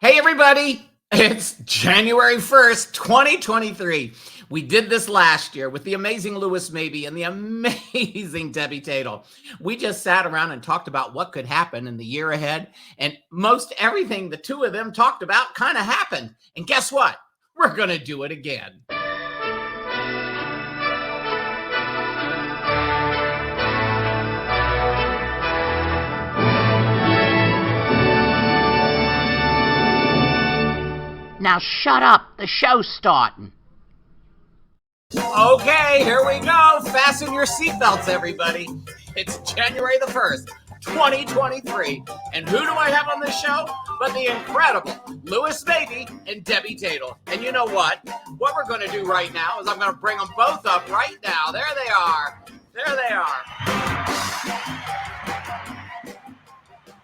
Hey, everybody. It's January 1st, 2023. We did this last year with the amazing Lewis Mabee and the amazing Debbie Taitel. We just sat around and talked about what could happen in the year ahead. And most everything the two of them talked about kind of happened. And guess what? We're going to do it again. Now shut up. The show's starting. Okay, here we go. Fasten your seatbelts, everybody. It's January the 1st, 2023. And who do I have on this show but the incredible Lewis Mabee and Debbie Taitel. And you know what? What we're going to do right now is I'm going to bring them both up right now. There they are. There they are.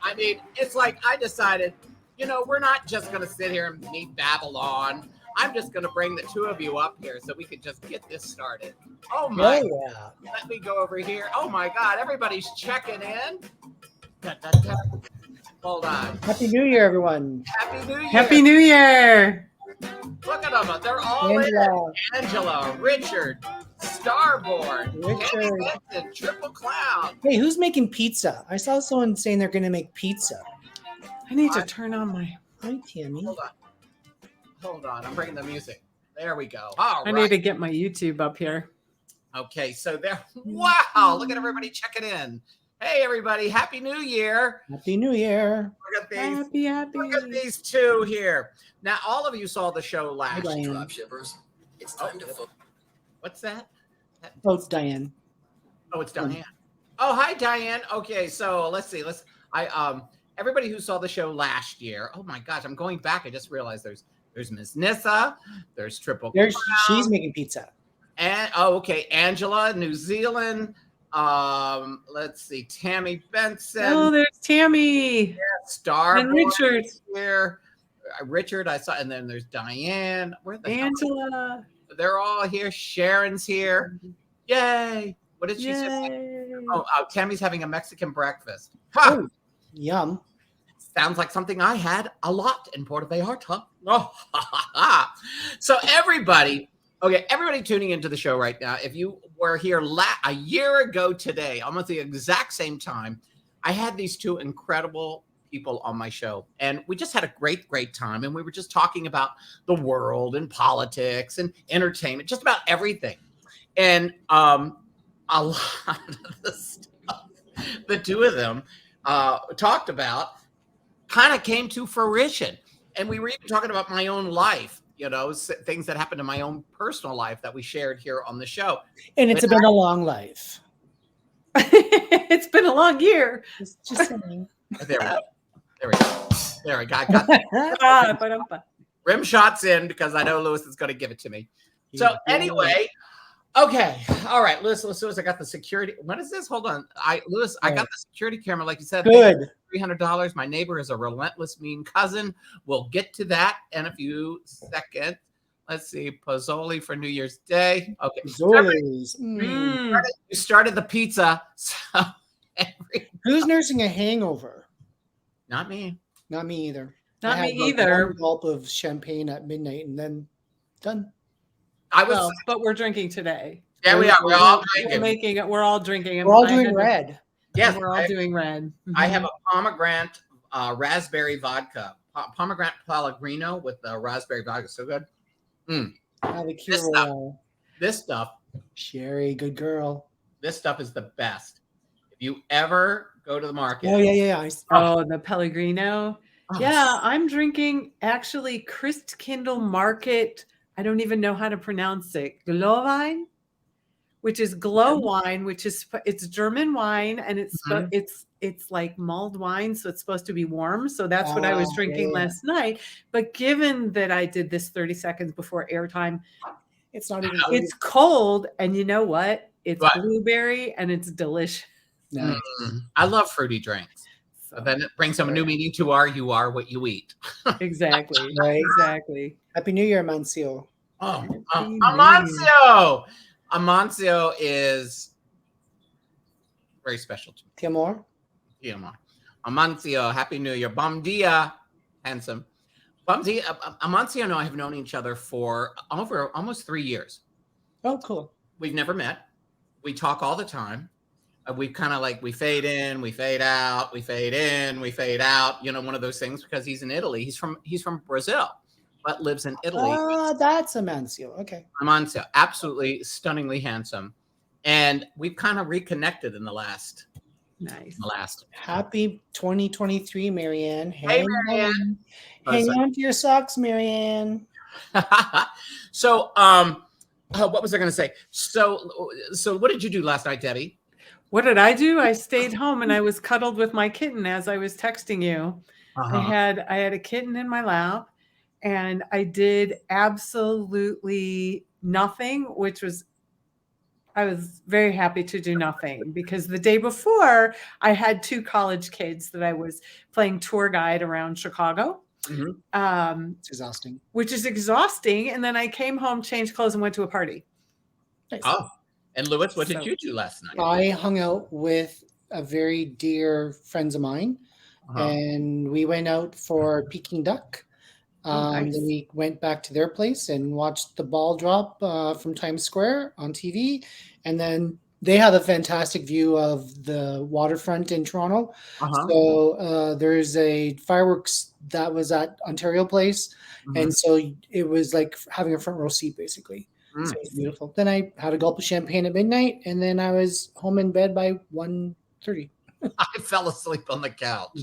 I mean, it's like I decided, you know, we're not just going to sit here and meet Babylon. I'm just going to bring the two of you up here so we can just get this started. Oh, my. Oh, yeah. Let me go over here. Oh, my God. Everybody's checking in. Hold on. Happy New Year, everyone. Happy New Year. Happy New Year. Look at them. They're all Angela. in. Angela, Richard, Starboard, Richard. Benson, Triple Clown. Hey, who's making pizza? I saw someone saying they're going to make pizza. I need to turn on my. Hi, Tammy. Hold on. I'm bringing the music. There we go. All I right. need to get my YouTube up here. Okay, so there. Wow, look at everybody checking in. Hey, everybody, Happy New Year. Happy New Year. Look at these. Happy. Look at these two here. Now, all of you saw the show last Hi, year. Diane. Shippers. It's time to What's that? Oh, it's Diane. Oh, it's Diane. Oh, hi, Diane. Okay, so let's see. Everybody who saw the show last year. Oh my gosh, I'm going back. I just realized there's Miss Nissa, there's Triple There's Crown, she's making pizza. and okay, Angela, New Zealand. Let's see, Tammy Benson. Oh, there's Tammy Star and Richard, here. Richard, I saw, and then there's Diane. Where the hell? Angela. They're all here. Sharon's here. Yay! What did she say? Yay. Oh, Tammy's having a Mexican breakfast. Ha! Oh, yum. Sounds like something I had a lot in Puerto Vallarta. Oh, so everybody tuning into the show right now, if you were here a year ago today, almost the exact same time, I had these two incredible people on my show, and we just had a great time, and we were just talking about the world and politics and entertainment, just about everything. And a lot of the stuff the two of them talked about kind of came to fruition. And we were even talking about my own life, you know, things that happened in my own personal life that we shared here on the show. And it's been a long life. It's been a long year. Just saying. There we go. There we go. I got that. Rim shots in because I know Lewis is going to give it to me. So anyway, okay. All right, Lewis, I got the security. What is this? Hold on. I got the security camera, like you said. Good. $300. My neighbor is a relentless, mean cousin. We'll get to that in a few seconds. Let's see. Pozzoli for New Year's Day. Okay. Zoli's. You started the pizza. So Who's nursing a hangover? not me. Not me either. Not I me had, like, either. one gulp of champagne at midnight and then done. Well, but we're drinking today. Yeah, we are. We're all We're drinking. making it. We're all drinking. We're all doing red. Yes, we're all doing red. I have a pomegranate raspberry vodka. Pomegranate Pellegrino with the raspberry vodka. So good. Have a This stuff. This stuff. Sherry, good girl. This stuff is the best. If you ever go to the market. Oh, yeah. The Pellegrino. Oh, Yeah, I'm drinking actually Christkindl Market. I don't even know how to pronounce it. Glowwein, which is glow wine, it's German wine, and it's like mulled wine, so it's supposed to be warm. So that's what I was drinking last night. But given that I did this 30 seconds before airtime, It's not even. it's cold, and you know what? It's blueberry, and it's delicious. Nice. I love fruity drinks. So then it brings some new meaning to you are what you eat. Exactly. Right. Exactly. Happy New Year, Mancio. Oh, Amancio. Amancio is very special to me. Timor. Amancio, Happy New Year. Bom dia, handsome. Amancio and I have known each other for over almost 3 years. Oh, cool. We've never met. We talk all the time. We kind of like, we fade in, we fade out, we fade in, we fade out. You know, one of those things, because he's in Italy. He's from Brazil, but lives in Italy. That's Amancio. Okay. Amancio, absolutely stunningly handsome, and we've kind of reconnected in the last. Nice. Happy 2023, Marianne. Hey, Marianne. Hang on to your socks, Marianne. So, what was I going to say? So what did you do last night, Debbie? What did I do? I stayed home and I was cuddled with my kitten as I was texting you. I had a kitten in my lap, and I did absolutely nothing, which was, I was very happy to do nothing, because the day before I had 2 college kids that I was playing tour guide around Chicago. It's exhausting. Which is exhausting. And then I came home, changed clothes, and went to a party. Nice. Oh, and Lewis, what did you do last night? I hung out with a very dear friends of mine, and we went out for Peking duck. Nice. Then we went back to their place and watched the ball drop from Times Square on TV. And then they have a fantastic view of the waterfront in Toronto. So there's a fireworks that was at Ontario Place. And so it was like having a front row seat, basically. So it was beautiful. Then I had a gulp of champagne at midnight, and then I was home in bed by 1:30. I fell asleep on the couch.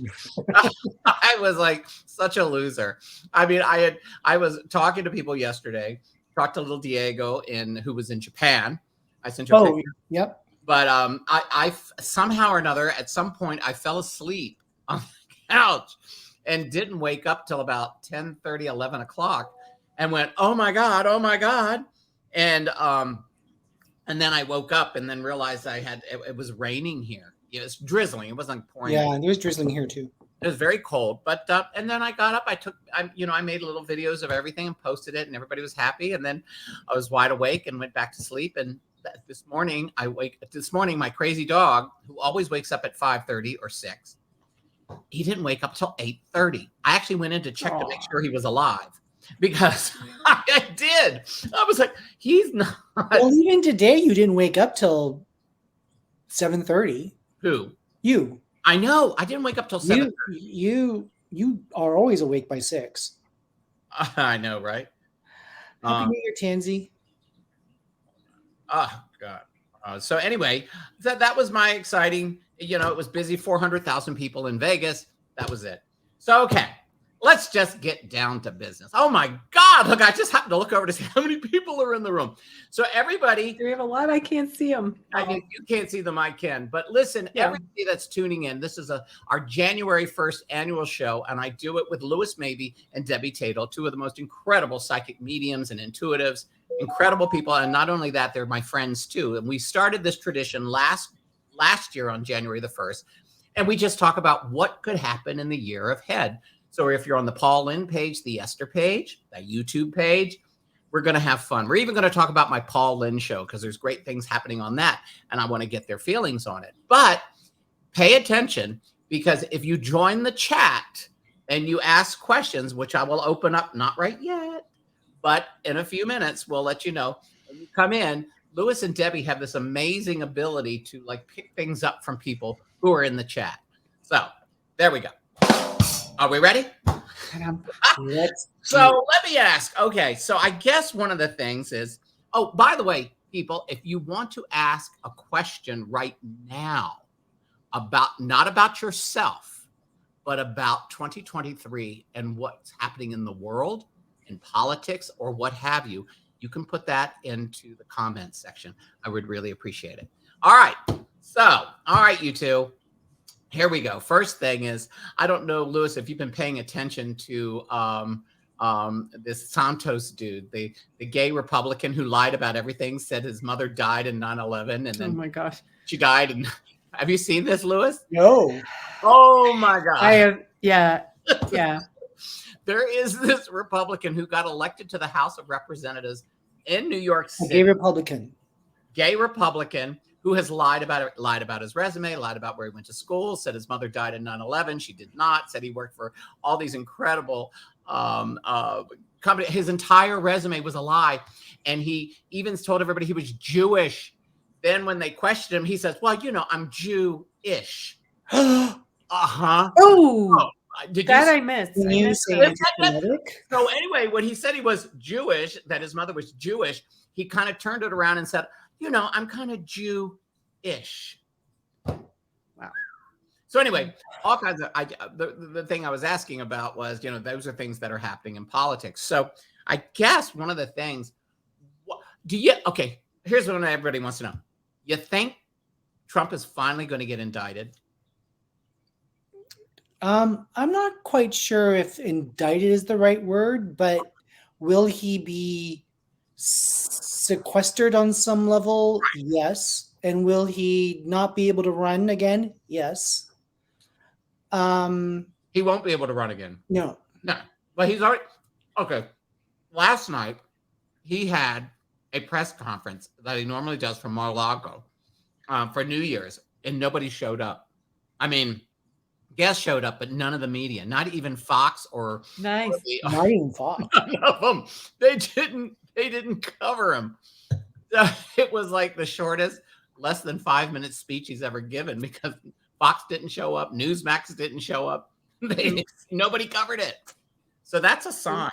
I was like such a loser. I mean, I was talking to people yesterday. Talked to little Diego who was in Japan. I sent you a picture. Yep. But I somehow or another, at some point, I fell asleep on the couch and didn't wake up till about 10:30, 11 o'clock, and went, oh my God. And then I woke up and then realized it was raining here. It was drizzling. It wasn't pouring. Yeah, there was drizzling here too. It was very cold, but and then I got up. I made little videos of everything and posted it, and everybody was happy. And then I was wide awake and went back to sleep. And this morning, my crazy dog, who always wakes up at 5:30 or 6, he didn't wake up till 8:30. I actually went in to check to make sure he was alive, because I did. I was like, he's not. Well, even today, you didn't wake up till 7:30. Who? You. I know. I didn't wake up till 7:30. You are always awake by 6. I know, right? Happy New Year, Tansy. Oh God. So anyway, that was my exciting. It was busy. 400,000 people in Vegas. That was it. So okay, let's just get down to business. Oh my God! Look, I just happened to look over to see how many people are in the room. So everybody, We have a lot. I can't see them. you can't see them. I can. But listen, everybody that's tuning in, this is our January 1st annual show, and I do it with Lewis Mabee and Debbie Taitel, 2 of the most incredible psychic mediums and intuitives, incredible people. And not only that, they're my friends too. And we started this tradition last year on January the 1st, and we just talk about what could happen in the year ahead. So if you're on the Paul Lynn page, the Esther page, the YouTube page, we're going to have fun. We're even going to talk about my Paul Lynn show, because there's great things happening on that, and I want to get their feelings on it. But pay attention, because if you join the chat and you ask questions, which I will open up, not right yet, but in a few minutes, we'll let you know. When you come in, Lewis and Debbie have this amazing ability to pick things up from people who are in the chat. So there we go. Are we ready? So let me ask. Okay, so I guess one of the things is, oh, by the way, people, if you want to ask a question right now not about yourself, but about 2023 and what's happening in the world, in politics, or what have you, you can put that into the comments section. I would really appreciate it. All right. So, all right, you two. Here we go. First thing is, I don't know, Lewis, if you've been paying attention to this Santos dude, the gay Republican who lied about everything, said his mother died in 9/11, and then oh my gosh, she died. And have you seen this, Lewis? No. Oh my God. I have. Yeah. There is this Republican who got elected to the House of Representatives in New York City. A gay Republican who has lied about his resume, lied about where he went to school, said his mother died in 9/11. She did not. Said he worked for all these incredible company. His entire resume was a lie, and he even told everybody he was Jewish. Then when they questioned him, he says, "Well, I'm Jewish." Oh, did that you? I missed. Can I you missed say that. anti-Semitic? So anyway, when he said he was Jewish, that his mother was Jewish, he kind of turned it around and said, I'm kind of Jewish. Wow. So anyway, all kinds of the thing I was asking about was, those are things that are happening in politics. So I guess one of the things, here's what everybody wants to know. You think Trump is finally going to get indicted? I'm not quite sure if indicted is the right word, but will he be sequestered on some level? Right. Yes. And will he not be able to run again? Yes. He won't be able to run again. No. But he's already okay. Last night, he had a press conference that he normally does from Mar-a-Lago for New Year's, and nobody showed up. I mean, guests showed up, but none of the media, not even Fox or Nice. Not even Fox. None of them. They didn't cover him. It was like the shortest, less than 5-minute speech he's ever given because Fox didn't show up, Newsmax didn't show up. Nobody covered it. So that's a sign.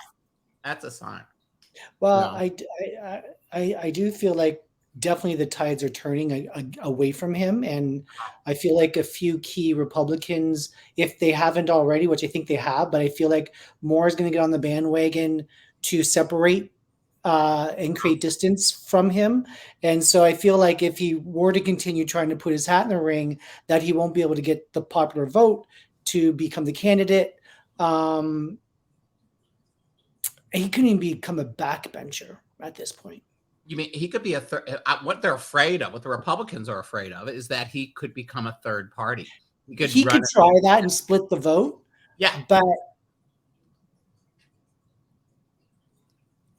That's a sign. Well, I do feel like definitely the tides are turning away from him. And I feel like a few key Republicans, if they haven't already, which I think they have, but I feel like more is going to get on the bandwagon to separate and create distance from him. And so I feel like if he were to continue trying to put his hat in the ring, that he won't be able to get the popular vote to become the candidate. He couldn't even become a backbencher at this point. You mean he could be a third? What they're afraid of, what the Republicans are afraid of, is that he could become a third party. He could try that and split the vote. Yeah, but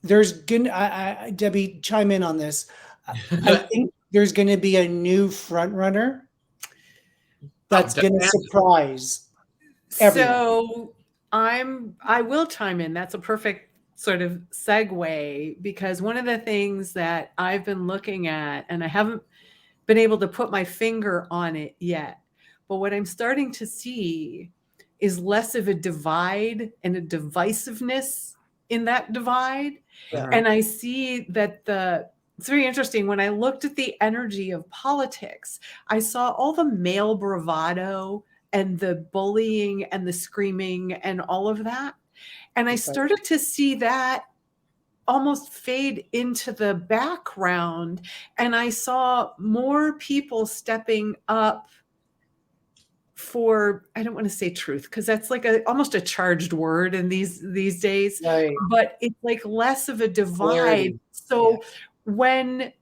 there's gonna. Debbie, chime in on this. I think there's going to be a new front runner that's going to surprise everyone. So I will chime in. That's a perfect sort of segue, because one of the things that I've been looking at, and I haven't been able to put my finger on it yet, but what I'm starting to see is less of a divide and a divisiveness in that divide. Yeah. And I see that it's very interesting. When I looked at the energy of politics, I saw all the male bravado and the bullying and the screaming and all of that. And I started to see that almost fade into the background. And I saw more people stepping up for, I don't want to say truth, because that's like almost a charged word in these days, Right. but it's like less of a divide. So when,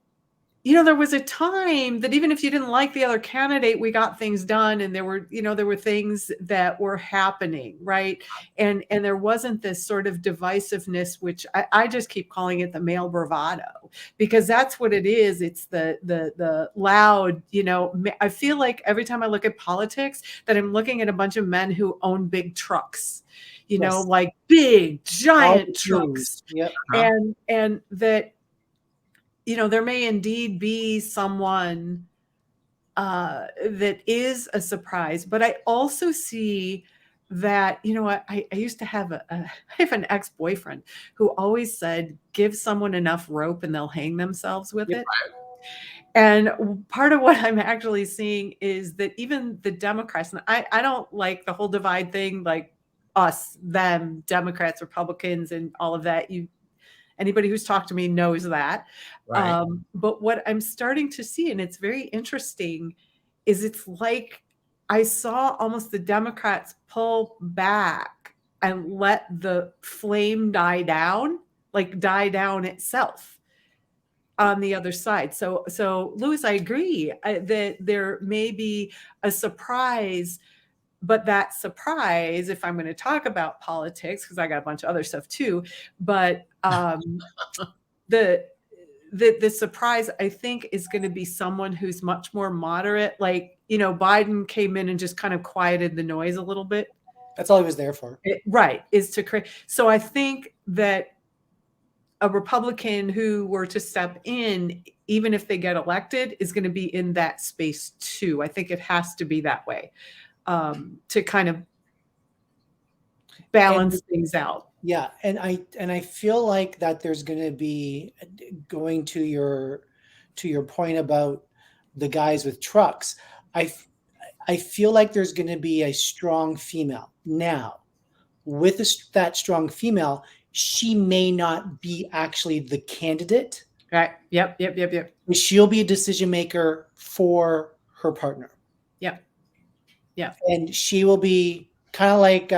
there was a time that even if you didn't like the other candidate, we got things done, and there were things that were happening, right? And there wasn't this sort of divisiveness, which I just keep calling it the male bravado, because that's what it is. It's the loud, I feel like every time I look at politics that I'm looking at a bunch of men who own big trucks, like big giant trucks. Yep. And that, there may indeed be someone that is a surprise, but I also see that, I used to have I have an ex-boyfriend who always said, give someone enough rope and they'll hang themselves with it. And part of what I'm actually seeing is that even the Democrats, and I don't like the whole divide thing, like us, them, Democrats, Republicans, and all of that. Anybody who's talked to me knows that. Right. But what I'm starting to see, and it's very interesting, is it's like I saw almost the Democrats pull back and let the flame die down itself on the other side. So Lewis, I agree that there may be a surprise. But that surprise, if I'm going to talk about politics, because I got a bunch of other stuff too, but the surprise, I think, is going to be someone who's much more moderate. Like, Biden came in and just kind of quieted the noise a little bit. That's all he was there for. Right, is to create. So I think that a Republican who were to step in, even if they get elected, is going to be in that space too. I think it has to be that way, to kind of balance things out. Yeah, and I feel like that there's going to be, going to your point about the guys with trucks. I feel like there's going to be a strong female. Now, with that strong female, she may not be actually the candidate. Right. Yep. But she'll be a decision maker for her partner. Yep. Yeah. And she will be kind of like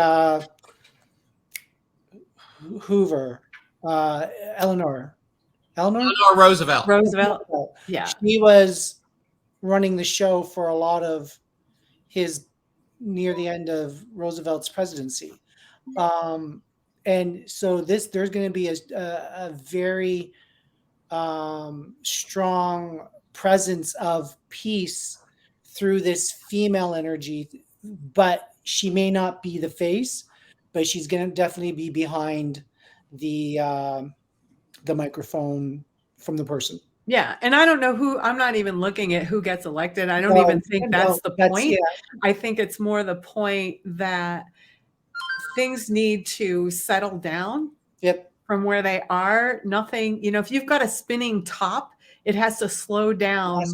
Hoover, Eleanor Roosevelt. Yeah. She was running the show for a lot of his, near the end of Roosevelt's presidency. And so there's going to be a very strong presence of peace through this female energy, but she may not be the face, but she's going to definitely be behind the microphone from the person. Yeah. And I don't know who, I'm not even looking at who gets elected. I don't even think that's the point. Yeah. I think it's more the point that things need to settle down. Yep. From where they are. Nothing, if you've got a spinning top, it has to slow down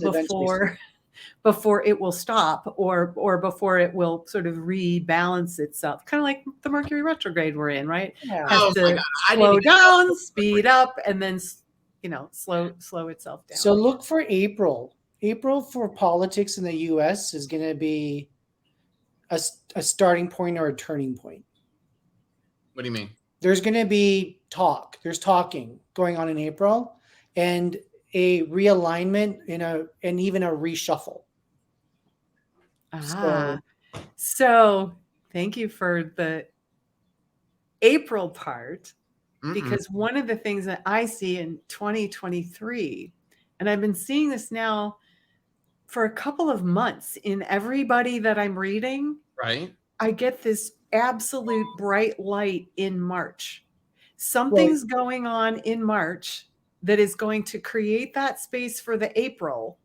before it will stop, or before it will sort of rebalance itself. Kind of like the Mercury retrograde we're in, right? Yeah. Has to slow down, speed up, and then slow itself down. So look for April. April for politics in the US is going to be a starting point or a turning point. What do you mean? There's going to be there's talking going on in April, and a realignment and even a reshuffle. So thank you for the April part, because one of the things that I see in 2023, and I've been seeing this now for a couple of months in everybody that I'm reading, right? I get this absolute bright light in March. Something's going on in March that is going to create that space for the April.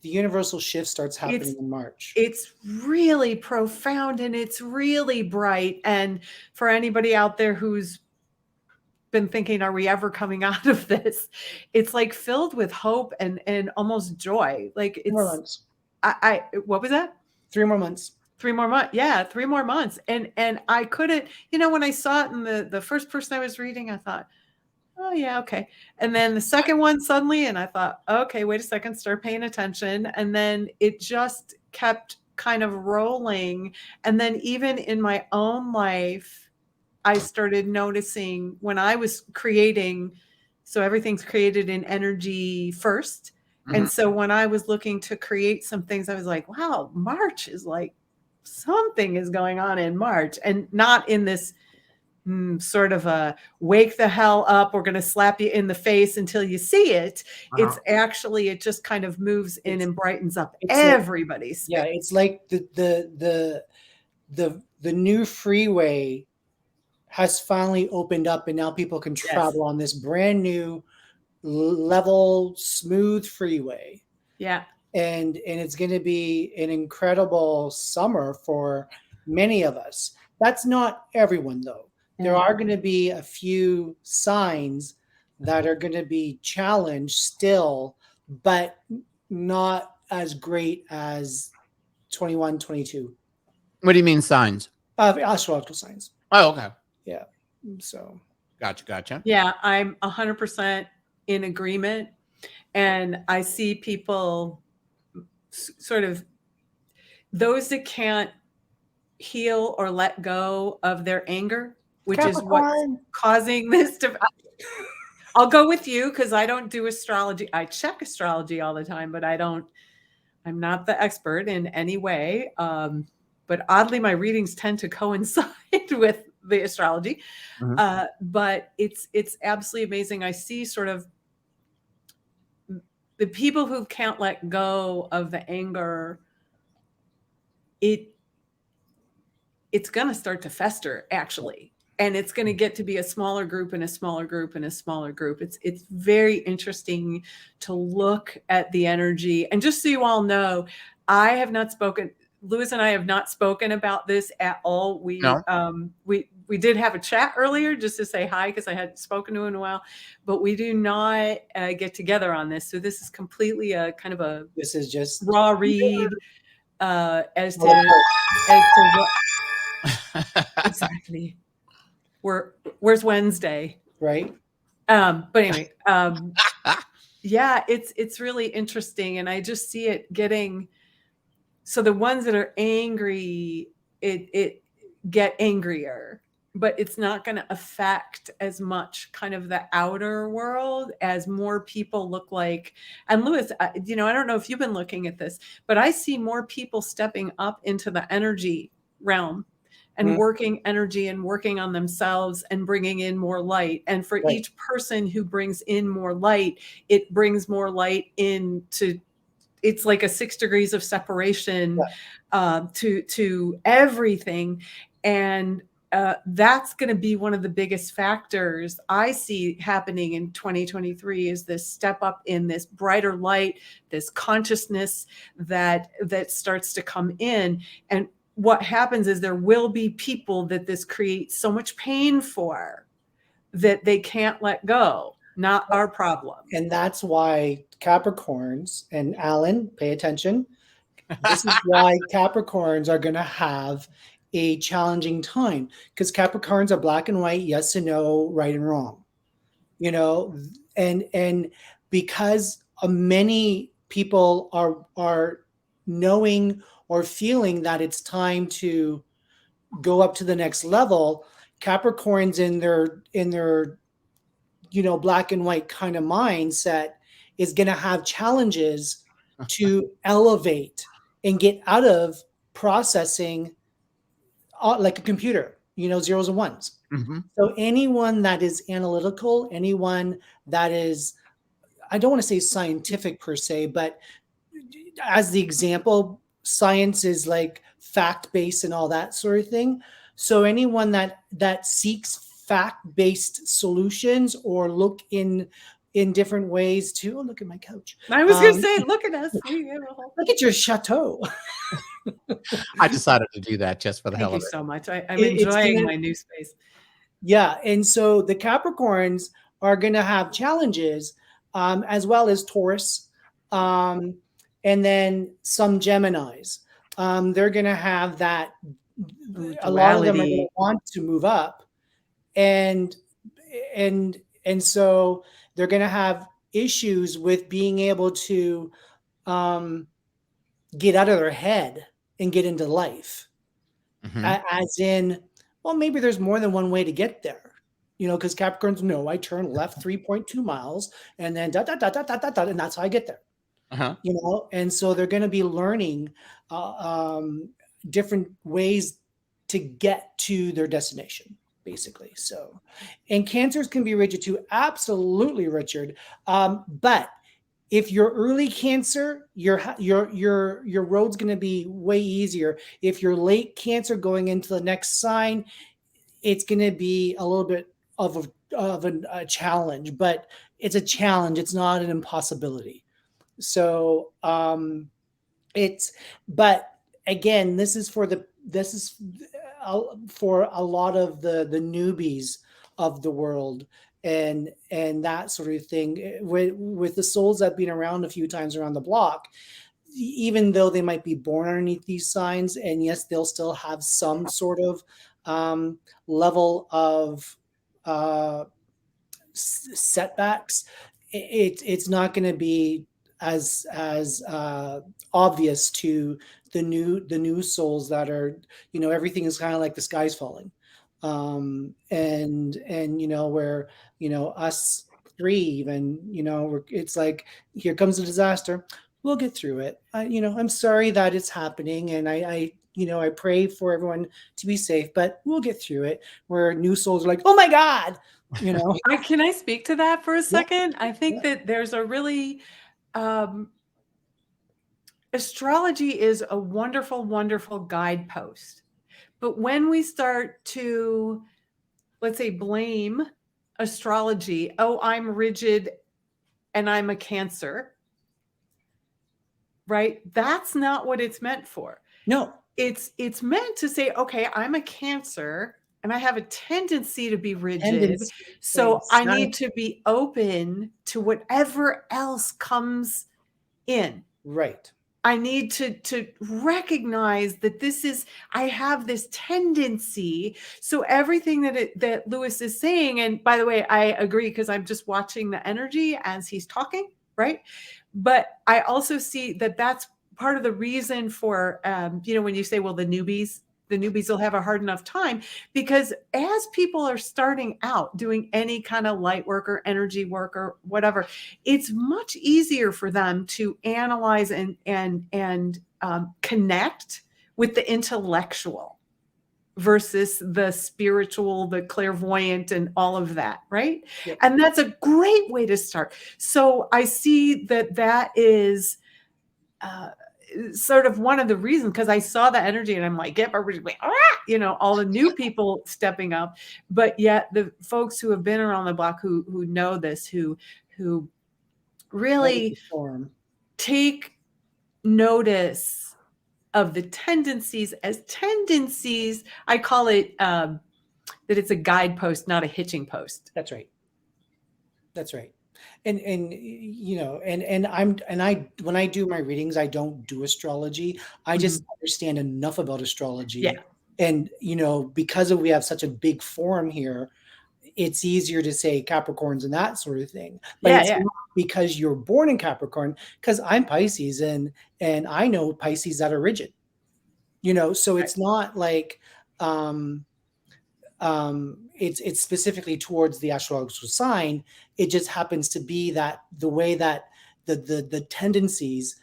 The universal shift starts happening in March. It's really profound and it's really bright. And for anybody out there who's been thinking, are we ever coming out of this? It's like filled with hope and almost joy. Like it's 3 more months. What was that? 3 more months. 3 more months. Yeah, 3 more months. And I couldn't, when I saw it in the first person I was reading, I thought, oh yeah, okay. And then the second one suddenly, and I thought, okay, wait a second, start paying attention. And then it just kept kind of rolling. And then even in my own life, I started noticing when I was creating, so everything's created in energy first. And so when I was looking to create some things, I was like, wow, March is like, something is going on in March, and not in this sort of a wake the hell up, we're going to slap you in the face until you see it. It's actually, it just kind of moves in and brightens up everybody's space. Yeah, it's like the new freeway has finally opened up, and now people can travel on this brand new level, smooth freeway. Yeah. And it's going to be an incredible summer for many of us. That's not everyone, though. There are going to be a few signs that are going to be challenged still, but not as great as 21, 22. What do you mean signs? Astrological signs. Oh, okay. Yeah. So. Gotcha. Yeah, I'm 100% in agreement. And I see people sort of, those that can't heal or let go of their anger, which is what's causing this to. I'll go with you because I don't do astrology. I check astrology all the time, but I'm not the expert in any way. But oddly, my readings tend to coincide with the astrology. But it's absolutely amazing. I see sort of the people who can't let go of the anger. it's going to start to fester, actually. And it's going to get to be a smaller group and a smaller group and a smaller group. It's very interesting to look at the energy. And just so you all know, I have not spoken, Lewis and I have not spoken about this at all. We did have a chat earlier just to say hi, because I hadn't spoken to him in a while, but we do not get together on this. So this is completely a kind of a, this is just raw read as to what exactly. Where's Wednesday? Right. But anyway, yeah, it's really interesting. And I just see it getting, so the ones that are angry, it get angrier, but it's not going to affect as much kind of the outer world as more people look like. And Lewis, you know, I don't know if you've been looking at this, but I see more people stepping up into the energy realm and working energy and working on themselves and bringing in more light. And for each person who brings in more light, it brings more light into, it's like a 6 degrees of separation to everything. And that's going to be one of the biggest factors I see happening in 2023 is this step up in this brighter light, this consciousness that starts to come in. And what happens is there will be people that this creates so much pain for that they can't let go. Not our problem. And that's why Capricorns, and Alan, pay attention. This is why Capricorns are going to have a challenging time, because Capricorns are black and white, yes and no, right and wrong. You know, and because many people are knowing or feeling that it's time to go up to the next level, Capricorns in their you know, black and white kind of mindset is going to have challenges to elevate and get out of processing like a computer, you know, zeros and ones. So anyone that is analytical, anyone that is, I don't want to say scientific per se, but as the example, science is like fact-based and all that sort of thing. So anyone that seeks fact-based solutions or look in different ways to, oh, look at my couch. I was going to say, look at us. Look at your chateau. I decided to do that just for the hell of it. Thank you so much. I'm enjoying my new space. Yeah. And so the Capricorns are going to have challenges, as well as Taurus, and then some Geminis. They're going to have that. A lot of them are going to want to move up, and so they're going to have issues with being able to get out of their head and get into life. As in, well, maybe there's more than one way to get there, you know, because Capricorns know I turn left 3.2 miles and then and that's how I get there. You know, and so they're going to be learning different ways to get to their destination, basically. So, and Cancers can be rigid too, absolutely, Richard. But if you're early Cancer, your road's going to be way easier. If you're late Cancer going into the next sign, it's going to be a little bit of a challenge, but it's a challenge. It's not an impossibility. So but again, this is for a lot of the newbies of the world and that sort of thing, with the souls that have been around a few times around the block, even though they might be born underneath these signs, and yes, they'll still have some sort of level of setbacks. It's not going to be as obvious to the new souls that are, you know, everything is kind of like the sky's falling, and you know, where, you know, us three even, you know, it's like, here comes a disaster, we'll get through it. You know, I'm sorry that it's happening, and I you know, I pray for everyone to be safe, but we'll get through it. Where new souls are like, oh my God, you know. Can I speak to that for a second? I think that there's a really astrology is a wonderful, wonderful guidepost, But when we start to, let's say, blame astrology, oh, I'm rigid and I'm a Cancer, right? That's not what it's meant for. No. It's meant to say, okay, I'm a Cancer and I have a tendency to be rigid. So I need to be open to whatever else comes in. Right. I need to recognize that I have this tendency. So everything that Lewis is saying, and by the way, I agree because I'm just watching the energy as he's talking, right? But I also see that that's part of the reason for, when you say, well, the newbies will have a hard enough time, because as people are starting out doing any kind of light work or energy work or whatever, it's much easier for them to analyze and connect with the intellectual versus the spiritual, the clairvoyant, and all of that, right? Yep. And that's a great way to start. So I see that is sort of one of the reasons, because I saw the energy and I'm like, all the new people stepping up, but yet the folks who have been around the block who know this, who really take notice of the tendencies as tendencies. I call it that it's a guidepost, not a hitching post. That's right. That's right. And when I do my readings, I don't do astrology. I just understand enough about astrology. Yeah. And, because we have such a big forum here, it's easier to say Capricorns and that sort of thing. But it's not because you're born in Capricorn, because I'm Pisces and I know Pisces that are rigid, so it's not like, it's specifically towards the astrological sign. It just happens to be that the way that the tendencies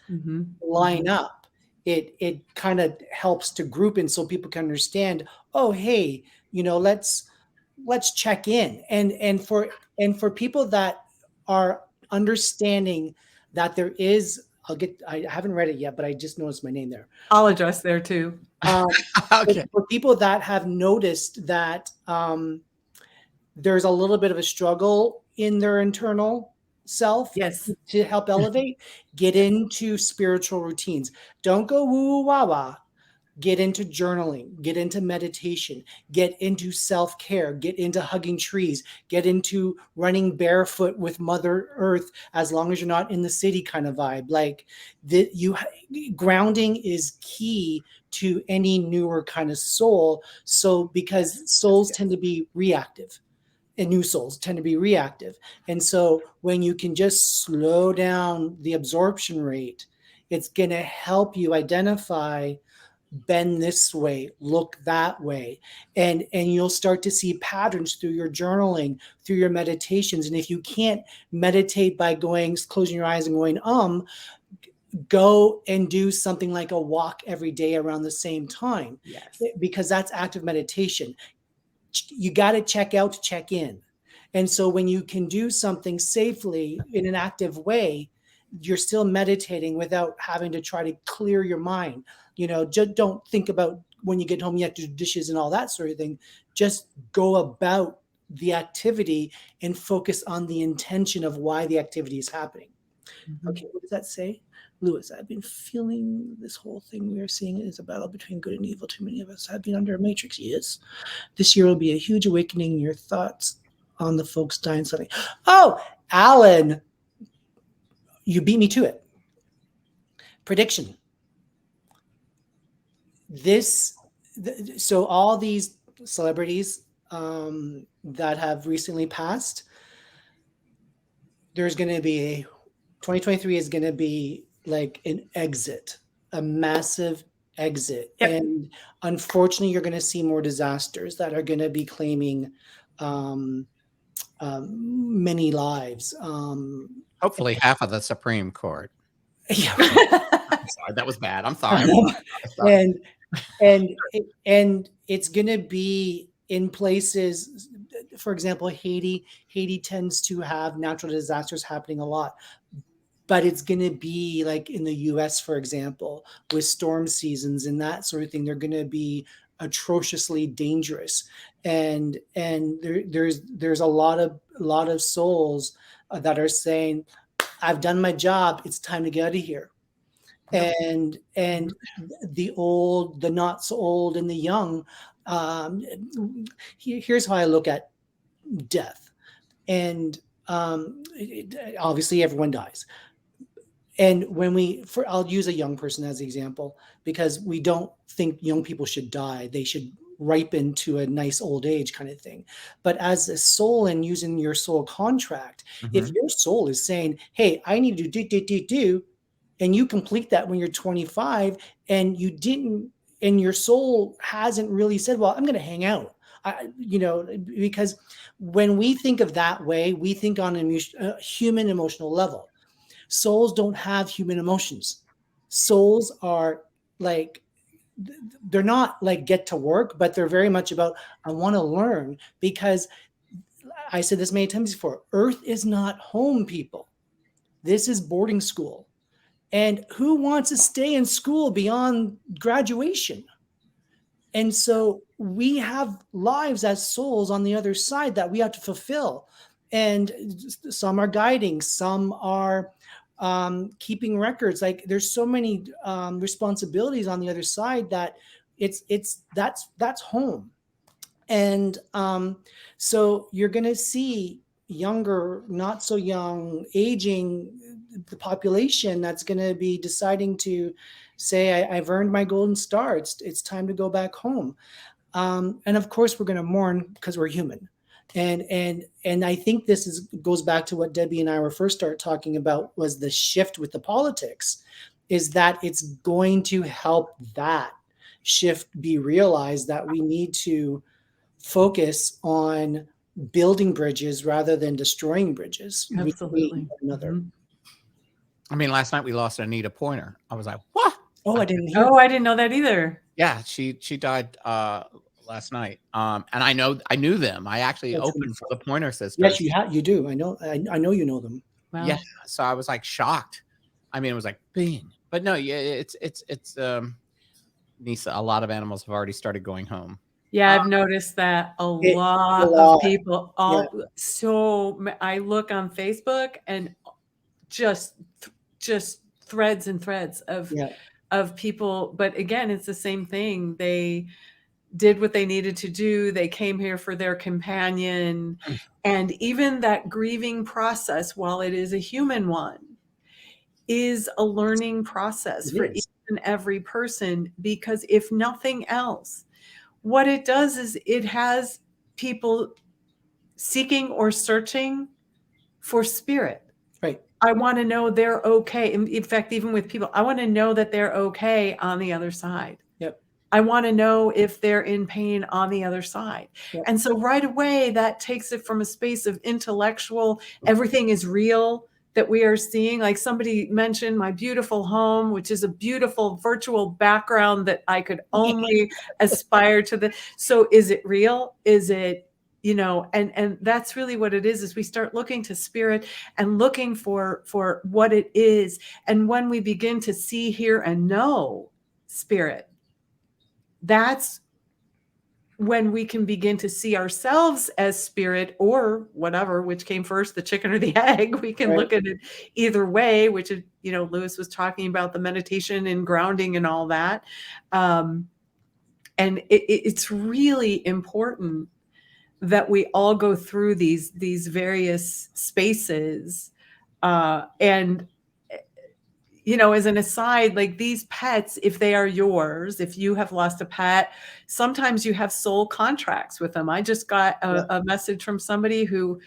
line up, it kind of helps to group in so people can understand, oh, hey, let's check in. And for people that are understanding that there is, I haven't read it yet, but I just noticed my name there. I'll address there too. Okay. For people that have noticed that there's a little bit of a struggle in their internal self, to help elevate, get into spiritual routines. Don't go woo woo wah wah. Get into journaling, get into meditation, get into self-care, get into hugging trees, get into running barefoot with Mother Earth, as long as you're not in the city kind of vibe. Like grounding is key to any newer kind of soul. So because souls tend to be reactive, and new souls tend to be reactive. And so when you can just slow down the absorption rate, it's going to help you identify, bend this way, look that way. And you'll start to see patterns through your journaling, through your meditations. And if you can't meditate by closing your eyes and going, go and do something like a walk every day around the same time. Yes. Because that's active meditation. You got to check out to check in. And so when you can do something safely in an active way, you're still meditating without having to try to clear your mind. Just don't think about when you get home, you have to do dishes and all that sort of thing. Just go about the activity and focus on the intention of why the activity is happening. Okay, what does that say? Lewis, I've been feeling this whole thing we are seeing is a battle between good and evil. Too many of us have been under a matrix. Yes. This year will be a huge awakening in your thoughts on the folks dying suddenly. Oh, Alan, you beat me to it. Prediction. So all these celebrities that have recently passed, there's going to be 2023 is going to be like an exit, a massive exit. Yep. And unfortunately, you're going to see more disasters that are going to be claiming many lives. Hopefully half of the Supreme Court. Yeah. I'm sorry, that was bad. I'm sorry. And it's going to be in places, for example, Haiti. Haiti tends to have natural disasters happening a lot. But it's going to be like in the US, for example, with storm seasons and that sort of thing. They're going to be atrociously dangerous, and there's a lot of souls that are saying, I've done my job, it's time to get out of here. And the old, the not so old, and the young. Here's how I look at death. And obviously everyone dies. And I'll use a young person as an example, because we don't think young people should die. They should ripen to a nice old age kind of thing. But as a soul, and using your soul contract, if your soul is saying, hey, I need to do, and you complete that when you're 25, and you didn't, and your soul hasn't really said, well, I'm going to hang out. Because when we think of that way, we think on a human emotional level. Souls don't have human emotions. Souls are like, they're not like get to work, but they're very much about, I want to learn, because I said this many times before, Earth is not home, people. This is boarding school. And who wants to stay in school beyond graduation? And so we have lives as souls on the other side that we have to fulfill. And some are guiding, some are keeping records. Like, there's so many responsibilities on the other side that that's home. And so you're going to see younger, not so young, aging, the population that's going to be deciding to say, I've earned my golden star. It's time to go back home. And of course we're going to mourn, because we're human. And I think this goes back to what Debbie and I were first start talking about, was the shift with the politics, is that it's going to help that shift be realized, that we need to focus on building bridges rather than destroying bridges. Absolutely. Another. I mean, last night we lost Anita Pointer. I was like, what? Oh, I didn't hear. Oh, I didn't know that either. Yeah, she died last night. And I knew them. I actually opened for the Pointer Sisters. Yes, you do. I know you know them. Wow. Yeah. So I was like shocked. I mean, it was like bing. But no, yeah, it's Nisa, a lot of animals have already started going home. Yeah, I've noticed that a lot of people. So I look on Facebook, and just threads and threads of people. But again, it's the same thing. They did what they needed to do. They came here for their companion. And even that grieving process, while it is a human one, is a learning process for each and every person. Because if nothing else, what it does is it has people seeking or searching for spirit. Right. I want to know they're okay. In fact, even with people, I want to know that they're okay on the other side. Yep. I want to know if they're in pain on the other side. Yep. And so right away, that takes it from a space of intellectual, everything is real that we are seeing. Like somebody mentioned my beautiful home, which is a beautiful virtual background that I could only aspire to. So is it real? Is it, and that's really what it is we start looking to spirit and looking for what it is. And when we begin to see, hear, and know spirit, that's when we can begin to see ourselves as spirit, or whatever, which came first, the chicken or the egg. We can look at it either way, which is, Lewis was talking about the meditation and grounding and all that. And it's really important that we all go through these various spaces. And as an aside, like these pets, if they are yours, if you have lost a pet, sometimes you have soul contracts with them. I just got a message from somebody who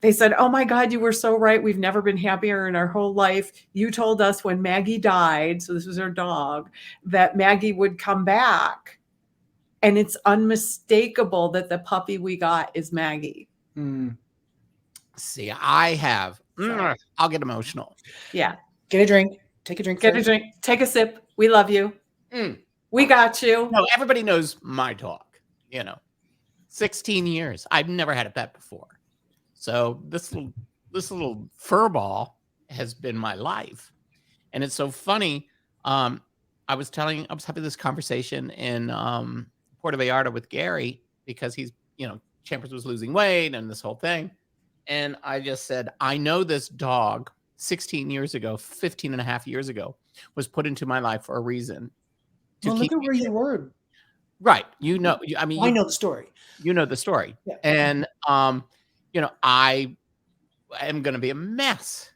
they said, oh my God, you were so right. We've never been happier in our whole life. You told us when Maggie died, so this was her dog, that Maggie would come back. And it's unmistakable that the puppy we got is Maggie. See, I have, I'll get emotional. Yeah. Get a drink. Take a drink. Get a drink. Take a sip. We love you. We got you. No, everybody knows my dog. 16 years. I've never had a pet before. So this little fur ball has been my life. And it's so funny. I was having this conversation in Puerto Vallarta with Gary because he's, Champers was losing weight and this whole thing. And I just said, I know this dog 16 years ago, 15 and a half years ago, was put into my life for a reason. Well, look at where you were. Right. I mean, I know the story. You know the story. Yeah. And, I am going to be a mess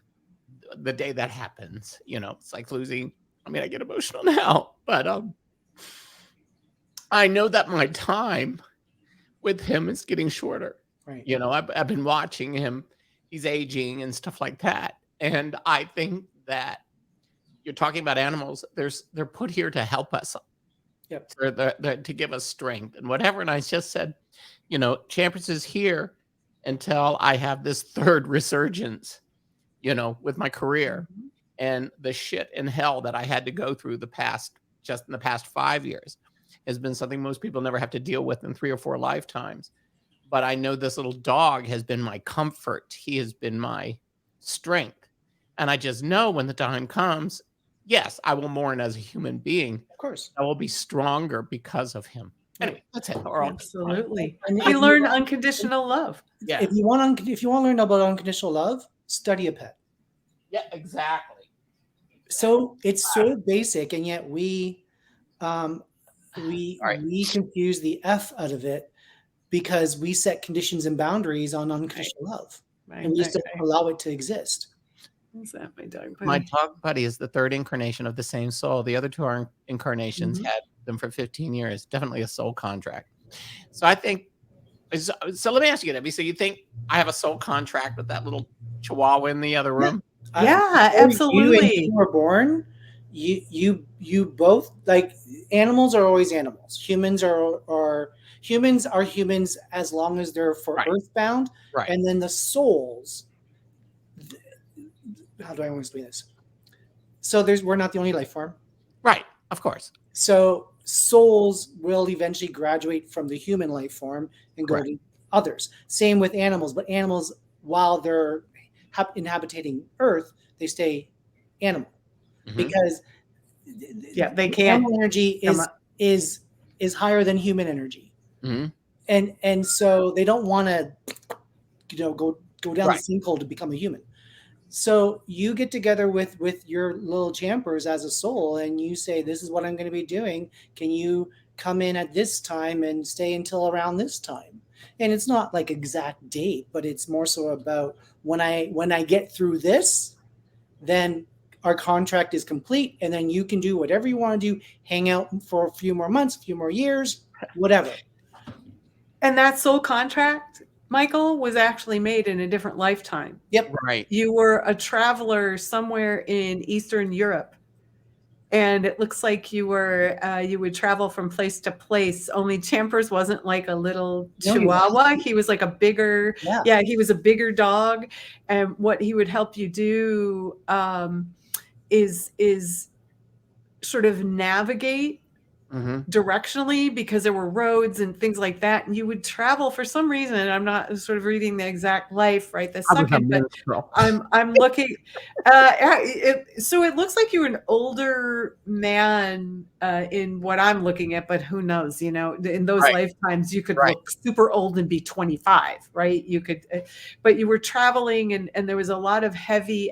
the day that happens. It's like losing. I mean, I get emotional now, but I know that my time with him is getting shorter. Right. I've been watching him. He's aging and stuff like that. And I think that you're talking about animals. They're put here to help us. Yep. To give us strength and whatever. And I just said, Champers is here until I have this third resurgence, with my career and the shit and hell that I had to go through in the past 5 years has been something most people never have to deal with in 3 or 4 lifetimes. But I know this little dog has been my comfort. He has been my strength. And I just know when the time comes, yes, I will mourn as a human being. Of course. I will be stronger because of him. Anyway, that's it. Absolutely. You learn unconditional love. Yeah. If you want to learn about unconditional love, study a pet. Yeah, exactly. So it's so basic, and yet we confuse the F out of it because we set conditions and boundaries on unconditional love, and we just don't allow it to exist. What's that, my dog buddy? My dog buddy is the third incarnation of the same soul. The other 2 incarnations had them for 15 years. Definitely a soul contract. So I think. So let me ask you, Debbie. So you think I have a soul contract with that little chihuahua in the other room? Yeah, absolutely. You were born. You both, like, animals are always animals. Humans are humans as long as they're earthbound. Right. And then the souls. How do I always do this? So we're not the only life form. Right. Of course. So souls will eventually graduate from the human life form and go to others. Same with animals, but animals, while they're inhabiting Earth, they stay animal because they can't. Animal energy is higher than human energy, and so they don't want to, go down the sinkhole to become a human. So you get together with your little Champers as a soul, and you say, "This is what I'm going to be doing. Can you come in at this time and stay until around this time?" And it's not like exact date, but it's more so about when I get through this, then our contract is complete, and then you can do whatever you want to do. Hang out for a few more months, a few more years, whatever. And that soul contract, Michael, was actually made in a different lifetime. Yep. Right. You were a traveler somewhere in Eastern Europe, and it looks like you would travel from place to place. Only Champers wasn't like a little chihuahua. He was like a bigger, he was a bigger dog. And what he would help you do is sort of navigate directionally, because there were roads and things like that, and you would travel for some reason. And I'm not sort of reading the exact life right this second, but I'm looking. So it looks like you were an older man in what I'm looking at, but who knows? In those lifetimes, you could look super old and be 25, right? You could, but you were traveling, and there was a lot of heavy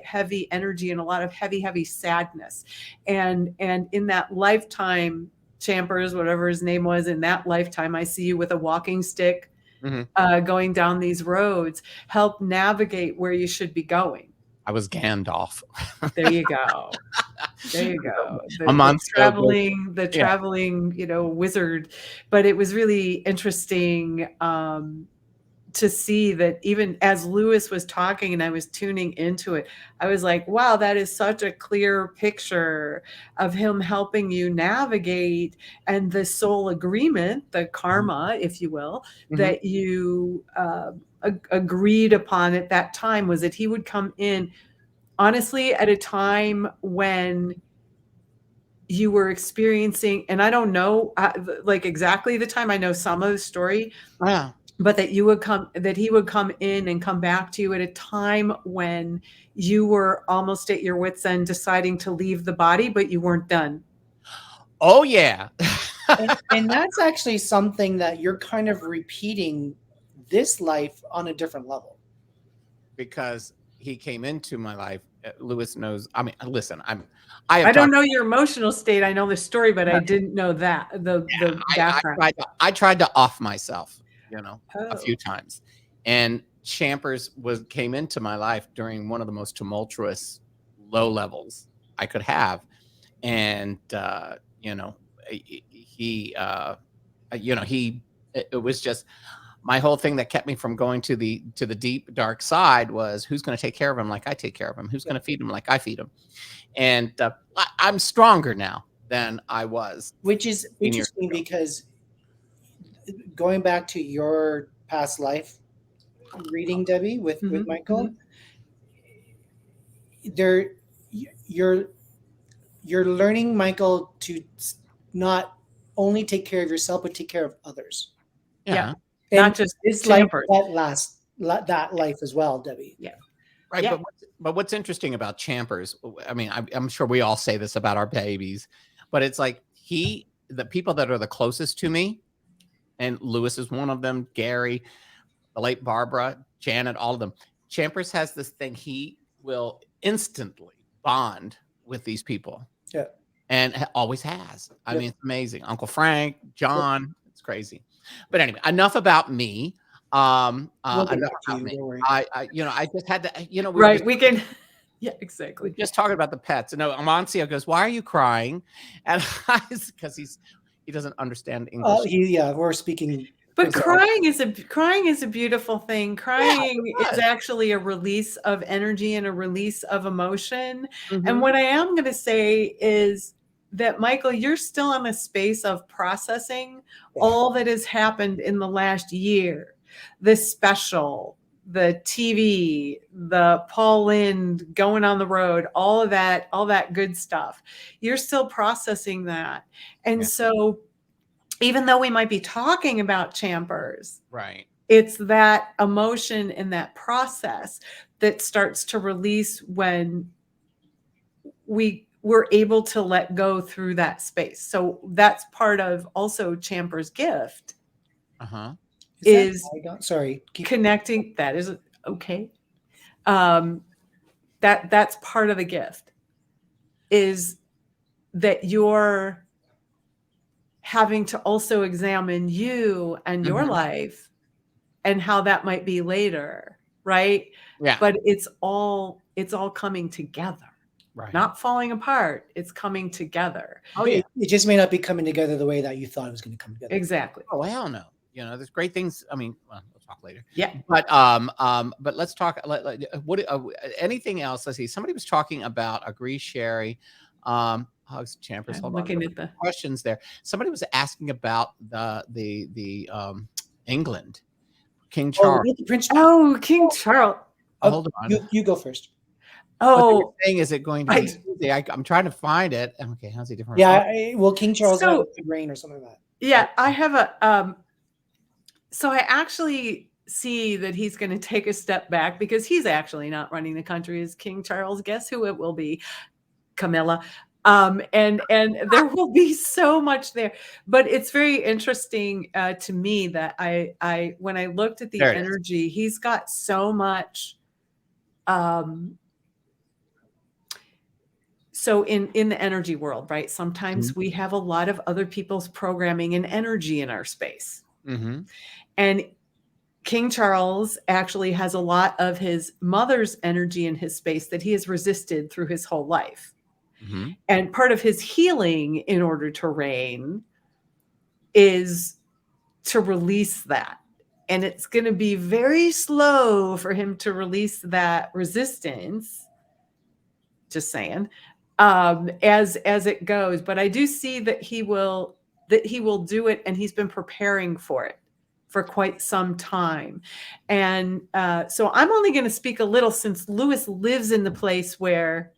energy and a lot of heavy sadness, and in that lifetime, Champers, whatever his name was, in that lifetime, I see you with a walking stick going down these roads, help navigate where you should be going. I was Gandalf. There you go. There you go. The traveling, wizard. But it was really interesting to see that even as Lewis was talking and I was tuning into it, I was like, wow, that is such a clear picture of him helping you navigate, and the soul agreement, the karma, if you will, that you agreed upon at that time was that he would come in, honestly, at a time when you were experiencing, and I don't know like exactly the time, I know some of the story. Wow. But that he would come in and come back to you at a time when you were almost at your wits' end, deciding to leave the body, but you weren't done. Oh yeah. And that's actually something that you're kind of repeating this life on a different level. Because he came into my life. Lewis knows. I mean, listen, I have I don't talked. know your emotional state. I know the story, but I didn't know that the background. I tried to off myself, a Oh. few times, and Champers came into my life during one of the most tumultuous low levels I could have, and he it was just my whole thing that kept me from going to the deep dark side was who's going to take care of him like I take care of him, who's going to feed him like I feed him, and I'm stronger now than I was. Which is interesting because going back to your past life reading, Debbie, with Michael, you're learning, Michael, to not only take care of yourself but take care of others. Yeah. And not just this life, that life as well, Debbie. Yeah. Right. Yeah. But what's interesting about Champers, I mean, I'm sure we all say this about our babies, but it's like the people that are the closest to me, and Lewis is one of them, Gary, the late Barbara, Janet, all of them. Champers has this thing. He will instantly bond with these people. Yeah. And always has. I mean, it's amazing. Uncle Frank, John, it's crazy. But anyway, enough about me. Enough about me. I just had to, we can. Yeah, exactly. We're just talking about the pets. No, Amancio goes, "Why are you crying?" And because he doesn't understand English. We're speaking. But crying is a beautiful thing. Crying is actually a release of energy and a release of emotion. And what I am going to say is that, Michael, you're still in a space of processing all that has happened in the last year. The special, the TV, the Paul Lynde going on the road, all of that good stuff. You're still processing that. And so even though we might be talking about Champers, right, it's that emotion and that process that starts to release when we're able to let go through that space. So that's part of also Champers' gift. Is connecting. That is okay. That's part of the gift, is that you're having to also examine you and your life and how that might be later, right? Yeah. But it's all coming together. Right. Not falling apart. It's coming together. Oh yeah. It just may not be coming together the way that you thought it was going to come together. Exactly. Oh hell no. There's great things. I mean, we'll talk later. Yeah. But let's talk. What anything else? Let's see. Somebody was talking about Agree Sherry. Hugs Champers. Hold on. Looking at the questions there. Somebody was asking about the England, King Charles. King Charles. Hold on. You go first. Oh, saying, is it going to be easy? I'm trying to find it. Okay, how's he different? Yeah, King Charles had a reign or something like that. Yeah, I have a. So I actually see that he's going to take a step back because he's actually not running the country as King Charles. Guess who it will be? Camilla. And there will be so much there, but it's very interesting to me that I when I looked at the energy, he's got so much. So in the energy world, right? Sometimes we have a lot of other people's programming and energy in our space. And King Charles actually has a lot of his mother's energy in his space that he has resisted through his whole life. And part of his healing in order to reign is to release that. And it's going to be very slow for him to release that resistance. Just saying, as it goes. But I do see that he will do it, and he's been preparing for it for quite some time. And so I'm only going to speak a little, since Lewis lives in the place where.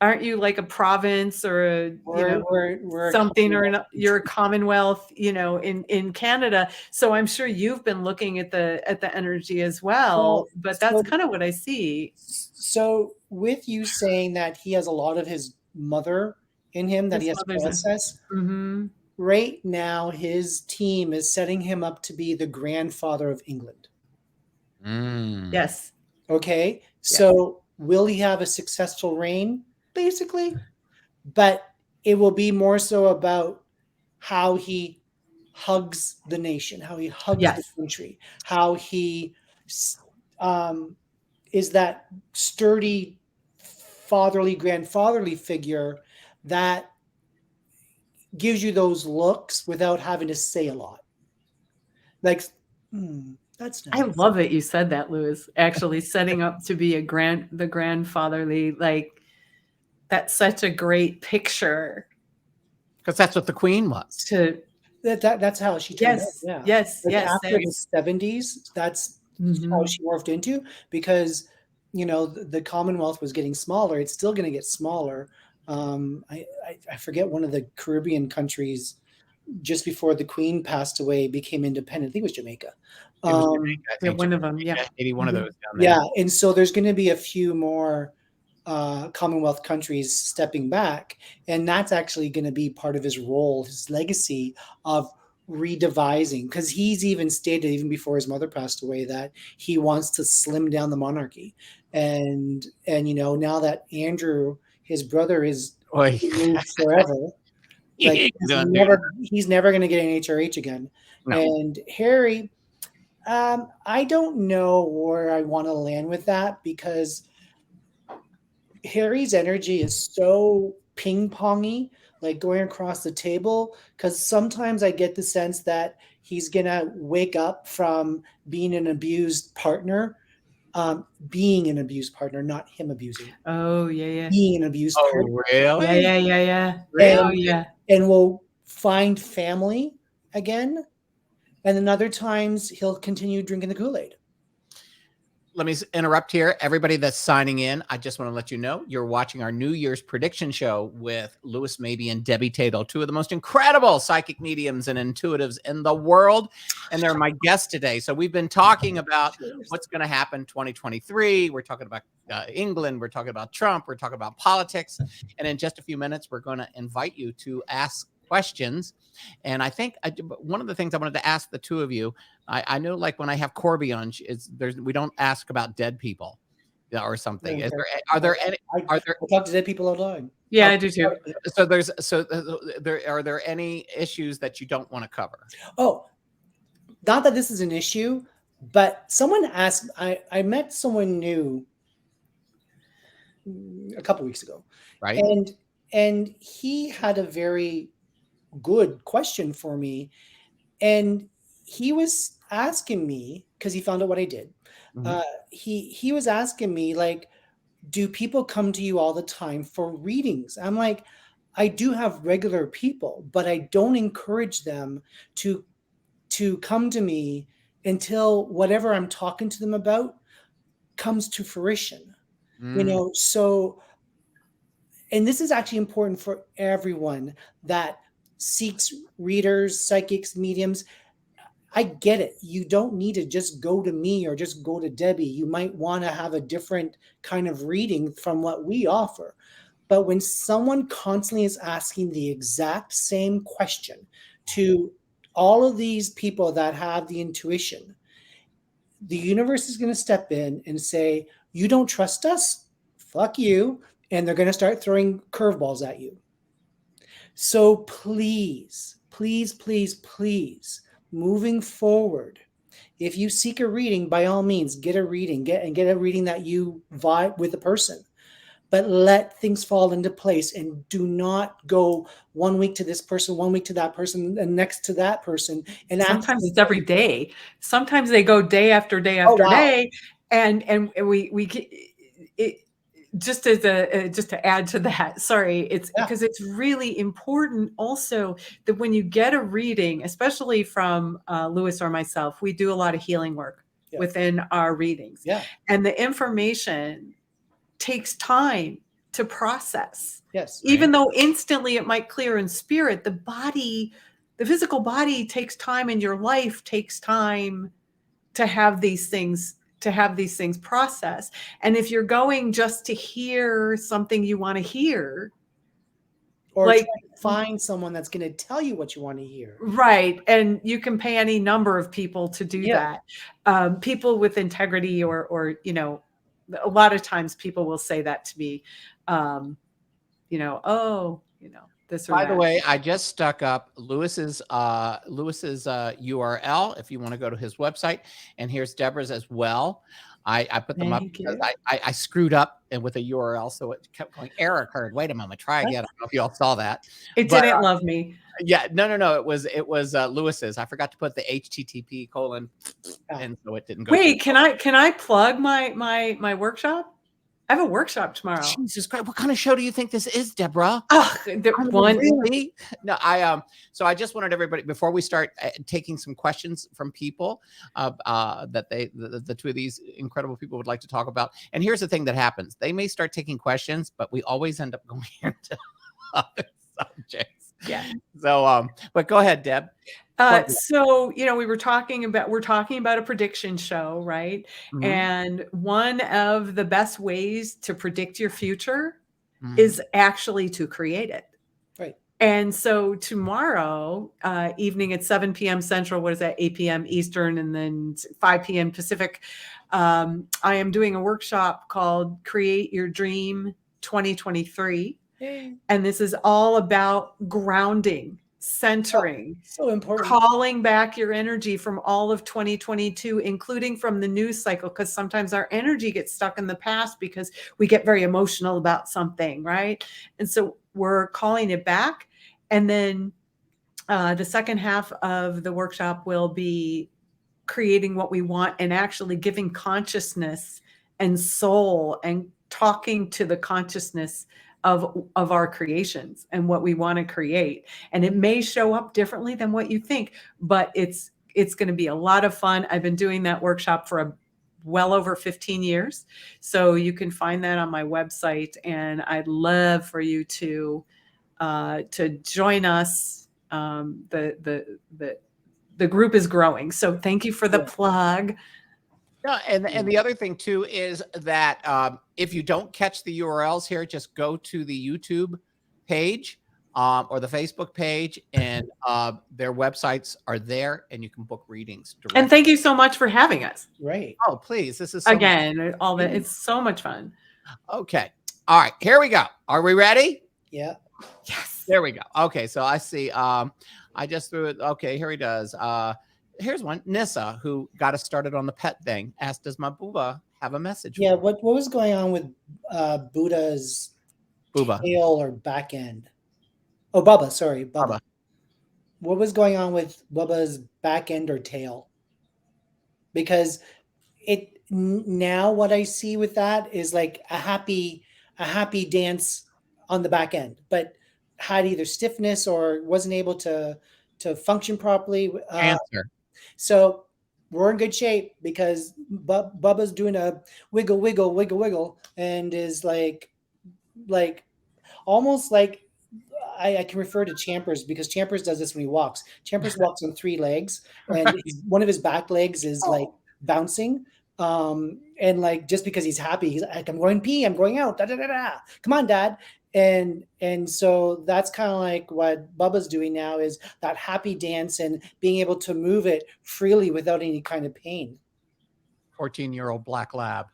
Aren't you like a province or we're something, or you're a commonwealth, in Canada? So I'm sure you've been looking at the energy as well. But that's kind of what I see. So with you saying that he has a lot of his mother in him that he has to process, right now his team is setting him up to be the grandfather of England. Yes. Okay. So will he have a successful reign? Basically. But it will be more so about how he hugs the nation, how he hugs the country, how he is that sturdy fatherly, grandfatherly figure that gives you those looks without having to say a lot. Like, that's nice. I love it. You said that, Lewis. Actually, setting up to be the grandfatherly, like that's such a great picture. Because that's what the Queen was. That's how she turned out. Yeah. Yes. After the 70s, that's how she morphed into, because the Commonwealth was getting smaller. It's still going to get smaller. I forget one of the Caribbean countries just before the Queen passed away became independent. I think it was Jamaica. One of them. Yeah. Maybe one of those down there. Yeah. And so there's going to be a few more Commonwealth countries stepping back. And that's actually going to be part of his role, his legacy of redevising, because he's even stated, even before his mother passed away, that he wants to slim down the monarchy. And now that Andrew, his brother, is moved forever, like he's never going to get an HRH again. No. And Harry, I don't know where I want to land with that, because Harry's energy is so ping-pongy, like going across the table, because sometimes I get the sense that he's going to wake up from being an abused partner, being an abused partner, not him abusing. Oh, yeah. Being an abused partner. Really? Yeah. Really? And will find family again. And then other times he'll continue drinking the Kool-Aid. Let me interrupt here. Everybody that's signing in, I just want to let you know you're watching our New Year's prediction show with Lewis Mabee and Debbie Taitel, two of the most incredible psychic mediums and intuitives in the world. And they're my guests today. So we've been talking about what's going to happen 2023. We're talking about England. We're talking about Trump. We're talking about politics. And in just a few minutes, we're going to invite you to ask questions. And I think one of the things I wanted to ask the two of you, I know, like when I have Corby on, we don't ask about dead people or something. Are there any? I talk to dead people all the time. Yeah, I do too. Are there any issues that you don't want to cover? Oh, not that this is an issue, but someone asked. I met someone new a couple weeks ago, right? And he had a very good question for me, and he was asking me, because he found out what I did. He was asking me, like, do people come to you all the time for readings? I'm like, I do have regular people, but I don't encourage them to come to me until whatever I'm talking to them about comes to fruition. So, and this is actually important for everyone that seeks readers, psychics, mediums. I get it. You don't need to just go to me or just go to Debbie. You might want to have a different kind of reading from what we offer. But when someone constantly is asking the exact same question to all of these people that have the intuition, the universe is going to step in and say, you don't trust us? Fuck you. And they're going to start throwing curveballs at you. So please, moving forward, if you seek a reading, by all means, get a reading, get a reading that you vibe with the person, but let things fall into place, and do not go 1 week to this person, 1 week to that person, and next to that person. And sometimes it's every day. Sometimes they go day after day after day. And we just to add to that, sorry, it's because it's really important also that when you get a reading, especially from Lewis or myself, we do a lot of healing work within our readings. And the information takes time to process. Even though instantly it might clear in spirit, the physical body takes time, and your life takes time to have these things processed. And if you're going just to hear something you want to hear, or like try to find someone that's going to tell you what you want to hear. right. And you can pay any number of people to do Yeah. that. People with integrity or, you know, a lot of times people will say that to me, you know, oh, you know, this or By the that. way, I just stuck up Lewis's URL if you want to go to his website, and here's Debra's as well. I put them up Thank because you. I screwed up and with a URL, so it kept going error occurred. Wait a moment, try again. I don't know if you all saw that, It but didn't love me. yeah, no. It was Lewis's. I forgot to put the HTTP : and so it didn't go. Wait, can I plug my workshop? I have a workshop tomorrow. Jesus Christ, what kind of show do you think this is, Debra? Oh, one. Really? No, so I just wanted everybody, before we start taking some questions from people that the two of these incredible people would like to talk about. And here's the thing that happens. They may start taking questions, but we always end up going into other subjects. Yeah. So, but go ahead, Deb. So, you know, we're talking about a prediction show, right? Mhm. And one of the best ways to predict your future Mhm. is actually to create it. Right. And so tomorrow evening at 7 p.m. Central, what is that, 8 p.m. Eastern, and then 5 p.m. Pacific, I am doing a workshop called Create Your Dream 2023. Yay. And this is all about grounding, centering, So important. calling back your energy from all of 2022, including from the news cycle, because sometimes our energy gets stuck in the past because we get very emotional about something, right? And so we're calling it back. And then the second half of the workshop will be creating what we want and actually giving consciousness and soul and talking to the consciousness of our creations and what we want to create. And it may show up differently than what you think, but it's going to be a lot of fun. I've been doing that workshop for well over 15 years. So you can find that on my website, and I'd love for you to join us. The group is growing. So thank you for the plug. Yeah, and the other thing too is that if you don't catch the URLs here, just go to the YouTube page or the Facebook page, and their websites are there, and you can book readings directly. And thank you so much for having us. Right. Oh, please, this is so again all that. It's so much fun. Okay, all right, here we go. Are we ready? Yeah. Yes. There we go. Okay, so I see. I just threw it. Okay, here he does. Here's one. Nissa, who got us started on the pet thing, asked, "Does my booba have a message?" Yeah. What was going on with Buddha's tail or back end? Oh, Bubba. Sorry, Bubba. What was going on with Bubba's back end or tail? Because now what I see with that is like a happy dance on the back end, but had either stiffness or wasn't able to function properly. Answer. So we're in good shape because Bubba's doing a wiggle, and is like almost like I can refer to Champers, because Champers does this when he walks. Champers walks on 3 legs, and one of his back legs is like bouncing. And like, just because he's happy, he's like, I'm going pee, I'm going out, da da da da. Come on, Dad. And so that's kind of like what Bubba's doing now, is that happy dance and being able to move it freely without any kind of pain. 14-year-old black lab.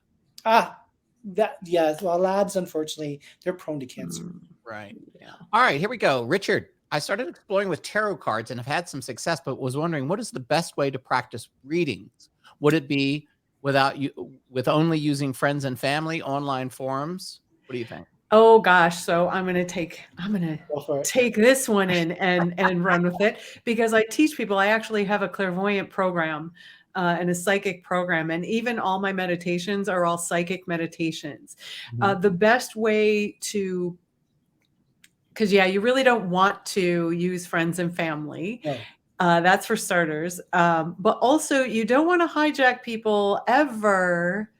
Well, labs, unfortunately, they're prone to cancer. Right. Yeah. All right, here we go. Richard, I started exploring with tarot cards and have had some success, but was wondering, what is the best way to practice readings? Would it be with only using friends and family, online forums? What do you think? Oh gosh, so I'm gonna take this one in and run with it, because I teach people. I actually have a clairvoyant program and a psychic program, and even all my meditations are all psychic meditations. Mm-hmm. The best way to, because you really don't want to use friends and family. No. That's for starters. But also, you don't want to hijack people ever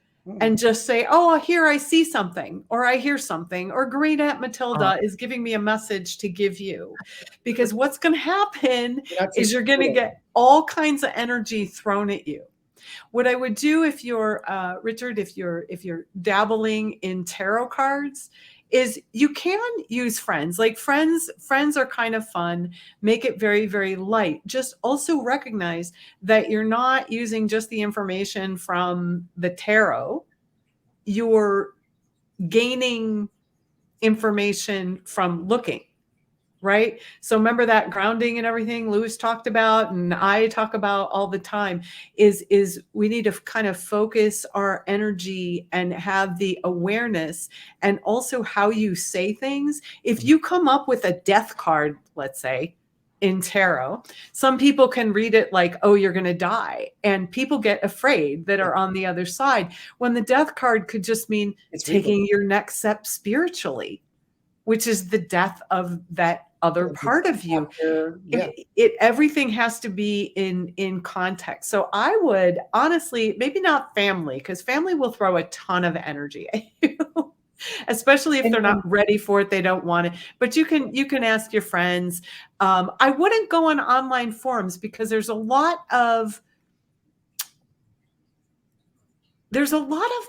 and just say, oh, here I see something, or I hear something, or Great Aunt Matilda is giving me a message to give you. Because what's going to happen is you're going to get all kinds of energy thrown at you. What I would do if you're Richard, if you're dabbling in tarot cards, is you can use friends. Like friends are kind of fun. Make it very, very light. Just also recognize that you're not using just the information from the tarot. You're gaining information from looking. Right? So remember that grounding and everything Lewis talked about and I talk about all the time is we need to kind of focus our energy and have the awareness, and also how you say things. If you come up with a death card, let's say in tarot, some people can read it like, oh, you're going to die. And people get afraid that are on the other side, when the death card could just mean It's taking your next step spiritually, which is the death of that other part of you. Yeah. Everything has to be in context. So I would honestly, maybe not family, because family will throw a ton of energy at you, especially if they're not ready for it, they don't want it. But you can ask your friends. I wouldn't go on online forums, because there's a lot of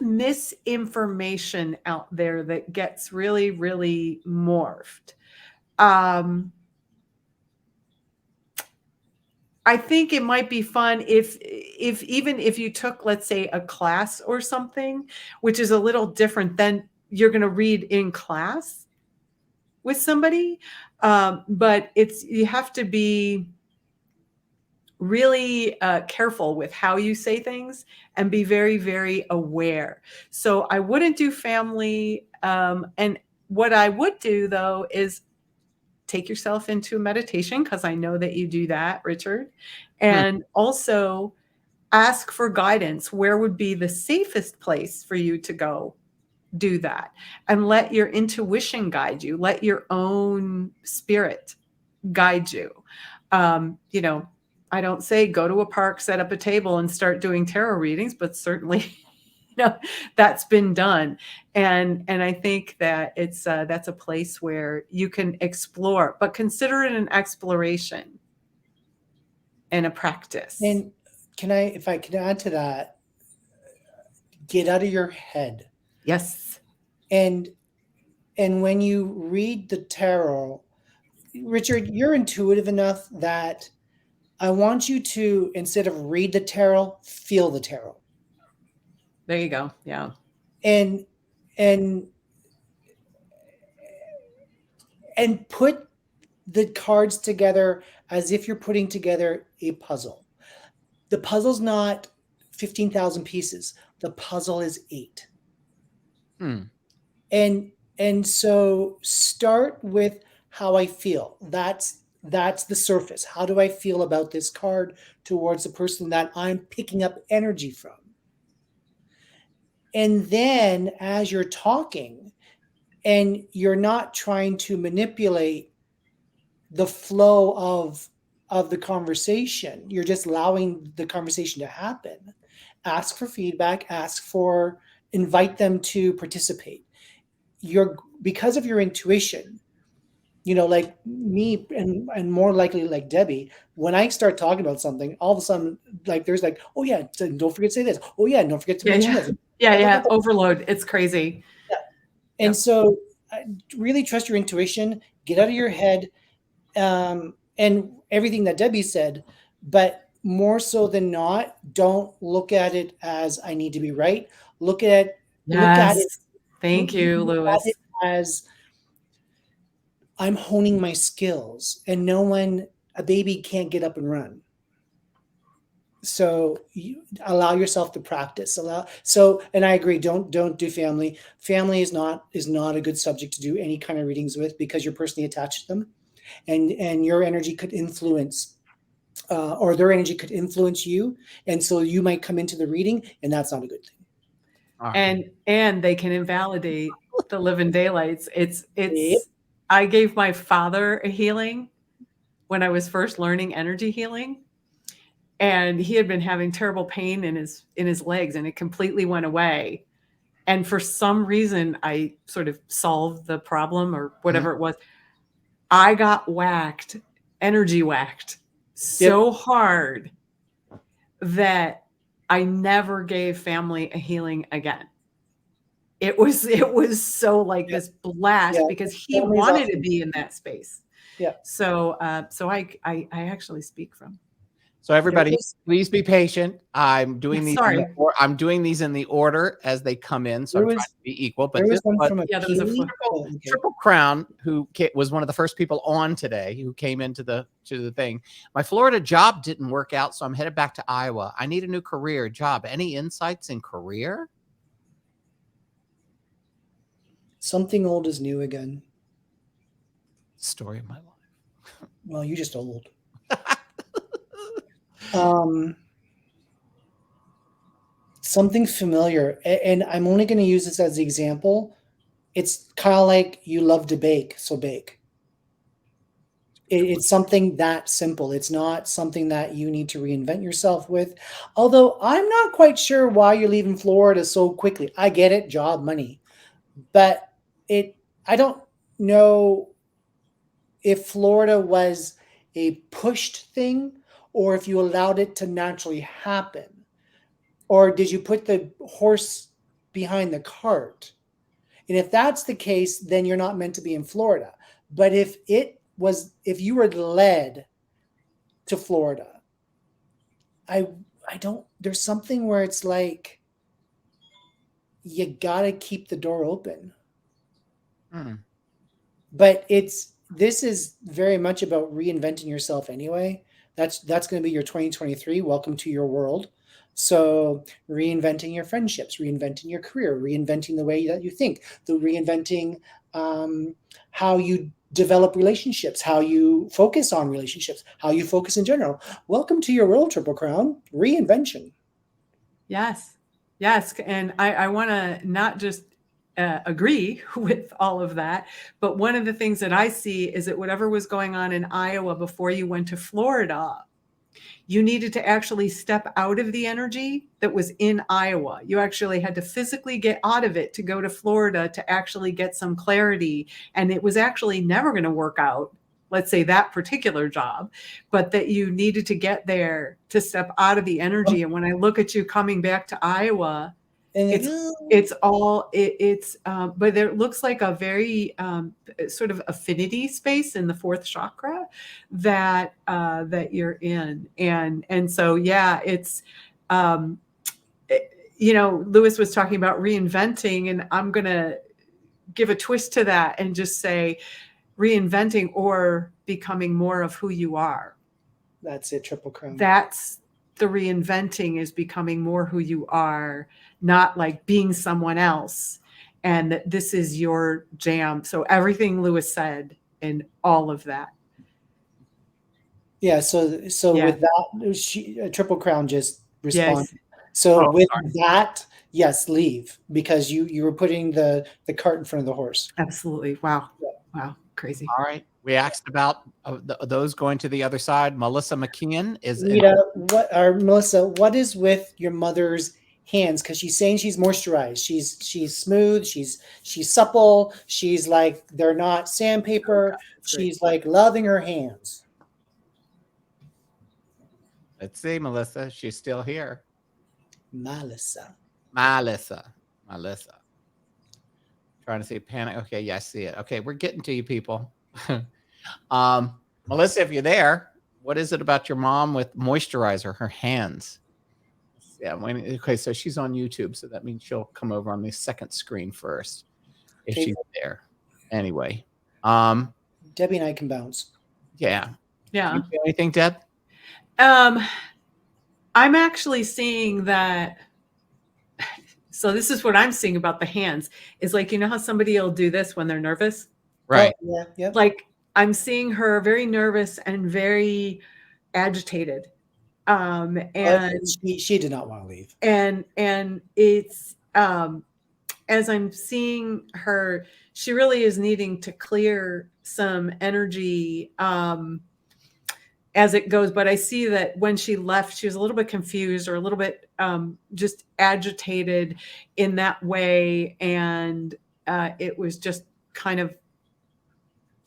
misinformation out there that gets really, really morphed. I think it might be fun if even if you took, let's say, a class or something, which is a little different than you're going to read in class with somebody. But you have to be really careful with how you say things and be very, very aware. So I wouldn't do family. And what I would do, though, is take yourself into meditation, because I know that you do that, Richard. And also ask for guidance. Where would be the safest place for you to go do that? And let your intuition guide you. Let your own spirit guide you. I don't say go to a park, set up a table and start doing tarot readings, but certainly that's been done. And I think that that's a place where you can explore, but consider it an exploration and a practice. And if I can add to that, get out of your head. Yes. And when you read the tarot, Richard, you're intuitive enough that I want you to, instead of read the tarot, feel the tarot. There you go. Yeah. And put the cards together as if you're putting together a puzzle. The puzzle's not 15,000 pieces. The puzzle is 8. And so start with how I feel. That's the surface. How do I feel about this card towards the person that I'm picking up energy from? And then as you're talking, and you're not trying to manipulate the flow of the conversation, you're just allowing the conversation to happen. Ask for feedback, invite them to participate. Because of your intuition, like me and more likely like Debbie, when I start talking about something, all of a sudden, like there's like, oh yeah, don't forget to say this. Oh yeah, don't forget to mention this. Yeah. Overload. It's crazy. Yeah. And so really trust your intuition, get out of your head, and everything that Debbie said, but more so than not, don't look at it as I need to be right. Look at it. Thank you, Lewis. As I'm honing my skills, and a baby can't get up and run. So you allow yourself to practice. And I agree. Don't do family. Family is not a good subject to do any kind of readings with, because you're personally attached to them, and your energy could influence, or their energy could influence you, and so you might come into the reading, and that's not a good thing. And they can invalidate the living daylights. I gave my father a healing when I was first learning energy healing. And he had been having terrible pain in his legs, and it completely went away. And for some reason, I sort of solved the problem or whatever it was. I got energy whacked so hard that I never gave family a healing again. it was so like this blast because he wanted to be in that space. Yeah. So I actually speak from. So everybody, please be patient. I'm doing these. Sorry. I'm doing these in the order as they come in, so I'm trying to be equal. But this was Triple Crown, who was one of the first people on today, who came into the thing. My Florida job didn't work out, so I'm headed back to Iowa. I need a new career job. Any insights in career? Something old is new again. Story of my life. Well, you're just old. Something familiar, and I'm only going to use this as the example. It's kind of like you love to bake, so bake. It's something that simple. It's not something that you need to reinvent yourself with. Although I'm not quite sure why you're leaving Florida so quickly. I get it, job, money, but I don't know if Florida was a pushed thing or if you allowed it to naturally happen. Or did you put the horse behind the cart? And if that's the case, then you're not meant to be in Florida. But if you were led to Florida, there's something where it's like, you got to keep the door open. But this is very much about reinventing yourself anyway. That's going to be your 2023. Welcome to your world. So reinventing your friendships, reinventing your career, reinventing the way that you think, reinventing how you develop relationships, how you focus on relationships, how you focus in general. Welcome to your world, Triple Crown. Reinvention. Yes. And I want to not just agree with all of that, but one of the things that I see is that whatever was going on in Iowa before you went to Florida, you needed to actually step out of the energy that was in Iowa. You actually had to physically get out of it to go to Florida to actually get some clarity. And it was actually never going to work out, let's say that particular job, but that you needed to get there to step out of the energy. And when I look at you coming back to Iowa, but there looks like a very sort of affinity space in the fourth chakra that you're in, and so it's Lewis was talking about reinventing, and I'm gonna give a twist to that and just say reinventing or becoming more of who you are. That's it, Triple Crown. That's the reinventing, is becoming more who you are, not like being someone else, and that this is your jam. So everything Lewis said and all of that. Yeah. So with that, Triple Crown just responded. Yes. So with that, yes, leave, because you were putting the cart in front of the horse. Absolutely. Wow. Wow. Crazy. All right. We asked about those going to the other side. Melissa McKeon is. Melissa, what is with your mother's hands? Because she's saying she's moisturized. She's smooth. She's supple. She's like, they're not sandpaper. She's like loving her hands. Let's see, Melissa. She's still here. Melissa. Trying to see panic. Okay, yeah, I see it. Okay, we're getting to you, people. Melissa, if you're there, what is it about your mom with moisturizer, her hands? Yeah, okay, so she's on YouTube, so that means she'll come over on the second screen first if she's there. Anyway, Debbie and I can bounce. Yeah. Yeah. You feel anything, Deb? I'm actually seeing that. So this is what I'm seeing about the hands is like, you know how somebody will do this when they're nervous? Right. Oh, yeah. Like I'm seeing her very nervous and very agitated. And she did not want to leave. And it's as I'm seeing her, she really is needing to clear some energy as it goes. But I see that when she left, she was a little bit confused or a little bit just agitated in that way. And it was just kind of,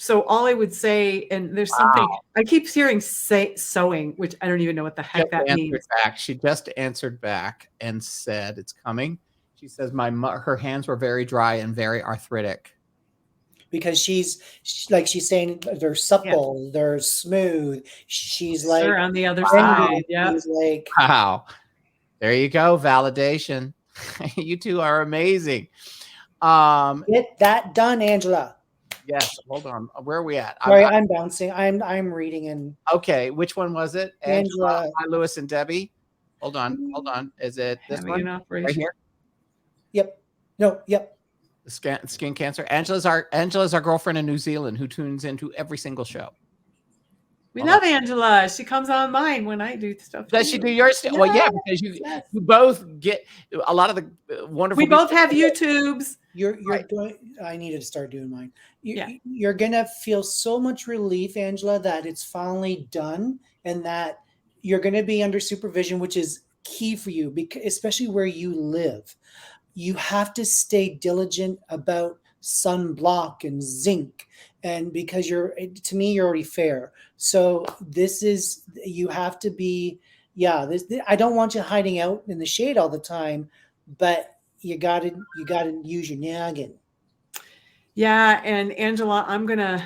so all I would say, and there's something I keep hearing sewing, which I don't even know what the heck that means. She just answered back and said it's coming. She says her hands were very dry and very arthritic. Because she's saying they're supple, they're smooth. She's like on the other wow. side. Yeah. She's like, wow. There you go. Validation. You two are amazing. Get that done, Angela. Yes. Hold on. Where are we at? Sorry, I'm bouncing. I'm reading and okay. Which one was it? Angela. Hi, Lewis and Debbie. Hold on. Is it this one? Right here? Yep. No, yep. The skin cancer. Angela's our girlfriend in New Zealand who tunes into every single show. We love Angela. She comes on mine when I do stuff. Does she do yours? Yes, well, yeah, because you both get a lot of the wonderful. We both have YouTubes. You're going. I needed to start doing mine. You're gonna feel so much relief, Angela, that it's finally done, and that you're gonna be under supervision, which is key for you, because especially where you live, you have to stay diligent about sunblock and zinc. And because to me, you're already fair. So you have to be, I don't want you hiding out in the shade all the time, but you gotta use your noggin. Yeah. And Angela, I'm going to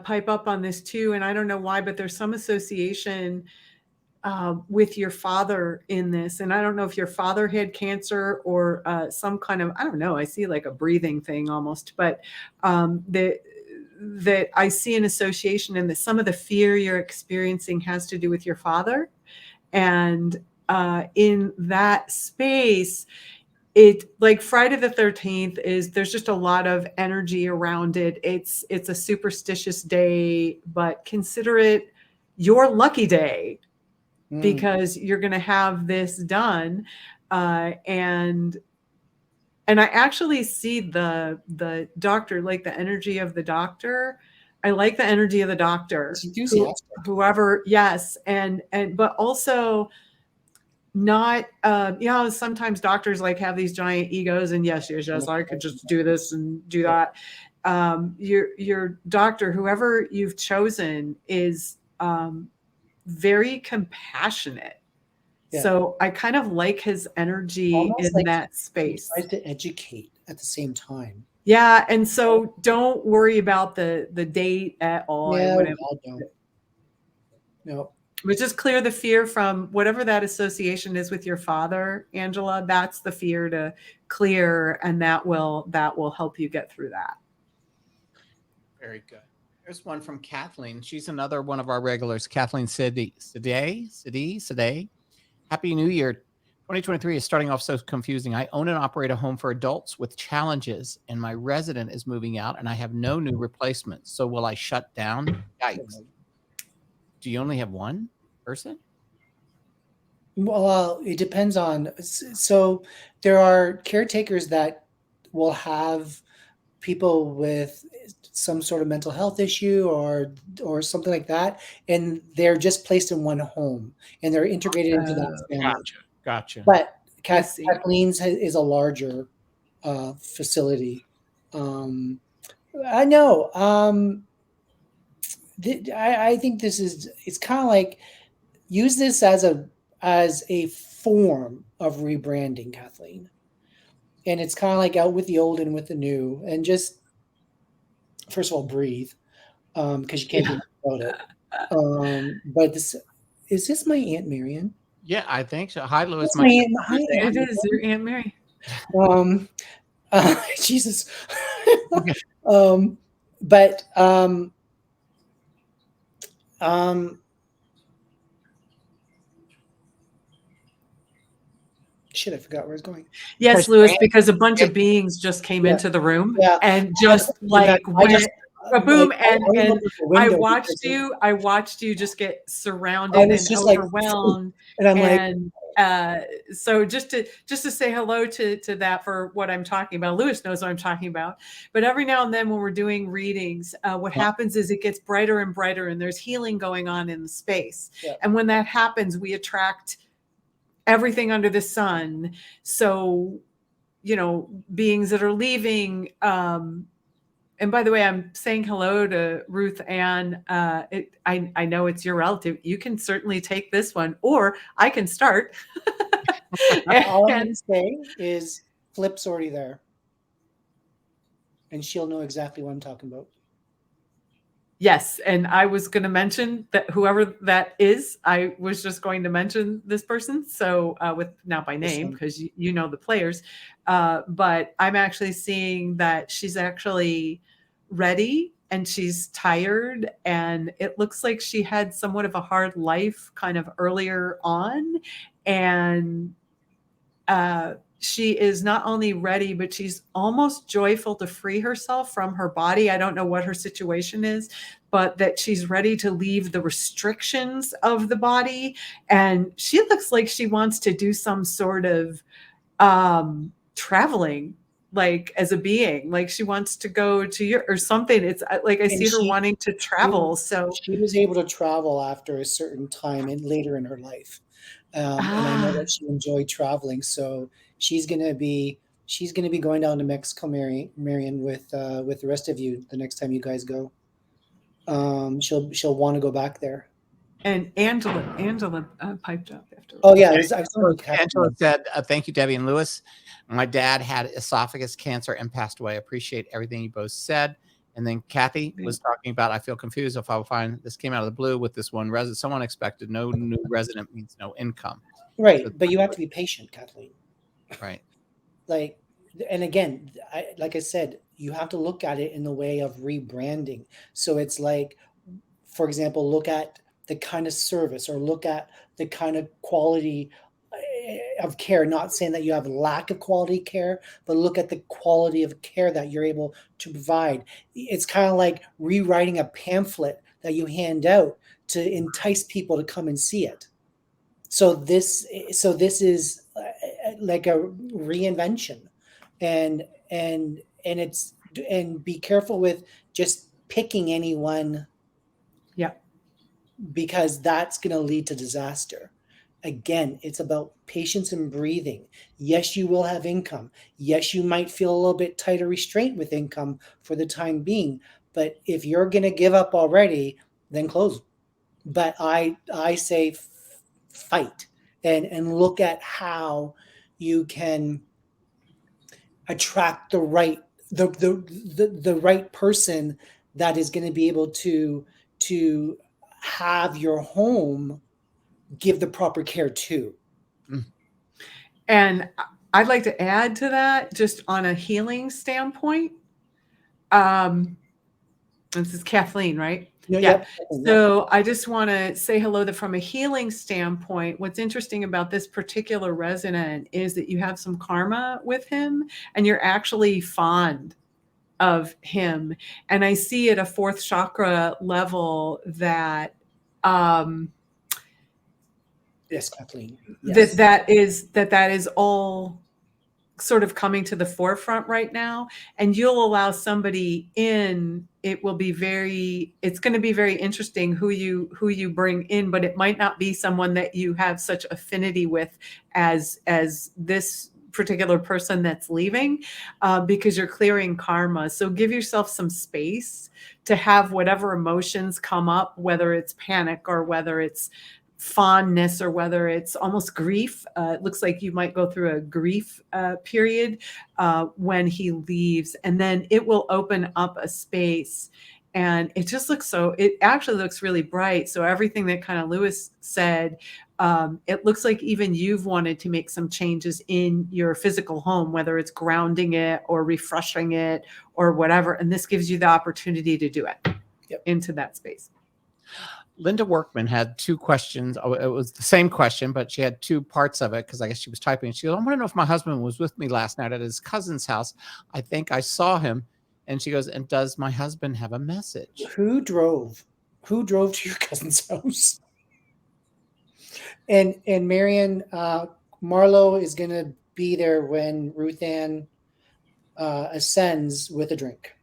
pipe up on this too. And I don't know why, but there's some association with your father in this. And I don't know if your father had cancer or some kind of, I don't know, I see like a breathing thing almost, but that I see an association in that some of the fear you're experiencing has to do with your father. And in that space, it like Friday the 13th there's just a lot of energy around it. It's a superstitious day, but consider it your lucky day because you're going to have this done. And I actually see the doctor, like the energy of the doctor. I like the energy of the doctor. Whoever, yes. But also not, sometimes doctors like have these giant egos and yes, I could just do this and do that. Your doctor, whoever you've chosen is very compassionate. Yeah. So I kind of like his energy almost in that space. He tries to educate at the same time. Yeah, and so don't worry about the date at all. Yeah, I don't. No. But just clear the fear from whatever that association is with your father, Angela. That's the fear to clear, and that will help you get through that. Very good. There's one from Kathleen. She's another one of our regulars. Kathleen Sidney. Happy New Year. 2023 is starting off so confusing. I own and operate a home for adults with challenges, and my resident is moving out, and I have no new replacements. So will I shut down? Yikes. Do you only have one person? Well, it depends on. So there are caretakers that will have people with some sort of mental health issue or something like that, and they're just placed in one home and they're integrated into that family. Gotcha. But Kathleen's is a larger facility. I know. I think it's kind of like use this as a form of rebranding, Kathleen. And it's kind of like out with the old and with the new, and just first of all breathe, because you can't do about it. But is this my Aunt Marion? Yeah, I think so. Hi, Lewis. It is your Aunt Mary. Jesus. Okay. But shit, I forgot where I was going. Yes, Lewis, because a bunch of beings just came into the room and just boom, and I watched you just get surrounded and overwhelmed. And I'm so just to say hello to that for what I'm talking about. Lewis knows what I'm talking about. But every now and then when we're doing readings, what happens is it gets brighter and brighter, and there's healing going on in the space. Yeah. And when that happens, we attract everything under the sun. So, beings that are leaving. And by the way, I'm saying hello to Ruth Ann. I know it's your relative. You can certainly take this one, or I can start. All I'm going to say is Flip's already there. And she'll know exactly what I'm talking about. Yes, and I was going to mention that whoever that is, I was just going to mention this person. So with not by name, because you know the players, but I'm actually seeing that she's actually ready and she's tired, and it looks like she had somewhat of a hard life kind of earlier on, and she is not only ready, but she's almost joyful to free herself from her body. I don't know what her situation is, but that she's ready to leave the restrictions of the body. And she looks like she wants to do some sort of traveling, like as a being, like she wants to go to Europe or something. It's like I see her wanting to travel. So she was able to travel after a certain time and later in her life. And I know that she enjoyed traveling, so she's gonna be going down to Mexico, Marion, with the rest of you the next time you guys go. She'll want to go back there. And Angela piped up after. Oh yeah, Angela said, "Thank you, Debbie and Lewis. My dad had esophagus cancer and passed away. I appreciate everything you both said." And then Kathy was talking about, I feel confused if I will find this came out of the blue with this one resident. Someone expected no new resident means no income. Right, so, but you have to be patient, Kathleen. Right. Like, and again, like I said, you have to look at it in the way of rebranding. So it's like, for example, look at the kind of service or look at the kind of quality of care, not saying that you have a lack of quality care, but look at the quality of care that you're able to provide. It's kind of like rewriting a pamphlet that you hand out to entice people to come and see it. So this is like a reinvention, and be careful with just picking anyone. Yeah. Because that's going to lead to disaster. Again, it's about patience and breathing. Yes, you will have income. Yes, you might feel a little bit tighter restraint with income for the time being. But if you're going to give up already, then close. But I say fight and look at how you can attract the right right person that is going to be able to have your home give the proper care to. And I'd like to add to that, just on a healing standpoint. This is Kathleen, right? Yeah. Yep. So I just want to say hello that from a healing standpoint, what's interesting about this particular resident is that you have some karma with him and you're actually fond of him. And I see at a fourth chakra level that yes, Kathleen. Yes. that is all sort of coming to the forefront right now, and you'll allow somebody in. It's going to be very interesting who you bring in, but it might not be someone that you have such affinity with as this particular person that's leaving, because you're clearing karma. So give yourself some space to have whatever emotions come up, whether it's panic or whether it's fondness or whether it's almost grief. It looks like you might go through a grief period when he leaves, and then it will open up a space. And it just it actually looks really bright. So everything that kind of Lewis said, it looks like even you've wanted to make some changes in your physical home, whether it's grounding it or refreshing it or whatever. And this gives you the opportunity to do it into that space. Linda Workman had two questions. Oh, it was the same question, but she had two parts of it because I guess she was typing. She goes, I want to know if my husband was with me last night at his cousin's house. I think I saw him. And she goes, and does my husband have a message? Who drove to your cousin's house? And Marion, Marlo is going to be there when Ruth Ann ascends with a drink.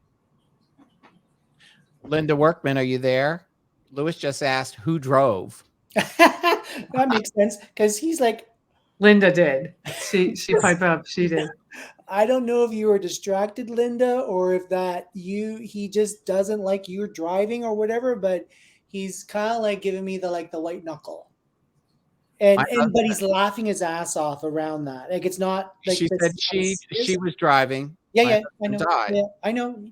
Linda Workman, are you there? Lewis just asked who drove. That makes sense because he's like, Linda did. She piped up. She did. I don't know if you were distracted, Linda, or if he just doesn't like you driving or whatever, but he's kind of like giving me the white knuckle. And My but he's husband, laughing his ass off around that. Like it's not like she this said kind of she serious. was driving. Yeah, My yeah, I husband know. died. Yeah, I know.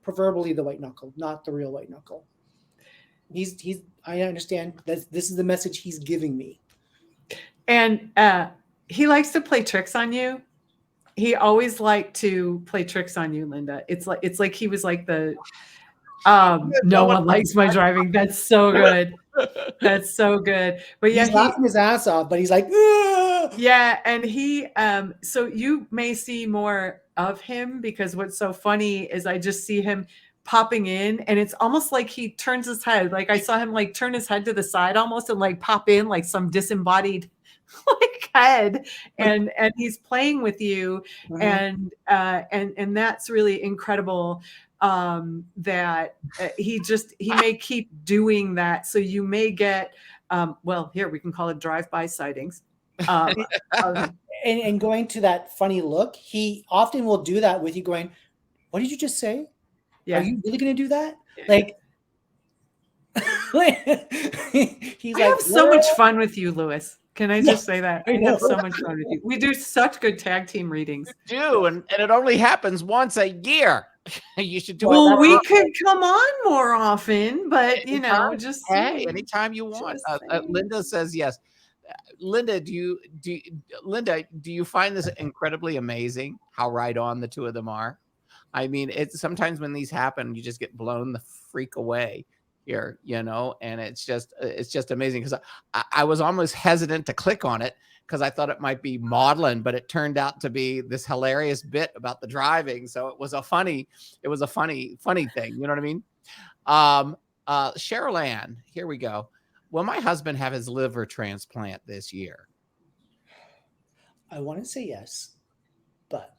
Proverbially the white knuckle, not the real white knuckle. He's. I understand that this is the message he's giving me. And he likes to play tricks on you. He always liked to play tricks on you, Linda. It's like he was like the no one likes my driving. That's so good. That's so good. But yeah, He's laughing his ass off, but he's like, "Ah!" yeah, and he so you may see more of him because what's so funny is I just see him popping in and it's almost like he turns his head. Like I saw him like turn his head to the side almost and like pop in like some disembodied like head and he's playing with you Mhm. and that's really incredible that he may keep doing that so you may get well here we can call it drive-by sightings um, of, And going to that funny look, he often will do that with you going, "What did you just say? Are yeah. you really going to do that?" Like he's I like, have so much "What?" fun with you, Lewis. Can I Yeah, just say that? I I have know. so much fun with you. We do such good tag team readings. Do and it only happens once a year. You should do it Well, more we often. could come on more often, but you know, Anytime. just Hey, anytime you want. just saying. Linda says yes. Linda, Linda, do you find this incredibly amazing how right on the two of them are? I mean, it's sometimes when these happen, you just get blown the freak away here, and it's just amazing because I was almost hesitant to click on it because I thought it might be maudlin, but it turned out to be this hilarious bit about the driving. So it was a funny thing. You know what I mean? Cheryl Ann, here we go. Will my husband have his liver transplant this year? I want to say yes, but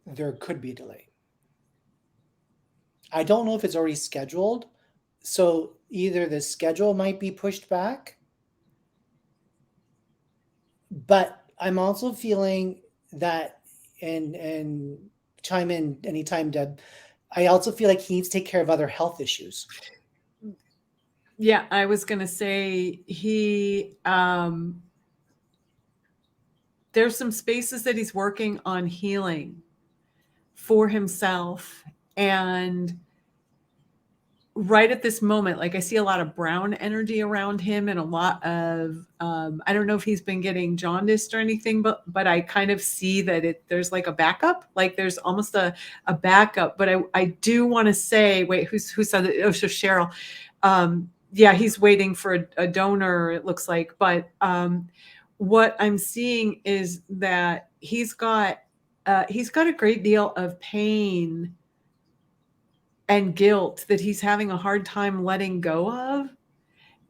there could be a delay. I don't know if it's already scheduled. So either the schedule might be pushed back, but I'm also feeling that and chime in anytime, Deb. I also feel like he needs to take care of other health issues. Yeah, I was gonna say there's some spaces that he's working on healing for himself and right at this moment, like I see a lot of brown energy around him and a lot of I don't know if he's been getting jaundiced or anything, but I kind of see that there's like a backup, like there's almost a backup. But I do want to say, wait, who said that? Oh, so Cheryl. Yeah, he's waiting for a donor, it looks like. But what I'm seeing is that he's got a great deal of pain and guilt that he's having a hard time letting go of,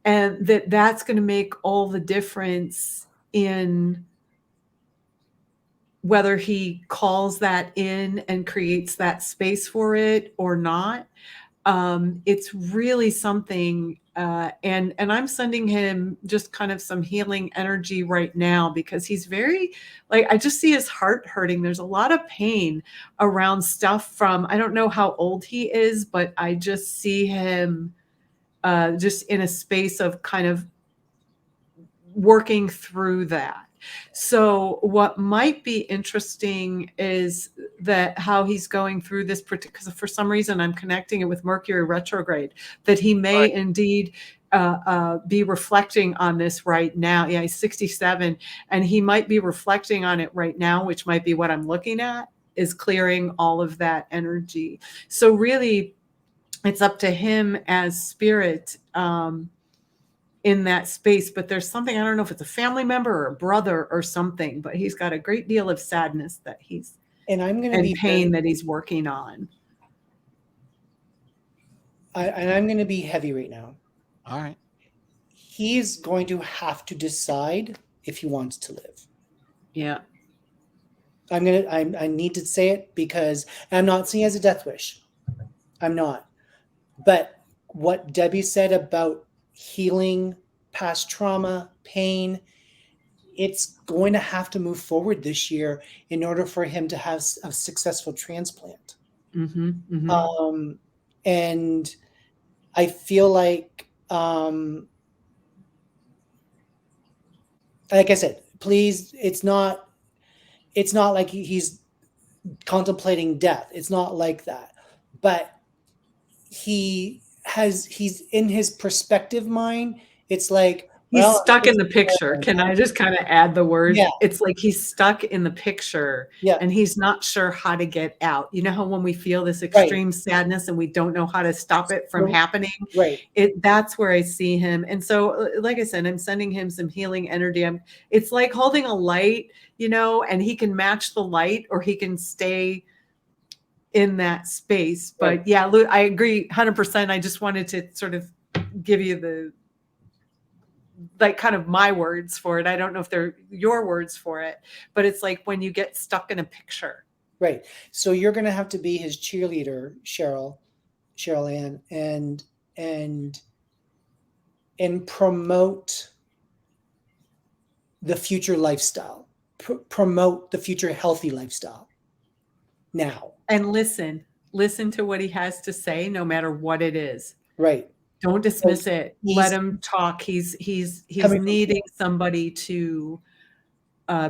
and that's going to make all the difference in whether he calls that in and creates that space for it or not. It's really something, and I'm sending him just kind of some healing energy right now because he's very, like, I just see his heart hurting. There's a lot of pain around stuff from, I don't know how old he is, but I just see him just in a space of kind of working through that. So what might be interesting is that how he's going through this particular, because for some reason I'm connecting it with Mercury retrograde, that he may Right. indeed be reflecting on this right now. Yeah, he's 67 and he might be reflecting on it right now, which might be what I'm looking at, is clearing all of that energy. So really it's up to him as spirit in that space, but there's something, I don't know if it's a family member or a brother or something, but he's got a great deal of sadness that he's And I'm going to and be pain that he's working on. I'm going to be heavy right now. All right. He's going to have to decide if he wants to live. Yeah. I need to say it because I'm not seeing it as a death wish. I'm not. But what Debbie said about healing past trauma, pain, it's going to have to move forward this year in order for him to have a successful transplant. Mm-hmm, mm-hmm. And I feel like like I said, please, it's not like he's contemplating death. It's not like that. But he's in his perspective mind. It's like, He's well, stuck in the picture. Can I just kind of add the word? Yeah. It's like he's stuck in the picture, Yeah. and he's not sure how to get out. You know how when we feel this extreme sadness and we don't know how to stop it from happening? Right. That's where I see him. And so, like I said, I'm sending him some healing energy. It's like holding a light, you know, and he can match the light or he can stay in that space. But yeah, I agree 100%. I just wanted to sort of give you the, like, kind of my words for it. I don't know if they're your words for it, but it's like when you get stuck in a picture. Right. So you're going to have to be his cheerleader, Cheryl Ann, and promote the future lifestyle, promote the future healthy lifestyle now. And listen to what he has to say, no matter what it is. Right. Don't dismiss it. Let him talk. He's needing somebody to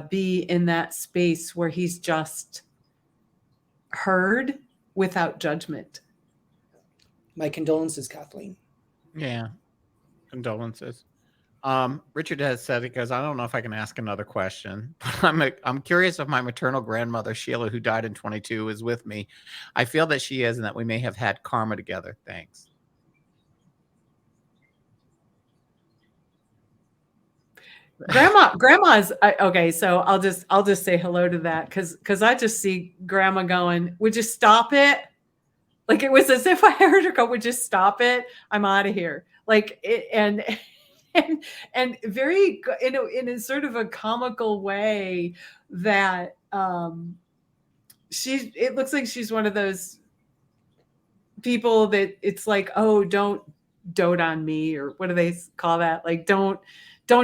be in that space where he's just heard without judgment. My condolences, Kathleen. Yeah, condolences. Richard has said, because I don't know if I can ask another question, but I'm curious if my maternal grandmother Sheila, who died in 22, is with me. I feel that she is, and that we may have had karma together. Thanks. Grandma's okay. So I'll just say hello to that because I just see Grandma going, would you stop it? Like it was as if I heard her go, would you stop it? I'm out of here. Like it, and very in a sort of a comical way that it looks like she's one of those people that it's like, oh, don't dote on me, or what do they call that? Like don't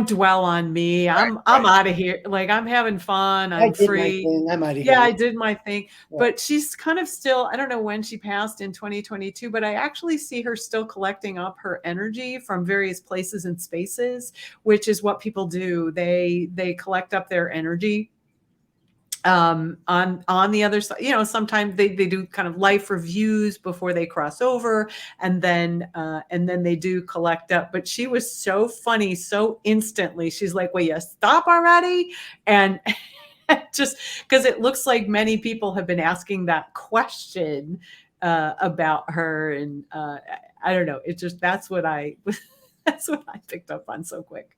dwell on me. I'm out of here. Like I'm having fun. I'm free. I'm out of here. Yeah, I did my thing. Yeah. But she's kind of still, I don't know when she passed in 2022, but I actually see her still collecting up her energy from various places and spaces, which is what people do. They collect up their energy. On the other side, you know, sometimes they do kind of life reviews before they cross over, and then they do collect up. But she was so funny, so instantly. She's like, "Will you stop already?" And just because it looks like many people have been asking that question about her, and I don't know. It just that's what I picked up on so quick.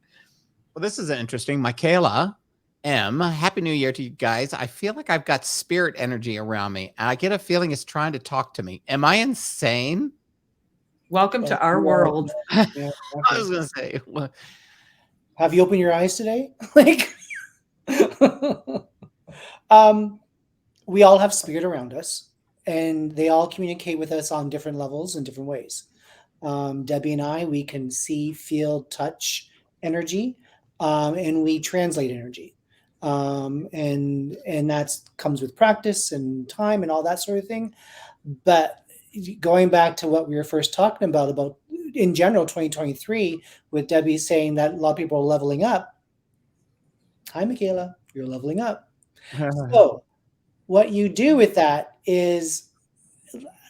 Well, this is interesting, Michaela M. Happy New Year to you guys. I feel like I've got spirit energy around me, and I get a feeling it's trying to talk to me. Am I insane? Welcome to our world. Yeah, I was going to say, well, have you opened your eyes today? Like, we all have spirit around us, and they all communicate with us on different levels in different ways. Debbie and I, we can see, feel, touch energy, and we translate energy. And that comes with practice and time and all that sort of thing. But going back to what we were first talking about in general 2023, with Debbie saying that a lot of people are leveling up. Hi, Michaela, you're leveling up. So what you do with that is,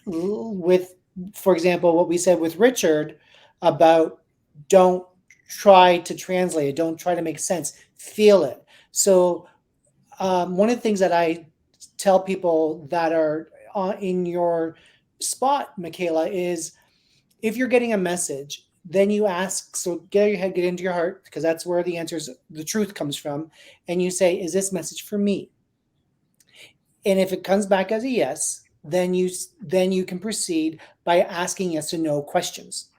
with, for example, what we said with Richard about don't try to translate it, don't try to make sense, feel it. So one of the things that I tell people that are in your spot, Michaela, is if you're getting a message, then you ask, so get your head, get into your heart, because that's where the answers, the truth comes from. And you say, is this message for me? And if it comes back as a yes, then you can proceed by asking yes or no questions.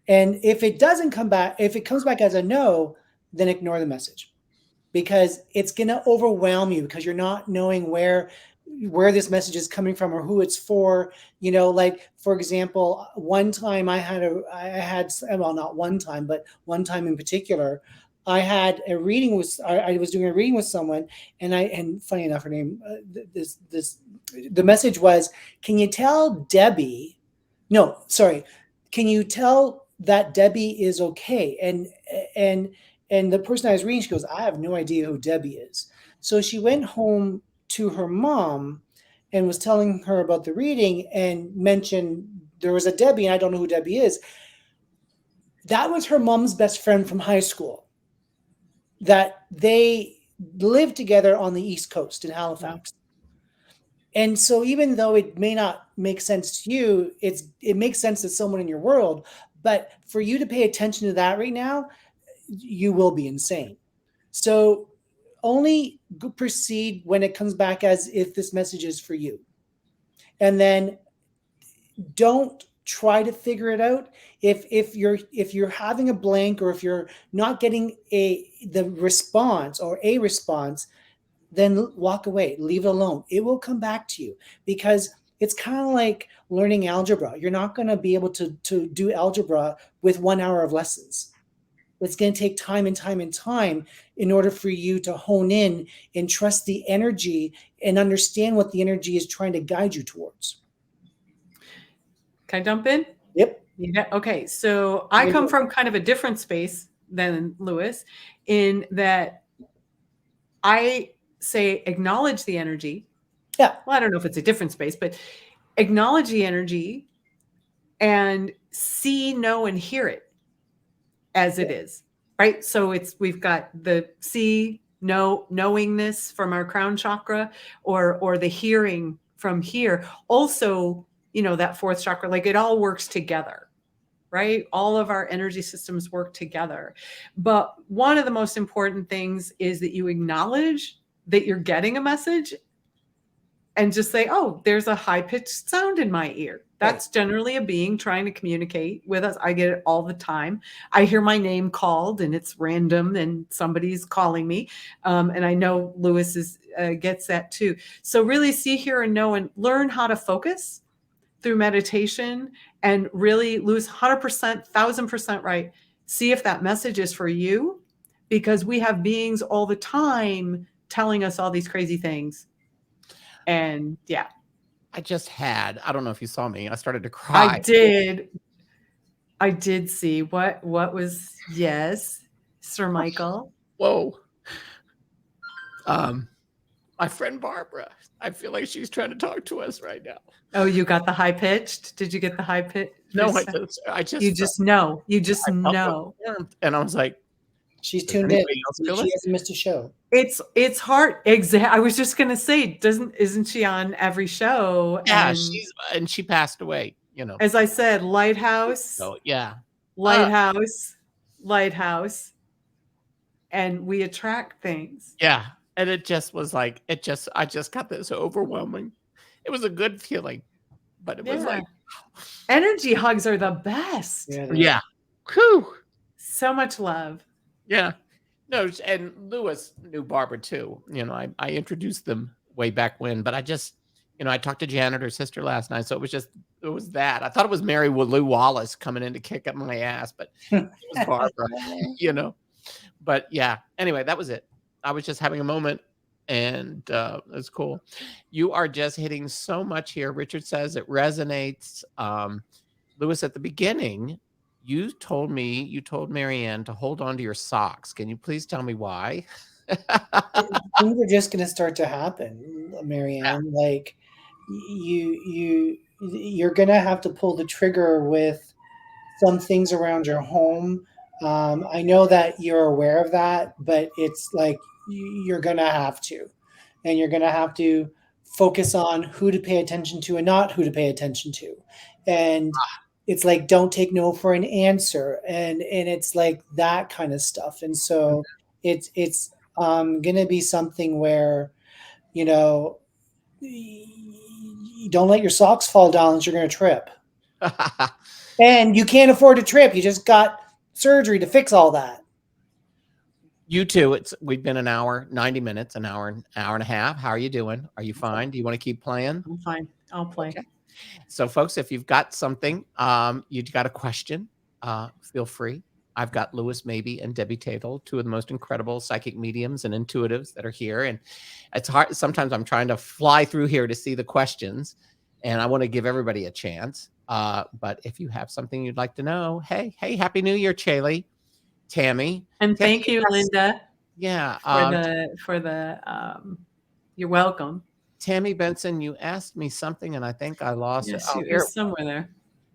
And if it doesn't come back, if it comes back as a no, then ignore the message, because it's going to overwhelm you because you're not knowing where this message is coming from or who it's for. You know, like, for example, one time well, not one time, but one time in particular, I had a reading with, I was doing a reading with someone, and funny enough, her name, the message was, can you tell that Debbie is okay. And the person I was reading, she goes, I have no idea who Debbie is. So she went home to her mom and was telling her about the reading and mentioned there was a Debbie and I don't know who Debbie is. That was her mom's best friend from high school, that they lived together on the East Coast in Halifax. And so even though it may not make sense to you, it makes sense to someone in your world. But for you to pay attention to that right now, you will be insane. So only proceed when it comes back as if this message is for you. And then don't try to figure it out. If you're having a blank, or if you're not getting the response or a response, then walk away, leave it alone. It will come back to you, because it's kind of like learning algebra. You're not going to be able to do algebra with 1 hour of lessons. It's going to take time and time and time in order for you to hone in and trust the energy and understand what the energy is trying to guide you towards. Can I jump in? Yep. Yeah. Okay. So I come from kind of a different space than Lewis, in that I say acknowledge the energy. Yeah. Well, I don't know if it's a different space, but acknowledge the energy and see, know, and hear it as it is, right? So we've got the see, know, knowingness from our crown chakra, or the hearing from here. Also, that fourth chakra, like it all works together, right? All of our energy systems work together. But one of the most important things is that you acknowledge that you're getting a message, and just say, oh, there's a high-pitched sound in my ear. That's generally a being trying to communicate with us. I get it all the time. I hear my name called and it's random and somebody's calling me. And I know Lewis gets that too. So really see, hear, and know, and learn how to focus through meditation, and really lose 100%, 1000% right. See if that message is for you, because we have beings all the time telling us all these crazy things. And yeah, I don't know if you saw me. I started to cry. I did see what was, yes, Sir Michael. Whoa. My friend Barbara, I feel like she's trying to talk to us right now. Oh, you got the high pitched? Did you get the high pitched? No, you just know. You just know. And I was like, she's tuned in. She hasn't missed a show. It's hard. I was just gonna say, isn't she on every show? Yeah, and she passed away, As I said, Lighthouse. So yeah. Lighthouse. And we attract things. Yeah. And it just was like, I just got this overwhelming. It was a good feeling, but it was like, energy hugs are the best. Yeah. Whew. So much love. Yeah. No, and Lewis knew Barbara too. I introduced them way back when, but I just, I talked to Janet, her sister, last night. So it was that. I thought it was Mary Lou Wallace coming in to kick up my ass, but it was Barbara, But yeah, anyway, that was it. I was just having a moment, and it was cool. You are just hitting so much here. Richard says it resonates. Lewis, at the beginning, you told Marianne to hold on to your socks. Can you please tell me why? Things are just going to start to happen, Marianne. Yeah. Like you're going to have to pull the trigger with some things around your home. I know that you're aware of that, but it's like you're going to have to. And you're going to have to focus on who to pay attention to and not who to pay attention to. And it's like, don't take no for an answer. And it's like that kind of stuff. And so it's going to be something where, you don't let your socks fall down unless you're going to trip. And you can't afford to trip. You just got surgery to fix all that. You too. We've been an hour, 90 minutes, an hour and a half. How are you doing? Are you fine? Do you want to keep playing? I'm fine. I'll play. Okay. So folks, if you've got something, you got a question, feel free. I've got Lewis Mabee and Debbie Taitel, two of the most incredible psychic mediums and intuitives that are here. And it's hard. Sometimes I'm trying to fly through here to see the questions, and I want to give everybody a chance. But if you have something you'd like to know, hey, Happy New Year, Tammy. And Tammy, thank you, Linda. Yeah. For the you're welcome. Tammy Benson, you asked me something, and I think I lost it. Yes, Oh, it here was somewhere there.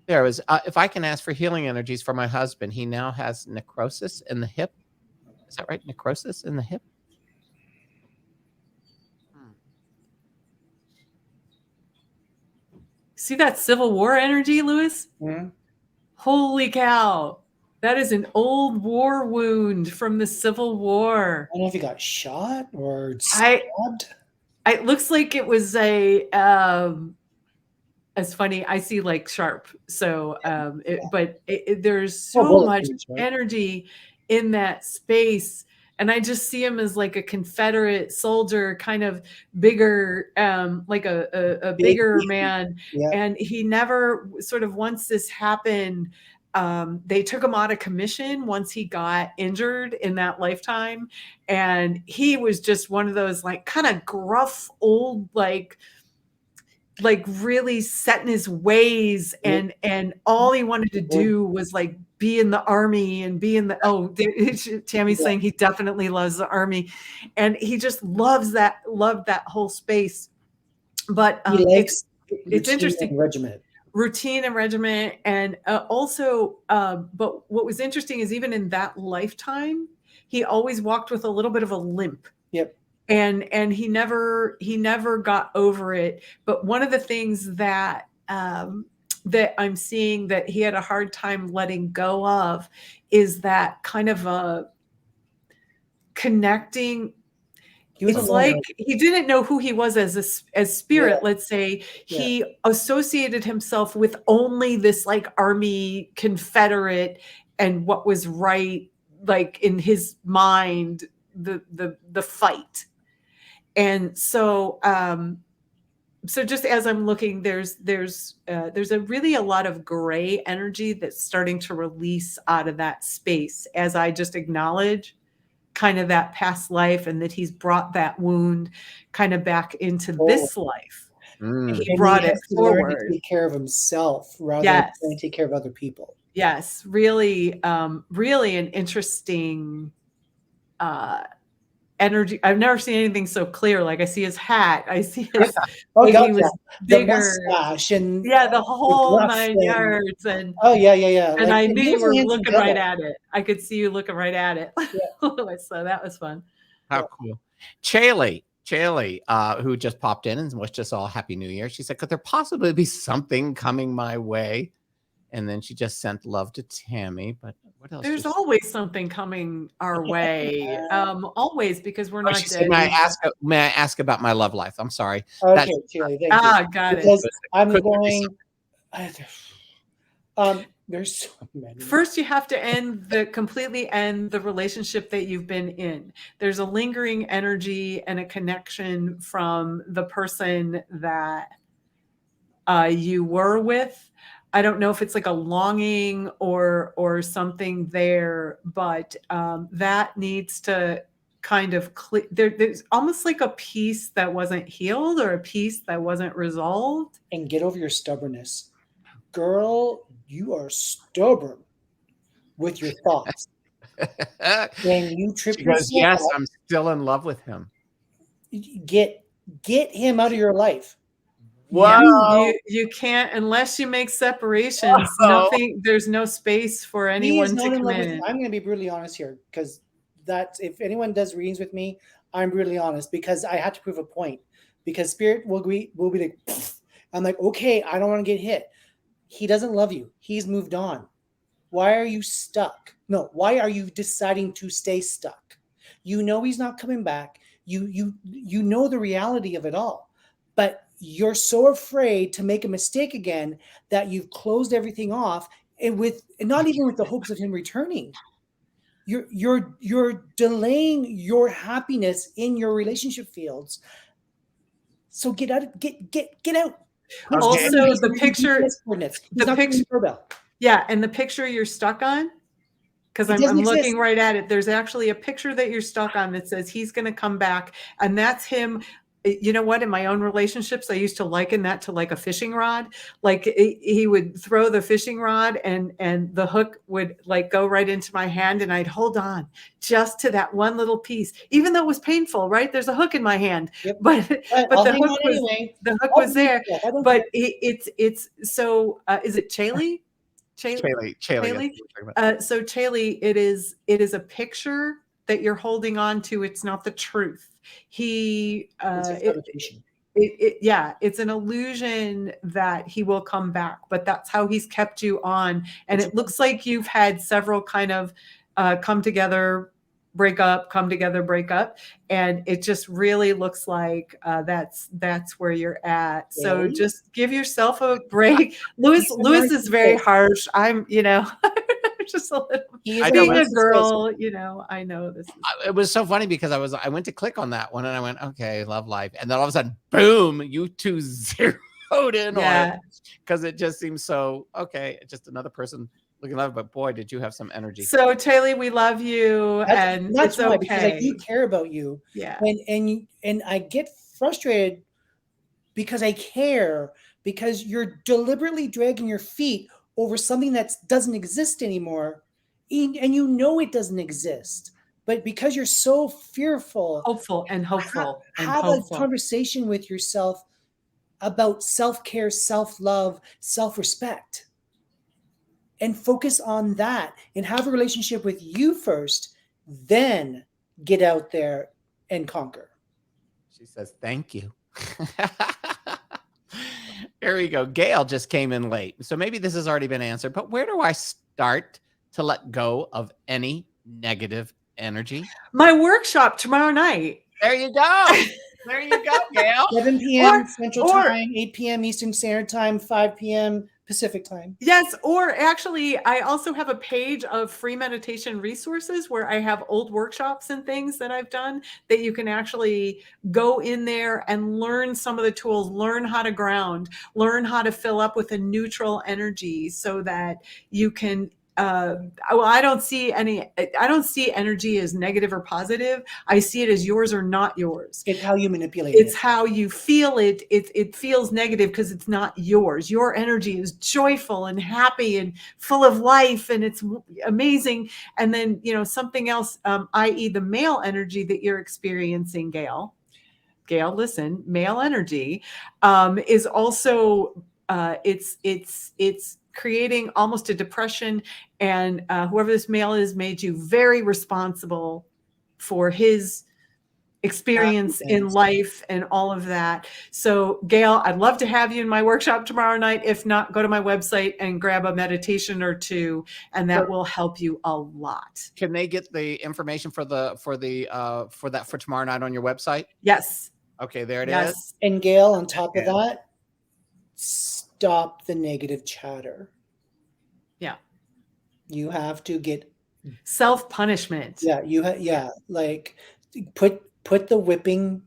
There was. If I can ask for healing energies for my husband, he now has necrosis in the hip. Is that right? Necrosis in the hip. See that Civil War energy, Lewis? Mm-hmm. Holy cow. That is an old war wound from the Civil War. I don't know if he got shot or stabbed. It looks like it was a it's funny. I see like sharp. So there's so much energy in that space. And I just see him as like a Confederate soldier, kind of bigger, like a bigger man. Yeah. And he never sort of, once this happened, they took him out of commission once he got injured in that lifetime. And he was just one of those like kind of gruff, old, like really set in his ways, and all he wanted to do was like be in the army and be in the Tammy's saying he definitely loves the army, and he just loved that whole space. But it's interesting. Routine and regiment, and also but what was interesting is even in that lifetime he always walked with a little bit of a limp. Yep. And he never got over it. But one of the things that that I'm seeing that he had a hard time letting go of is that kind of a connecting. It's like he didn't know who he was as spirit. Let's say he associated himself with only this like army Confederate and what was right, like in his mind, the fight. And so so just as I'm looking, there's a lot of gray energy that's starting to release out of that space as I just acknowledge kind of that past life, and that he's brought that wound kind of back into this life. He brought it forward to take care of himself rather than trying to take care of other people. Yes, really, really an interesting energy. I've never seen anything so clear. Like I see his hat, I see his he was bigger, the mustache and the whole 9 yards, and and I knew you were looking right at it. I could see you looking right at it. So that was fun. How cool. Chaley, who just popped in and wished us all Happy New Year. She said, could there possibly be something coming my way? And then she just sent love to Tammy. But what else? There's always something coming our way. Always, because we're not dead. Said, may I ask about my love life? I'm sorry. Okay, Chile, thank you. Got because it. I'm going. There's so many. First, you have to completely end the relationship that you've been in. There's a lingering energy and a connection from the person that you were with. I don't know if it's like a longing or something there, but that needs to kind of clear. There's almost like a piece that wasn't healed or a piece that wasn't resolved. And get over your stubbornness. Girl, you are stubborn with your thoughts. When you trip yourself yes, up, I'm still in love with him. Get him out of your life. Wow. You can't unless you make separations. There's no space for anyone to come in. I'm going to be brutally honest here, because if anyone does readings with me, I'm brutally honest, because I had to prove a point. Because spirit will be like, pfft. I'm like, okay, I don't want to get hit. He doesn't love you. He's moved on. Why are you stuck? No, why are you deciding to stay stuck? You know he's not coming back. You know the reality of it all, but you're so afraid to make a mistake again that you've closed everything off, and not even with the hopes of him returning. You're delaying your happiness in your relationship fields. So get out. Get out. Also, the picture. And the picture you're stuck on, because I'm looking right at it. There's actually a picture that you're stuck on that says he's going to come back, and that's him. you know what, in my own relationships, I used to liken that to like a fishing rod. Like he would throw the fishing rod and the hook would like go right into my hand, and I'd hold on just to that one little piece, even though it was painful, right? There's a hook in my hand, Yep. but I'll the hang hook on was, anyway. the hook I'll was do there. that. I don't But care. it's so, is it Chaley? Chaley. So Chaley, it is a picture that you're holding on to. It's not the truth. It's a fabrication. Yeah, it's an illusion that he will come back, but that's how he's kept you on. And it looks like you've had several kind of come together, break up, come together, break up. And it just really looks like that's where you're at. So Really? just give yourself a break. Lewis is very harsh. I'm, just a little, being a girl, I know this is. It was so funny because I went to click on that one and I went, okay, love life. And then all of a sudden, boom, you two zeroed in on it, because it just seems so, okay, just another person looking love. But boy, did you have some energy. So Taylor, we love you. And that's it's okay. Because I do care about you. Yeah. And I get frustrated because I care, because you're deliberately dragging your feet over something that doesn't exist anymore, and it doesn't exist, but because you're so fearful, hopeful, have a conversation with yourself about self-care, self-love, self-respect, and focus on that, and have a relationship with you first, then get out there and conquer. She says, thank you. There we go. Gail just came in late, so maybe this has already been answered, but where do I start to let go of any negative energy? My workshop tomorrow night. There you go. There you go, Gail. 7 p.m. Central Time, 8 p.m. Eastern Standard Time, 5 p.m. Pacific Time. Yes, or actually, I also have a page of free meditation resources where I have old workshops and things that I've done that you can actually go in there and learn some of the tools, learn how to ground, learn how to fill up with a neutral energy so that you can I don't see energy as negative or positive. I see it as yours or not yours. It's how you manipulate it. It's how you feel it. It feels negative because it's not yours. Your energy is joyful and happy and full of life, and it's amazing. And then, something else, i.e. the male energy that you're experiencing, Gail, listen, male energy is also, it's creating almost a depression, and whoever this male is made you very responsible for his experience in life and all of that. So Gail, I'd love to have you in my workshop tomorrow night. If not, go to my website and grab a meditation or two, and that will help you a lot. Can they get the information for tomorrow night on your website? Yes. Okay, there it is. And Gail, on top of that, stop the negative chatter. Yeah. You have to get self-punishment. Yeah. Like put the whipping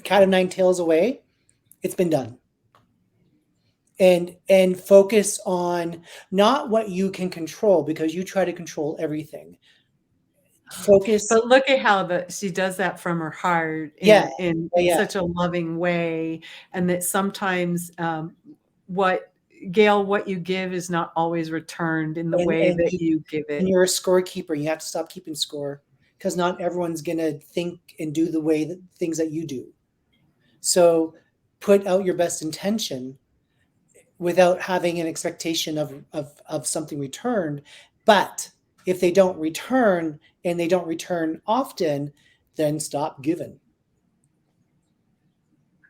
cat of nine tails away. It's been done. And focus on not what you can control, because you try to control everything. Focus. But look at how she does that from her heart in such a loving way. And that sometimes what you give is not always returned in the way that you give it. And you're a scorekeeper. You have to stop keeping score, because not everyone's going to think and do the way that things that you do. So put out your best intention without having an expectation of something returned. But if they don't return, and they don't return often, then stop giving.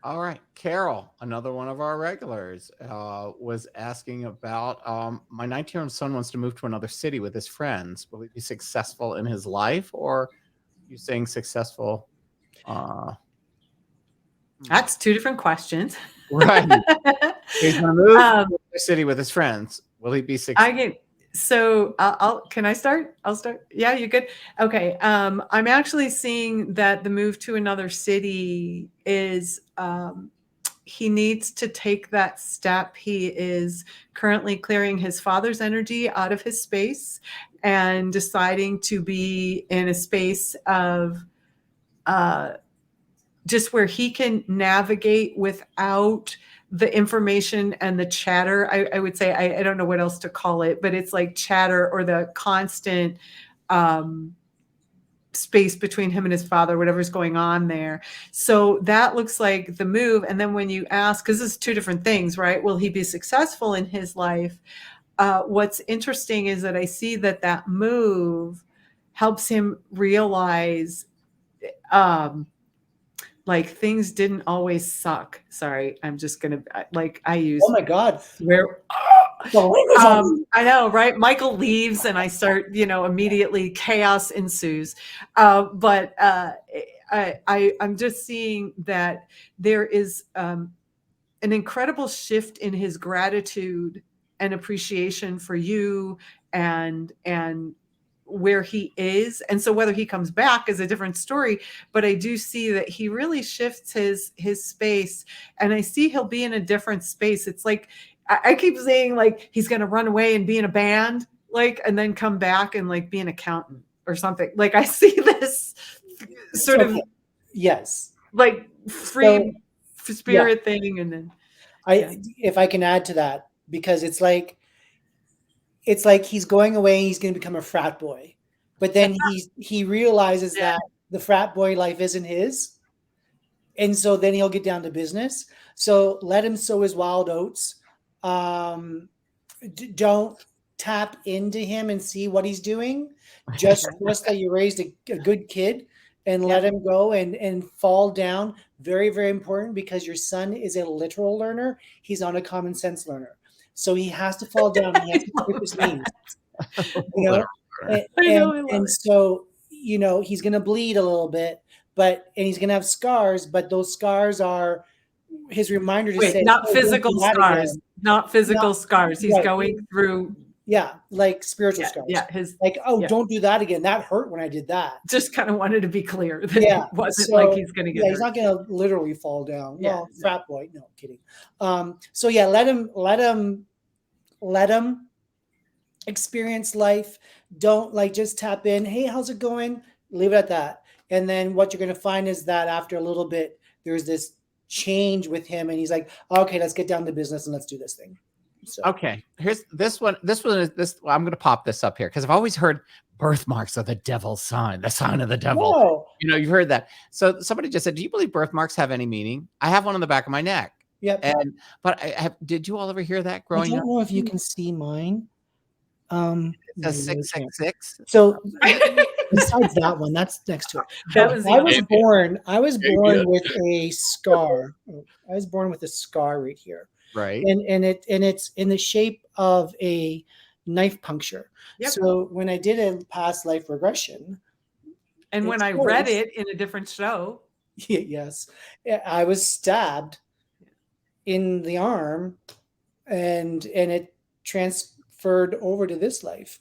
All right. Carol, another one of our regulars, was asking about my 19-year-old son wants to move to another city with his friends. Will he be successful in his life, or are you saying successful? That's two different questions. Right. He's going to move to a city with his friends. Will he be successful? So can I start? I'll start. Yeah, you good? Okay. I'm actually seeing that the move to another city is, he needs to take that step. He is currently clearing his father's energy out of his space and deciding to be in a space of just where he can navigate without the information and the chatter. I would say, I don't know what else to call it, but it's like chatter or the constant space between him and his father, whatever's going on there. So that looks like the move. And then when you ask, because this is two different things, right? Will he be successful in his life? What's interesting is that I see that move helps him realize like things didn't always suck. Sorry, I'm just gonna I use. Oh my God! Where I know, right? Michael leaves, and I start, immediately chaos ensues. But I'm just seeing that there is an incredible shift in his gratitude and appreciation for you and where he is. And so whether he comes back is a different story, but I do see that he really shifts his space, and I see he'll be in a different space. It's like, I keep saying like he's going to run away and be in a band, and then come back and be an accountant or something. Like I see this sort of, yes, free spirit thing. And then if I can add to that, because it's like he's going away, he's going to become a frat boy, but then he realizes that the frat boy life isn't his, and so then he'll get down to business. So let him sow his wild oats. Don't tap into him and see what he's doing. Just trust that you raised a good kid, and let him go and fall down. Very, very important, because your son is a literal learner. He's not a common sense learner. So he has to fall down. He has to clip his knees. And so, he's going to bleed a little bit, and he's going to have scars, but those scars are his reminder to say, not physical scars, not physical scars. He's going through. Yeah. Like spiritual scars. Yeah. Don't do that again. That hurt when I did that. Just kind of wanted to be clear that it wasn't like he's going to get hurt. He's not going to literally fall down. Well, frat boy. No, kidding. So yeah, let him experience life. Don't just tap in. Hey, how's it going? Leave it at that. And then what you're going to find is that after a little bit, there's this change with him, and he's like, okay, let's get down to business and let's do this thing. So. Okay, here's this one. This one is this. I'm going to pop this up here because I've always heard birthmarks are the devil's sign, the sign of the devil. Whoa. You've heard that. So somebody just said, "Do you believe birthmarks have any meaning?" I have one on the back of my neck. Yep. Did you all ever hear that growing up? I don't know if you can see mine. It's 666. So besides that one, that's next to it. I was born with a scar. I was born with a scar right here. Right. And it's in the shape of a knife puncture. Yep. So when I did a past life regression, and when I read it in a different show, yes, I was stabbed in the arm, and it transferred over to this life.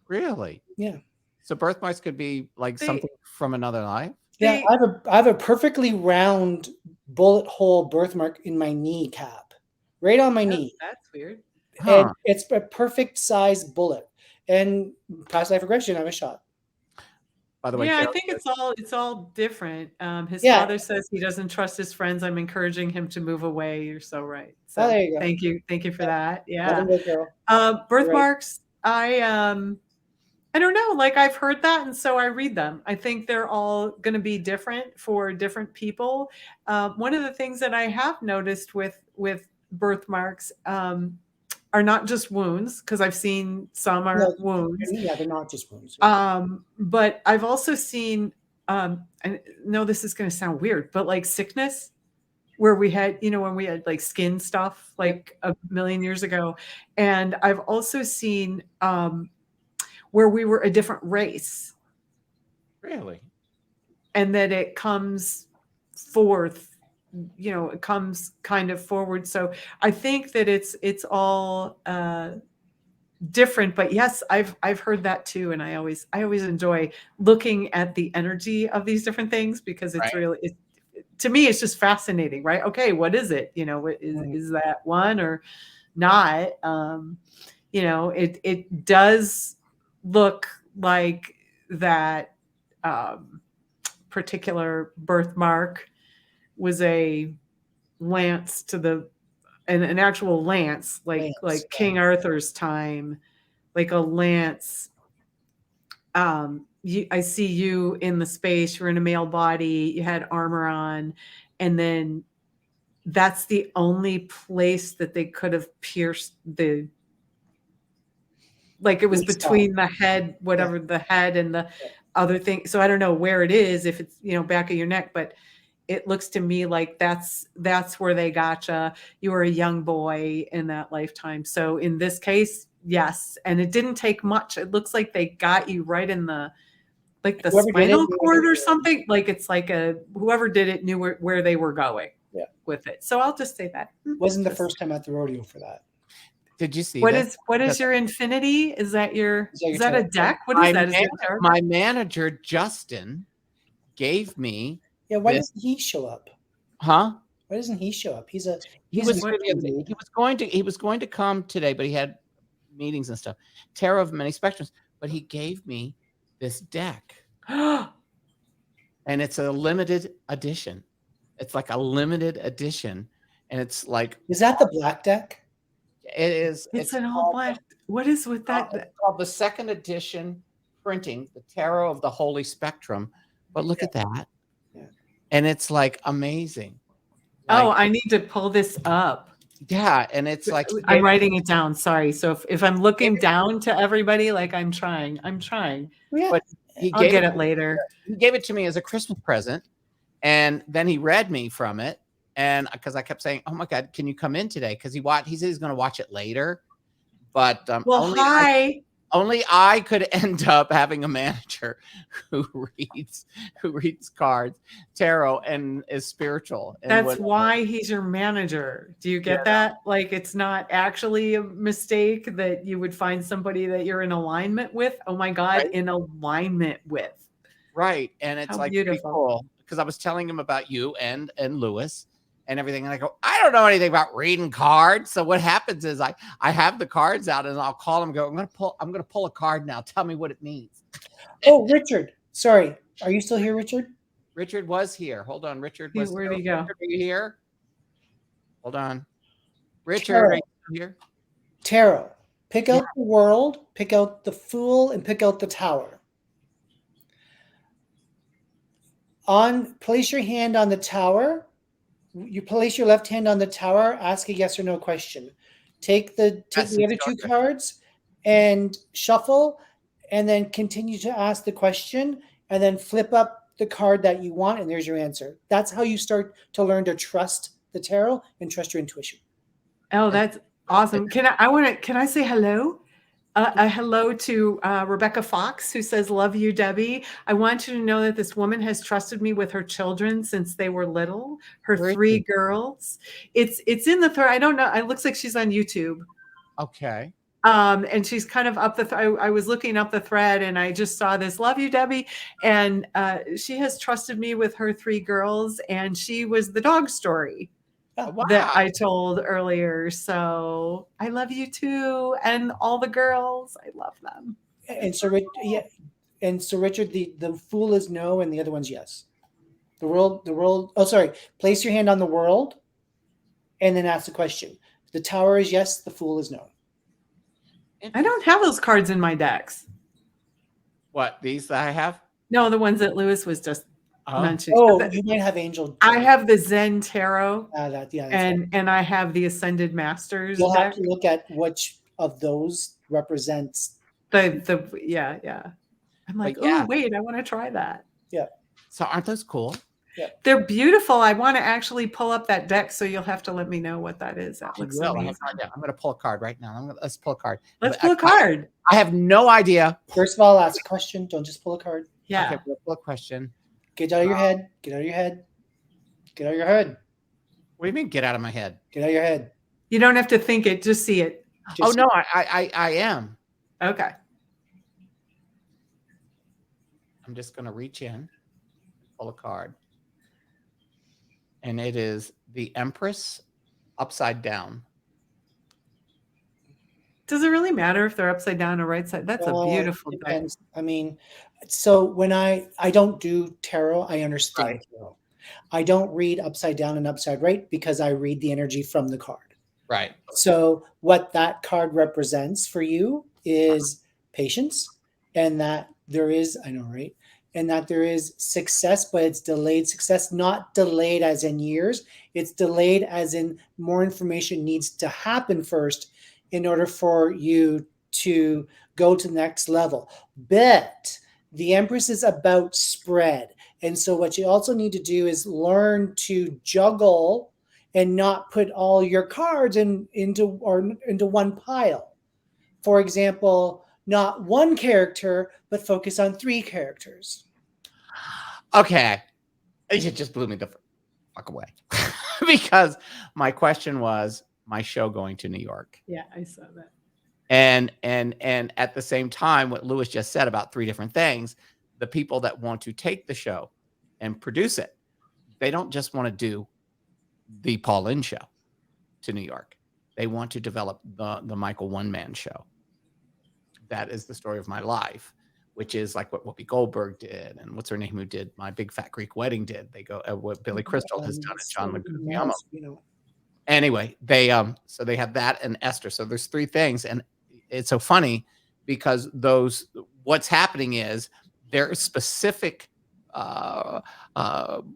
Really? Yeah. So birthmarks could be something from another life. Yeah, I have a perfectly round bullet hole birthmark in my kneecap, right on my knee. That's weird. And it's a perfect size bullet. And past life regression, I was shot. By the way, I think it's all different. His father says he doesn't trust his friends. I'm encouraging him to move away. You're so right. So there you go. Thank you for that. Yeah. Go, Birthmarks. Right. I don't know. I've heard that, and so I read them. I think they're all going to be different for different people. One of the things that I have noticed with birthmarks are not just wounds, because I've seen some are wounds. Yeah, they're not just wounds. But I've also seen, I know this is going to sound weird, but sickness, where we had, when we had skin stuff a million years ago. And I've also seen where we were a different race. Really? And that it comes forth, it comes kind of forward. So I think that it's all different, but yes, I've heard that too. And I always enjoy looking at the energy of these different things, because it's really, to me, it's just fascinating, right? Okay, what is it? Is that one or not? It does look like that particular birthmark was a lance to an actual lance, like King Arthur's time, like a lance. I see you in the space. You're in a male body. You had armor on, and then that's the only place that they could have pierced the. Like it was between the head, whatever the head and the other thing. So I don't know where it is, if it's, back of your neck, but it looks to me like that's where they gotcha. You were a young boy in that lifetime. So in this case, yes. And it didn't take much. It looks like they got you right in the spinal cord or something. Like it's like whoever did it knew where they were going with it. So I'll just say that. Wasn't the first time at the rodeo for that. Did you see what is your infinity? Is that a deck? What is that? Is my manager Justin gave me. Yeah, why doesn't he show up? Huh? Why doesn't he show up? He was going to come today, but he had meetings and stuff. Tarot of Many Spectrums, but he gave me this deck. And it's a limited edition. It's like a limited edition. And it's like, is that the black deck? It is. It's an all black. What is with that? It's called the second edition printing, the Tarot of the Holy Spectrum. But look at that. Yeah. And it's like amazing. I need to pull this up. Yeah. And it's like, I'm writing it down. Sorry. So if I'm looking down to everybody, like I'm trying. Yeah. But I'll get it later. He gave it to me as a Christmas present. And then he read me from it. And because I kept saying, "Oh my God, can you come in today?" Because he said he's going to watch it later. But only I could end up having a manager who reads cards, tarot, and is spiritual. And that's why he's your manager. Do you get that? Like it's not actually a mistake that you would find somebody that you're in alignment with. Oh my God, right? In alignment with. Right, and it's like beautiful. Pretty cool because I was telling him about you and Lewis. And everything. And I go, I don't know anything about reading cards. So what happens is I have the cards out and I'll call him and go, I'm going to pull a card now. Tell me what it means. Oh, Richard. Sorry. Are you still here, Richard? Richard was here. Hold on. Richard was Where did he go? Richard, are you here? Hold on. Richard, are you here? Tarot. Pick out the world, pick out the Fool, and pick out the Tower. Place your hand on the Tower. You place your left hand on the Tower, ask a yes or no question. Take the other two cards and shuffle, and then continue to ask the question, and then flip up the card that you want, and there's your answer. That's how you start to learn to trust the tarot and trust your intuition. Oh, that's awesome. Can I say hello? Hello to Rebecca Fox, who says, "Love you, Debbie. I want you to know that this woman has trusted me with her children since they were little. Her 3 girls. It's in the thread. I don't know. It looks like she's on YouTube. Okay. And she's kind of up the. I was looking up the thread, and I just saw this. Love you, Debbie. And she has trusted me with her 3 girls, and she was the dog story. Oh, wow. That I told earlier. So I love you too, and all the girls. I love them. And so, Richard, the Fool is no, and the other one's yes. The world. Oh, sorry. Place your hand on the world, and then ask the question. The Tower is yes. The Fool is no. I don't have those cards in my decks. What, these that I have? No, the ones that Lewis was just mentioning. Oh, you might have Angel. I have the Zen Tarot, and I have the Ascended Masters. You'll have to look at which of those represents the. I'm like, oh wait, I want to try that. Yeah. So aren't those cool? Yeah. They're beautiful. I want to actually pull up that deck, so you'll have to let me know what that is. That looks amazing. I'm going to pull a card right now. Let's pull a card. Let's pull a card. I have no idea. First of all, ask a question. Don't just pull a card. Yeah. Okay, we'll pull a question. Get out of your head. Get out of your head. Get out of your head. What do you mean, get out of my head? Get out of your head. You don't have to think it. Just see it. No, I am. Okay. I'm just going to reach in, pull a card. And it is the Empress upside down. Does it really matter if they're upside down or right side? That's a beautiful deck. I mean, so when I don't do tarot, I understand tarot. I don't read upside down and upside right because I read the energy from the card. Right. So what that card represents for you is patience, and that there is, I know, right? And that there is success, but it's delayed success, not delayed as in years. It's delayed as in more information needs to happen first in order for you to go to the next level. But the Empress is about spread. And so what you also need to do is learn to juggle and not put all your cards into one pile. For example, not one character, but focus on 3 characters. Okay. It just blew me the fuck away. Because my question was my show going to New York. Yeah, I saw that. And at the same time, what Lewis just said about 3 different things, the people that want to take the show and produce it, they don't just want to do the Paul Lynde show to New York. They want to develop the Michael one-man show. That is the story of my life, which is like what Whoopi Goldberg did, and what's her name who did My Big Fat Greek Wedding did. They go what Billy Crystal has done at John Leguizamo. Anyway, they so they have that and Esther. So there's 3 things, and it's so funny because what's happening is their specific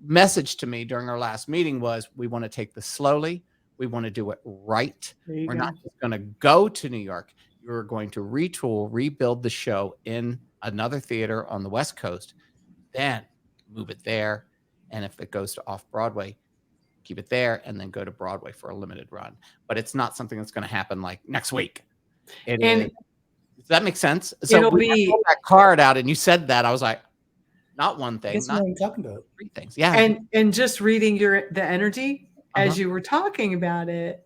message to me during our last meeting was, we want to take this slowly. We want to do it right. We're not just going to go to New York. You're going to retool, rebuild the show in another theater on the West Coast, then move it there. And if it goes to off-Broadway, keep it there and then go to Broadway for a limited run. But it's not something that's going to happen like next week. Does that make sense? So it'll be that card out and you said that, I was like, not one thing, Guess not what I'm talking about. 3 things. Yeah. And just reading the energy as you were talking about it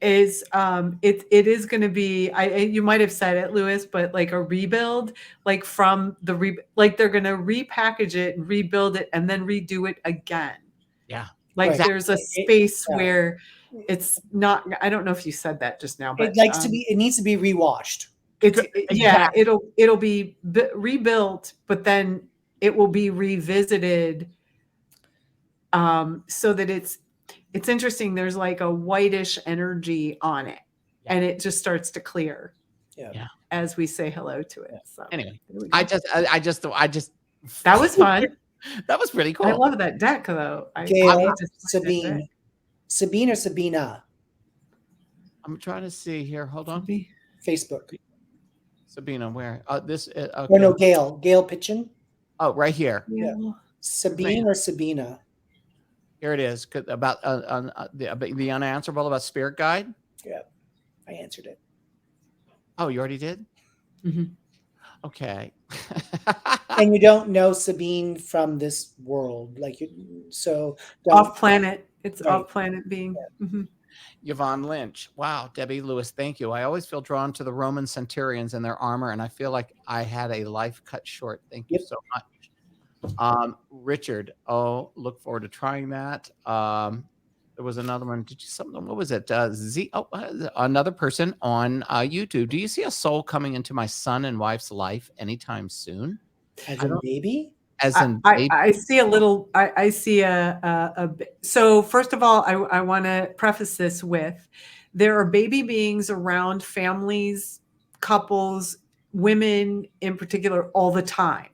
is it is going to be, you might have said it, Lewis, but like a rebuild, like from like they're going to repackage it, rebuild it, and then redo it again. Yeah. Like there's a space where it's not, I don't know if you said that just now, but it needs to be rewashed. Yeah, it'll be rebuilt, but then it will be revisited so that it's interesting. There's like a whitish energy on it, and it just starts to clear as we say hello to it. So anyway, I just that was fun. That was pretty cool. I love that deck though. Gail, Sabine or Sabina? I'm trying to see here. Hold on. Facebook. Sabina, where? This. Okay. Oh no, Gail Pitchin. Oh, right here. Yeah. Sabine or Sabina? Here it is. About the unanswerable, about spirit guide. Yeah, I answered it. Oh, you already did? Mm-hmm. Okay. And you don't know Sabine from this world, so off planet. It's right. Off planet being. Yeah. Mm-hmm. Yvonne Lynch. Wow, Debbie Lewis, thank you. I always feel drawn to the Roman centurions and their armor, and I feel like I had a life cut short. Thank you so much. Richard, look forward to trying that. There was another one. Did you something? What was it? Another person on YouTube. Do you see a soul coming into my son and wife's life anytime soon? As a baby? As in baby? I see a little. I see a. So first of all, I want to preface this with, there are baby beings around families, couples, women in particular, all the time.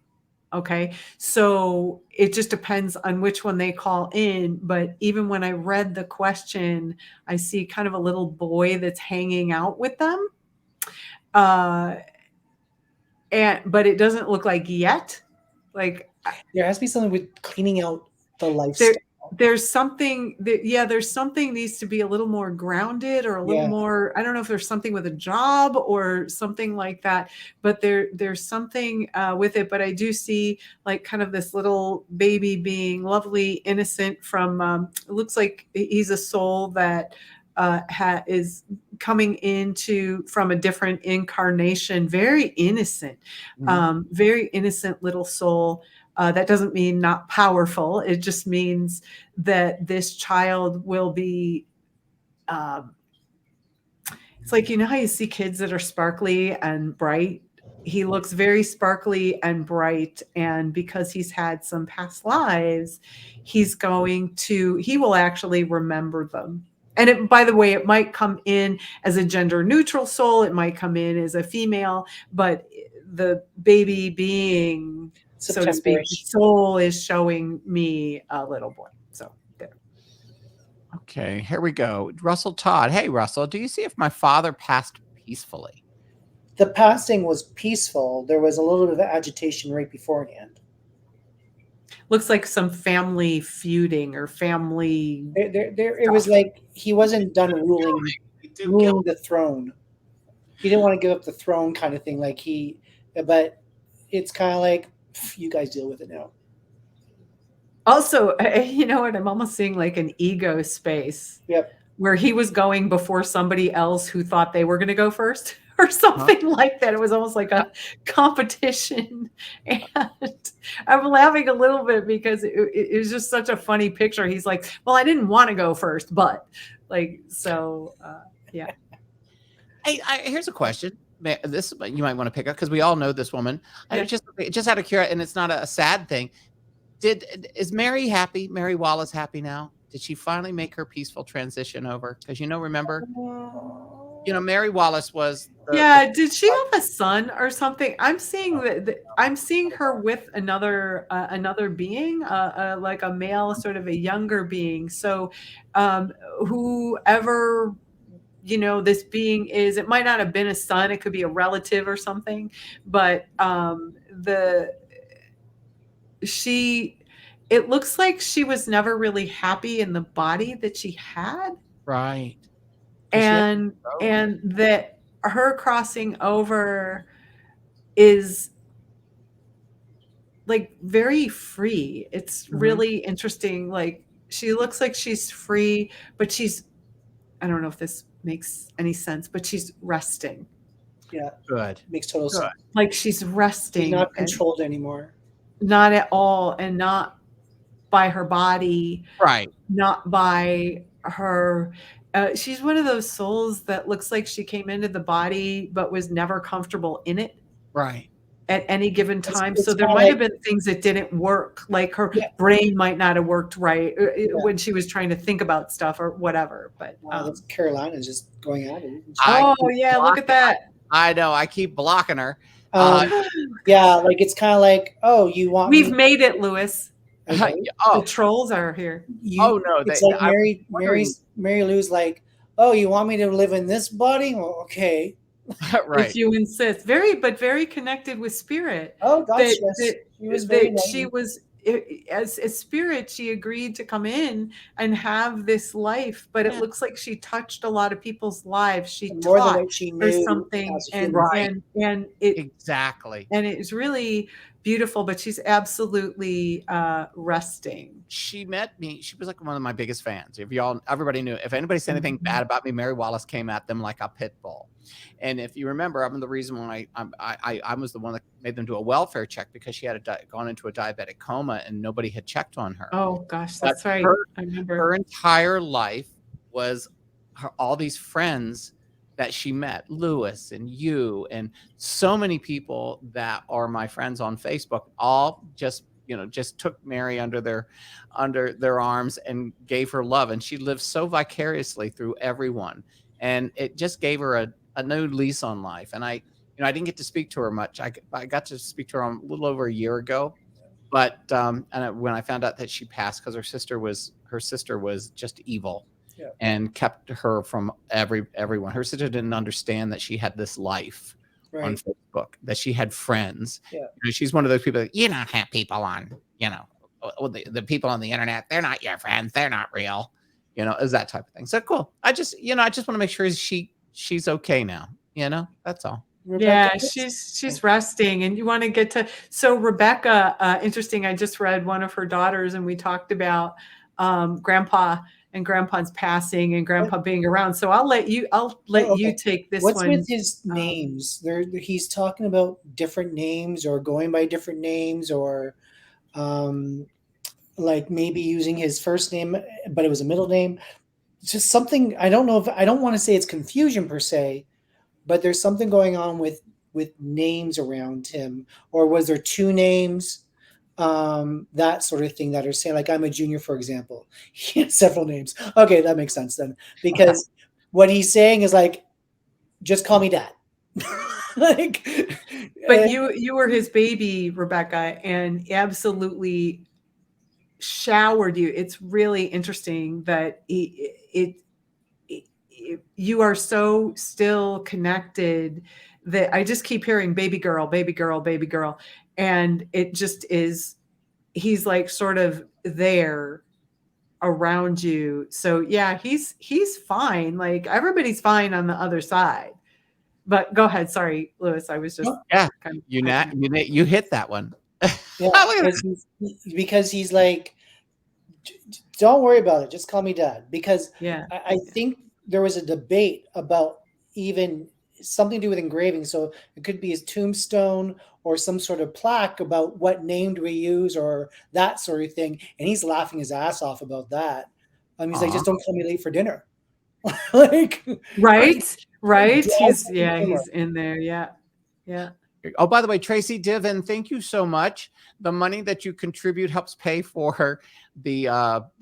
Okay. So it just depends on which one they call in. But even when I read the question, I see kind of a little boy that's hanging out with them. But it doesn't look like yet. Like there has to be something with cleaning out the lifestyle. There's something there's something needs to be a little more grounded or a little more, I don't know if there's something with a job or something like that, but there's something with it. But I do see like kind of this little baby being lovely, innocent from, it looks like he's a soul that is coming from a different incarnation, very innocent, very innocent little soul. That doesn't mean not powerful. It just means that this child will be, it's like, you know how you see kids that are sparkly and bright? he looks very sparkly and bright. And because he's had some past lives, he will actually remember them. And by the way, it might come in as a gender neutral soul. It might come in as a female, but the baby being, so to speak, the soul is showing me a little boy. So there. Okay, here we go. Russell Todd. Hey, Russell, do you see if my father passed peacefully? The passing was peaceful. There was a little bit of agitation right beforehand. Looks like some family feuding or family. It was like he wasn't done ruling the throne. He didn't want to give up the throne, kind of thing. But it's kind of like, you guys deal with it now. Also, you know what? I'm almost seeing like an ego space. Yep. Where he was going before somebody else who thought they were going to go first. Or something like that. It was almost like a competition. And I'm laughing a little bit because it was just such a funny picture. He's like, well, I didn't want to go first, but yeah. Hey, here's a question. This you might want to pick up because we all know this woman. Yeah. Just out of curiosity, and it's not a sad thing. Is Mary happy? Mary Wallace happy now? Did she finally make her peaceful transition over? Because remember, Mary Wallace was. Did she have a son or something? I'm seeing I'm seeing her with another being, like a male, sort of a younger being. So, whoever this being is, it might not have been a son. It could be a relative or something. But it looks like she was never really happy in the body that she had. Right. And that her crossing over is like very free. It's really interesting. Like she looks like she's free, but I don't know if this makes any sense, but she's resting. Yeah. Good. Makes total sense. Like she's resting. She's not controlled anymore. Not at all. And not by her body. Right. Not by her. She's one of those souls that looks like she came into the body, but was never comfortable in it. Right. At any given time. So there might have been things that didn't work, like her brain might not have worked right when she was trying to think about stuff or whatever. But Carolina's just going at it. Look at that. I know. I keep blocking her. Like it's kind of like, you want We've made it, Lewis. Okay. The trolls are here. No, it's like Mary Lou's like, you want me to live in this body? Well, okay. Right. If you insist. Very connected with spirit. Oh gosh, she was as spirit, she agreed to come in and have this life, but it looks like she touched a lot of people's lives. She more taught than what she knew or something, and it exactly, and it's really beautiful. But she's absolutely resting. She met me. She was like one of my biggest fans. Everybody knew. If anybody said anything bad about me, Mary Wallace came at them like a pit bull. And if you remember, I'm the reason why I was the one that made them do a welfare check, because she had gone into a diabetic coma and nobody had checked on her. Oh gosh, that's right. I remember. Her entire life was all these friends that she met, Lewis and you and so many people that are my friends on Facebook, all just took Mary under their arms and gave her love. And she lived so vicariously through everyone. And it just gave her a new lease on life. And I didn't get to speak to her much. I got to speak to her a little over a year ago. But when I found out that she passed, because her sister was just evil. Yeah. And kept her from everyone. Her sister didn't understand that she had this life on Facebook, that she had friends. Yeah. She's one of those people that, have people on, the people on the internet, they're not your friends. They're not real, is that type of thing. So cool. I just want to make sure she's okay now. That's all. Rebecca. Yeah, she's resting. And you want to get to, so Rebecca, interesting. I just read one of her daughters and we talked about Grandpa and Grandpa's passing and Grandpa being around. So I'll let you take this one. What's with his names? He's talking about different names or going by different names, or like maybe using his first name, but it was a middle name. It's just something, I don't know if, I don't want to say it's confusion per se, but there's something going on with with names around him, or was there two names? That sort of thing that are saying, like, I'm a junior, for example. He has several names. Okay, that makes sense then, because what he's saying is like, just call me dad. Like, But you were his baby, Rebecca, and absolutely showered you. It's really interesting that you are so still connected that I just keep hearing baby girl, baby girl, baby girl. And it just is, he's like sort of there around you. So yeah, he's fine. Like everybody's fine on the other side. But go ahead. Sorry, Lewis. I was just kind of you hit that one. Yeah, because he's like, don't worry about it. Just call me dad. Because I think there was a debate about even something to do with engraving. So it could be his tombstone or some sort of plaque about what name do we use or that sort of thing. And he's laughing his ass off about that. He's like, just don't call me late for dinner. Like, right. He's in there. Yeah. Oh, by the way, Tracy Diven, thank you so much. The money that you contribute helps pay for the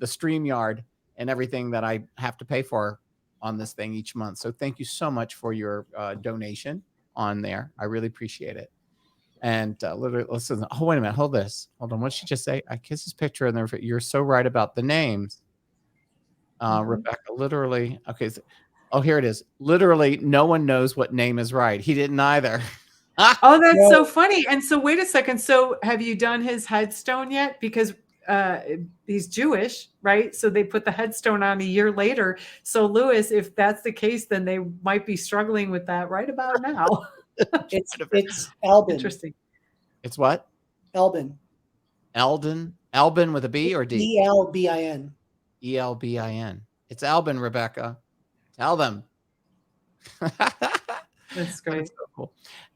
StreamYard and everything that I have to pay for on this thing each month. So thank you so much for your donation on there. I really appreciate it. And literally, listen. Oh, wait a minute. Hold this. Hold on. What did she just say? I kiss his picture in there. You're so right about the names, Rebecca. Literally. Okay. Oh, here it is. Literally, no one knows what name is right. He didn't either. Oh, that's so funny. And so wait a second. So have you done his headstone yet? Because he's Jewish, right? So they put the headstone on a year later. So Lewis, if that's the case, then they might be struggling with that right about now. It's Albin. Interesting. It's what? Albin. Albin with a B or D? Elbin. Elbin. It's Albin, Rebecca. Tell them. That's great. That's so cool.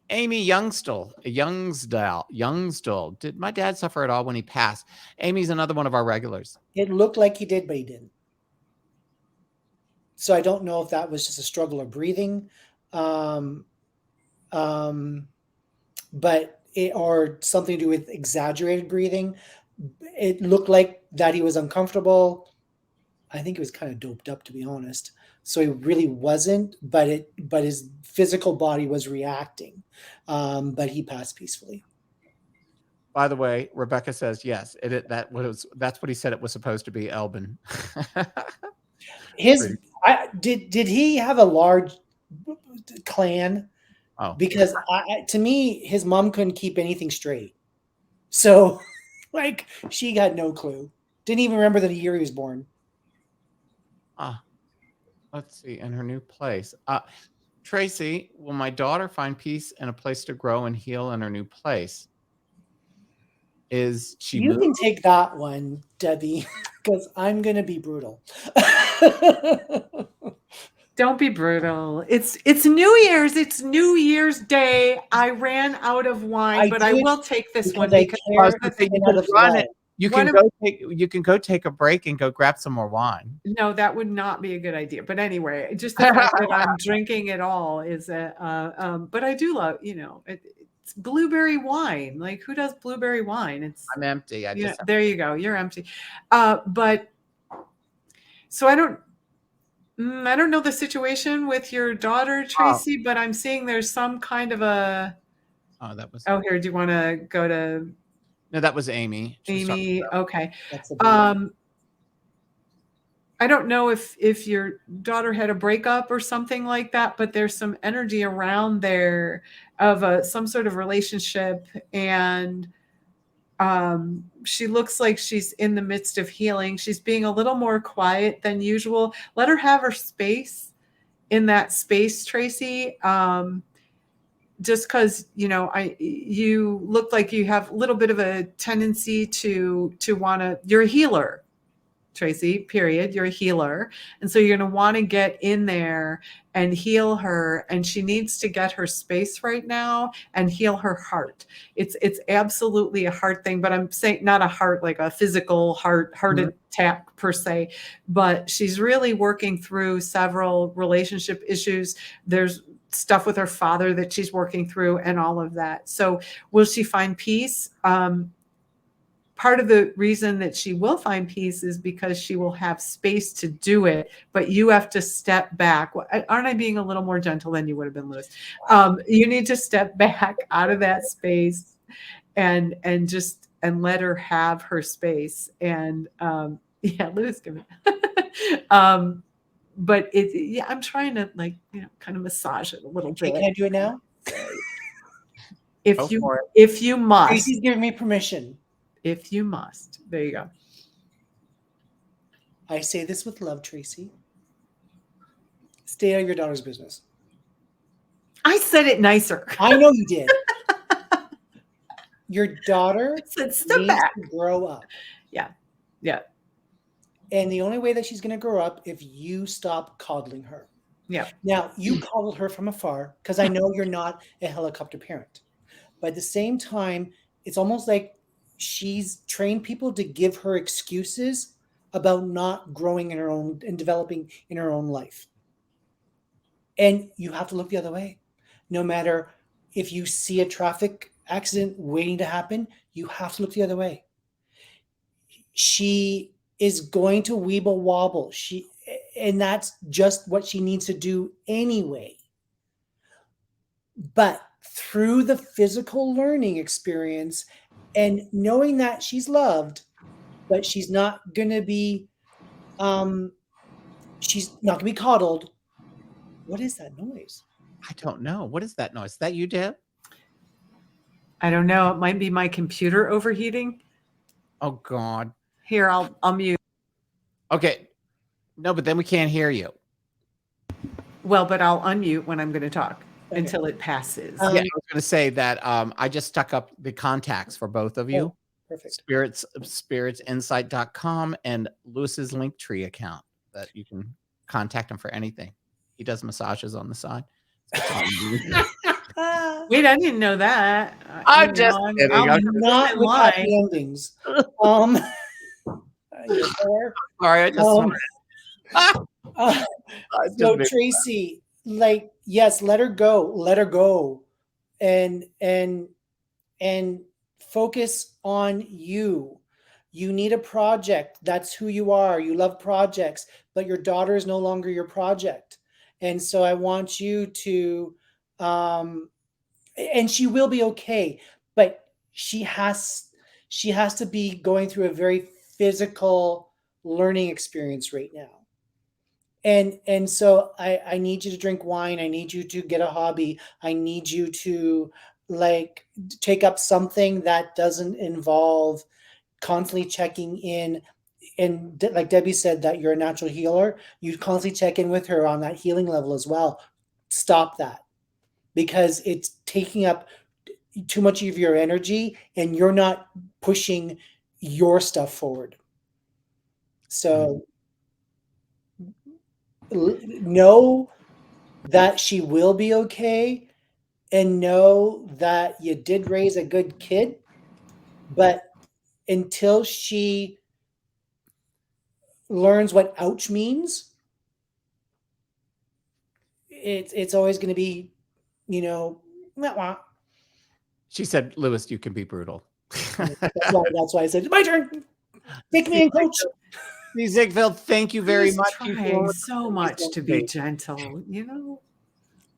Amy Youngsdal. Did my dad suffer at all when he passed? Amy's another one of our regulars. It looked like he did, but he didn't. So I don't know if that was just a struggle of breathing, but or something to do with exaggerated breathing. It looked like that he was uncomfortable. I think he was kind of doped up, to be honest. So he really wasn't, but his physical body was reacting. But he passed peacefully. By the way, Rebecca says yes. That's what he said it was supposed to be, Albin. Did he have a large clan? Oh, because to me, his mom couldn't keep anything straight. So, like, she got no clue. Didn't even remember the year he was born. Let's see. In her new place. Tracy, will my daughter find peace and a place to grow and heal in her new place? Is she? You can take that one, Debbie, because I'm going to be brutal. Don't be brutal. It's New Year's. It's New Year's Day. I ran out of wine, but I will take this one because you can go take a break and go grab some more wine. No, that would not be a good idea. But anyway, just the fact that I'm drinking it all is but I do love, it's blueberry wine. Like, who does blueberry wine? I'm empty. There you go. You're empty. But so I don't know the situation with your daughter, Tracy, but I'm seeing there's some kind of a. Oh, here. Do you want to go to? No, that was Amy. Amy. Okay. I don't know if your daughter had a breakup or something like that, but there's some energy around there of some sort of relationship, and she looks like she's in the midst of healing. She's being a little more quiet than usual. Let her have her space in that space, Tracy. Just because, you look like you have a little bit of a tendency to want to, you're a healer, Tracy, period. You're a healer. And so you're going to want to get in there and heal her. And she needs to get her space right now and heal her heart. It's absolutely a heart thing, but I'm saying not a heart, like a physical heart attack per se, but she's really working through several relationship issues. There's stuff with her father that she's working through and all of that. So will she find peace? Part of the reason that she will find peace is because she will have space to do it, but you have to step back. Aren't I being a little more gentle than you would have been, Lewis? You need to step back out of that space and let her have her space. And yeah, Lewis, give it. But I'm trying to kind of massage it a little bit. Can I do it now? If you must. Tracy's giving me permission. If you must. There you go. I say this with love, Tracy. Stay out of your daughter's business. I said it nicer. I know you did. Your daughter needs to grow up. Yeah. Yeah. And the only way that she's going to grow up if you stop coddling her. Yeah. Now, you coddled her from afar because I know you're not a helicopter parent. But at the same time, it's almost like she's trained people to give her excuses about not growing in her own and developing in her own life. And you have to look the other way. No matter if you see a traffic accident waiting to happen, you have to look the other way. She is going to weeble wobble. And that's just what she needs to do anyway. But through the physical learning experience and knowing that she's loved, but she's not going to be coddled. What is that noise? I don't know. What is that noise? Is that you, Deb? I don't know. It might be my computer overheating. Oh God. Here, I'll mute. Okay. No, but then we can't hear you. Well, but I'll unmute when I'm going to talk until it passes. Yeah, I was going to say that I just stuck up the contacts for both of you. Oh, perfect. Spiritsinsight.com and Lewis's Linktree account that you can contact him for anything. He does massages on the side. Wait, I didn't know that. I'm just kidding. I'm not with happy endings. Sorry, I just so Tracy, yes, let her go, and focus on you. You need a project. That's who you are. You love projects, but your daughter is no longer your project. And so I want you to, and she will be okay, but she has to be going through a very physical learning experience right now. And so I need you to drink wine. I need you to get a hobby. I need you to take up something that doesn't involve constantly checking in. And like Debbie said, that you're a natural healer, you constantly check in with her on that healing level as well. Stop that, because it's taking up too much of your energy and you're not pushing your stuff forward. So know that she will be okay, and know that you did raise a good kid, but until she learns what ouch means, it's always going to be, She said, Lewis, you can be brutal. That's why I said, my turn. Take me in, coach. Ziegfeld, thank you very much. Trying so much to be gentle,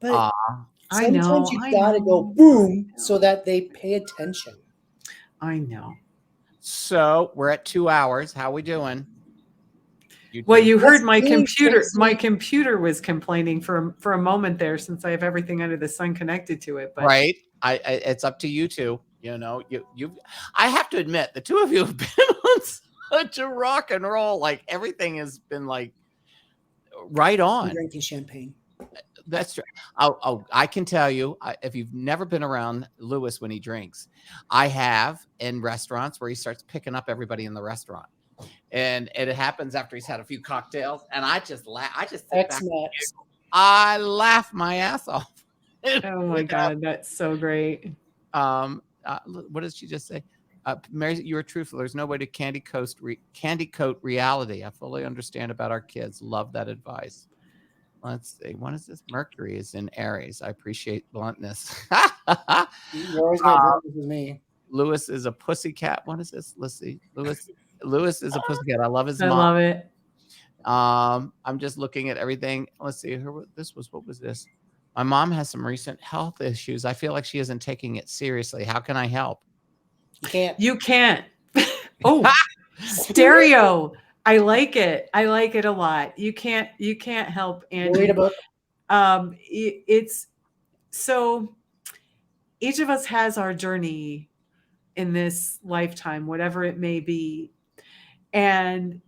But sometimes you gotta go boom so that they pay attention. I know. So we're at 2 hours. How we doing? Well, you heard my computer. My computer was complaining for a moment there, since I have everything under the sun connected to it. But right, it's up to you two. I have to admit, the two of you have been on such a rock and roll. Like everything has been right on. I'm drinking champagne. That's true. I can tell you, if you've never been around Lewis when he drinks, I have in restaurants where he starts picking up everybody in the restaurant. And it happens after he's had a few cocktails, and I just laugh. I just sit back and I laugh my ass off. Oh my God, that's so great. What did she just say? Mary, you are truthful. There's no way to candy coat reality. I fully understand about our kids. Love that advice. Let's see. What is this? Mercury is in Aries. I appreciate bluntness. You're always going to blunt this with me. Lewis is a pussycat. What is this? Let's see. Lewis is a pussycat. I love his I mom. love it. I'm just looking at everything. Let's see. What was this? My mom has some recent health issues. I feel like she isn't taking it seriously. How can I help? You can't. Oh, stereo. I like it. I like it a lot. You can't help, Andy. Read a book. It's so each of us has our journey in this lifetime, whatever it may be. And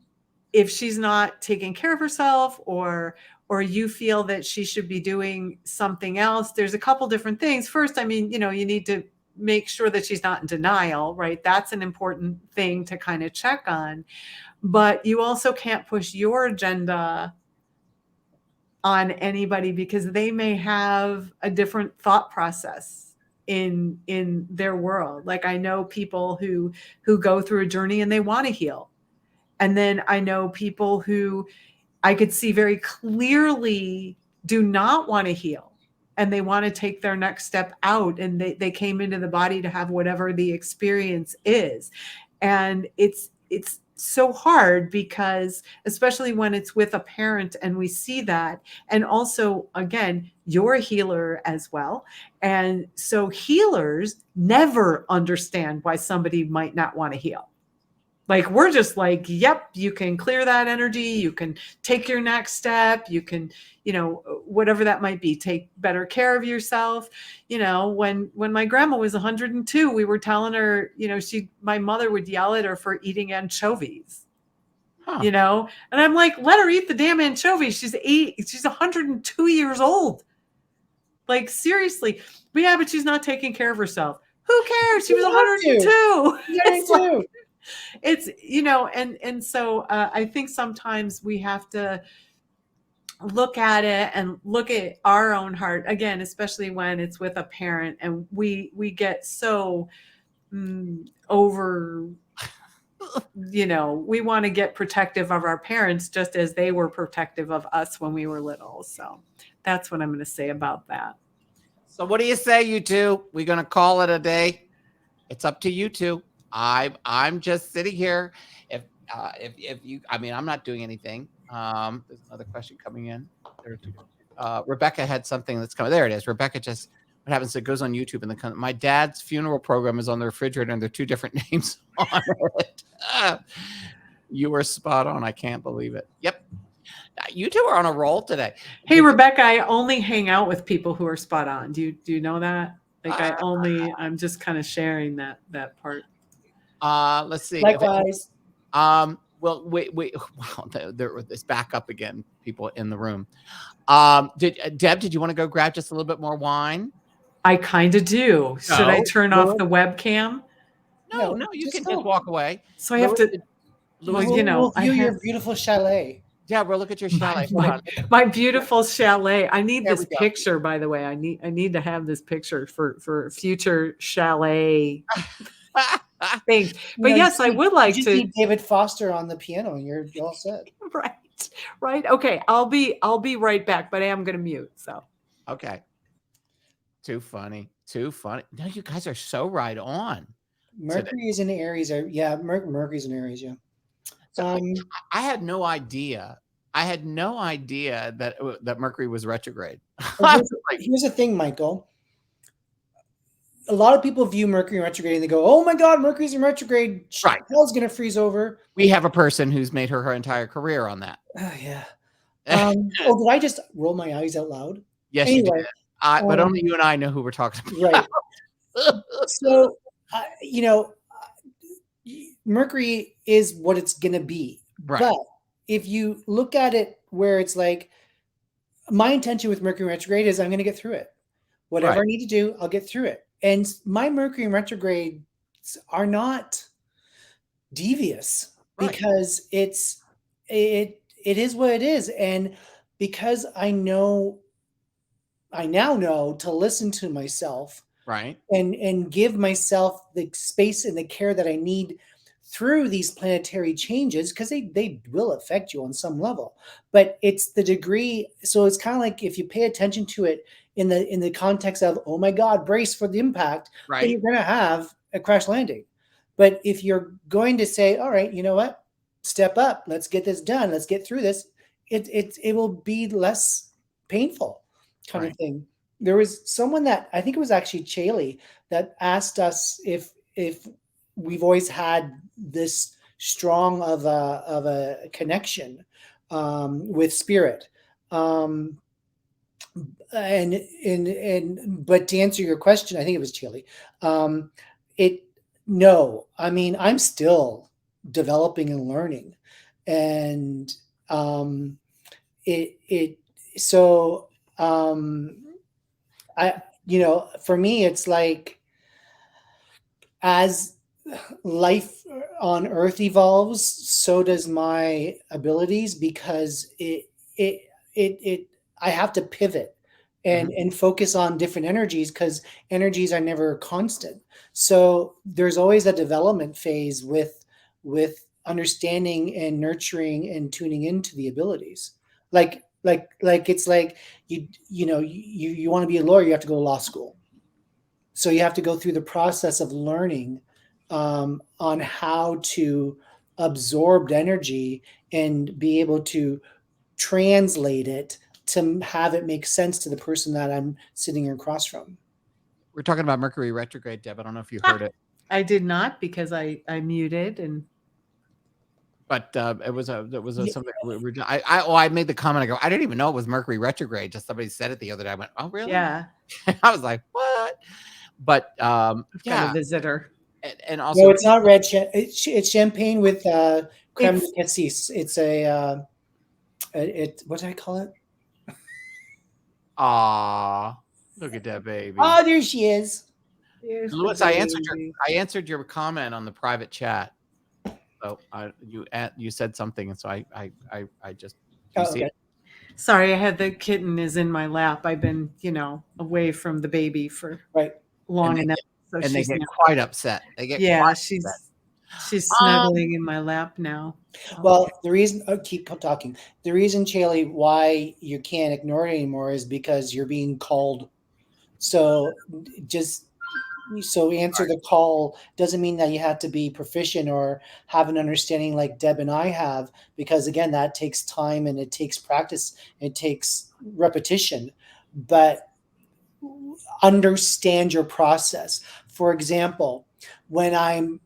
if she's not taking care of herself, or you feel that she should be doing something else, there's a couple different things. First, I mean, you need to make sure that she's not in denial, right? That's an important thing to kind of check on. But you also can't push your agenda on anybody, because they may have a different thought process in their world. Like, I know people who go through a journey and they want to heal. And then I know people who I could see very clearly do not want to heal, and they want to take their next step out, and they came into the body to have whatever the experience is. And it's so hard, because especially when it's with a parent, and we see that. And also, again, you're a healer as well. And so healers never understand why somebody might not want to heal. Like, we're just like, yep, you can clear that energy. You can take your next step. You can, whatever that might be, take better care of yourself. When my grandma was 102, we were telling her, my mother would yell at her for eating anchovies, and I'm like, let her eat the damn anchovies. She's 102 years old. Like, seriously. But yeah, but she's not taking care of herself. Who cares? She was 102. It's and so I think sometimes we have to look at it and look at our own heart again, especially when it's with a parent, and we get so over, we want to get protective of our parents just as they were protective of us when we were little. So that's what I'm going to say about that. So what do you say, you two? We're going to call it a day. It's up to you two. I'm just sitting here. If you, I mean, I'm not doing anything. There's another question coming in. Rebecca had something that's coming. There it is. Rebecca just, what happens? It goes on YouTube, and my dad's funeral program is on the refrigerator, and there are two different names on it. You were spot on. I can't believe it. Yep. You two are on a roll today. Hey, Rebecca, I only hang out with people who are spot on. Do you know that? Like, I'm just kind of sharing that part. Let's see. Likewise. Well, wait. Wow, there's back up again. People in the room. Deb, did you want to go grab just a little bit more wine? I kind of do. Should I turn off the webcam? No, you can just walk away. So I have to. We'll view your beautiful chalet. Yeah, we'll look at your chalet. My beautiful chalet. I need this picture, by the way. I need to have this picture for future chalet things. But yes, I would like to. Need David Foster on the piano, and you're all set. Right. Okay, I'll be right back, but I am going to mute. So. Okay. Too funny. No, you guys are so right on. Mercury is in Aries. Mercury's in Aries. Yeah. So I had no idea. that Mercury was retrograde. Here's the thing, Michael. A lot of people view Mercury in retrograde and they go, "Oh my God, Mercury's in retrograde. Right. Hell's gonna freeze over." We have a person who's made her entire career on that. Oh yeah. Did I just roll my eyes out loud? Yes, anyway, you did. But only you and I know who we're talking about. Right. So, Mercury is what it's going to be. Right. But if you look at it where it's like, my intention with Mercury retrograde is I'm going to get through it. Whatever I need to do, I'll get through it. And my Mercury retrogrades are not devious because it is what it is. And because I now know to listen to myself, and give myself the space and the care that I need through these planetary changes, because they will affect you on some level, but it's the degree. So it's kind of like if you pay attention to it in the context of, oh my God, brace for the impact, then Right. you're going to have a crash landing. But if you're going to say, all right, you know what, step up, let's get this done, let's get through this, it will be less painful, kind of thing. There was someone that I think it was actually Chaley that asked us if we've always had this strong of a connection with spirit. But to answer your question, I think it was Chaley. No, I mean, I'm still developing and learning, and for me, it's like, as life on Earth evolves, so does my abilities, because I have to pivot and focus on different energies, because energies are never constant. So there's always a development phase with understanding and nurturing and tuning into the abilities. Like it's like you want to be a lawyer, you have to go to law school. So you have to go through the process of learning on how to absorb energy and be able to translate it to have it make sense to the person that I'm sitting across from. We're talking about Mercury retrograde, Deb. I don't know if you heard it. I did not, because I muted and. But it was something. I made the comment. I go, I didn't even know it was Mercury retrograde. Just somebody said it the other day. I went, oh really? Yeah. I was like, what? But Got a visitor. And also, no, it's not red. It's champagne with creme de cassis. It's a what did I call it? Aw, look at that baby. Oh, there she is. Lewis, I answered your comment on the private chat. So you said something, and so I just see it. Sorry, I had the kitten is in my lap. I've been away from the baby for long enough. So and they get quite upset. They get she's snuggling in my lap now. Well, the reason keep talking. The reason, Chaley, why you can't ignore it anymore is because you're being called. So answer the call doesn't mean that you have to be proficient or have an understanding like Deb and I have, because again, that takes time and it takes practice, it takes repetition, but understand your process. For example, when I'm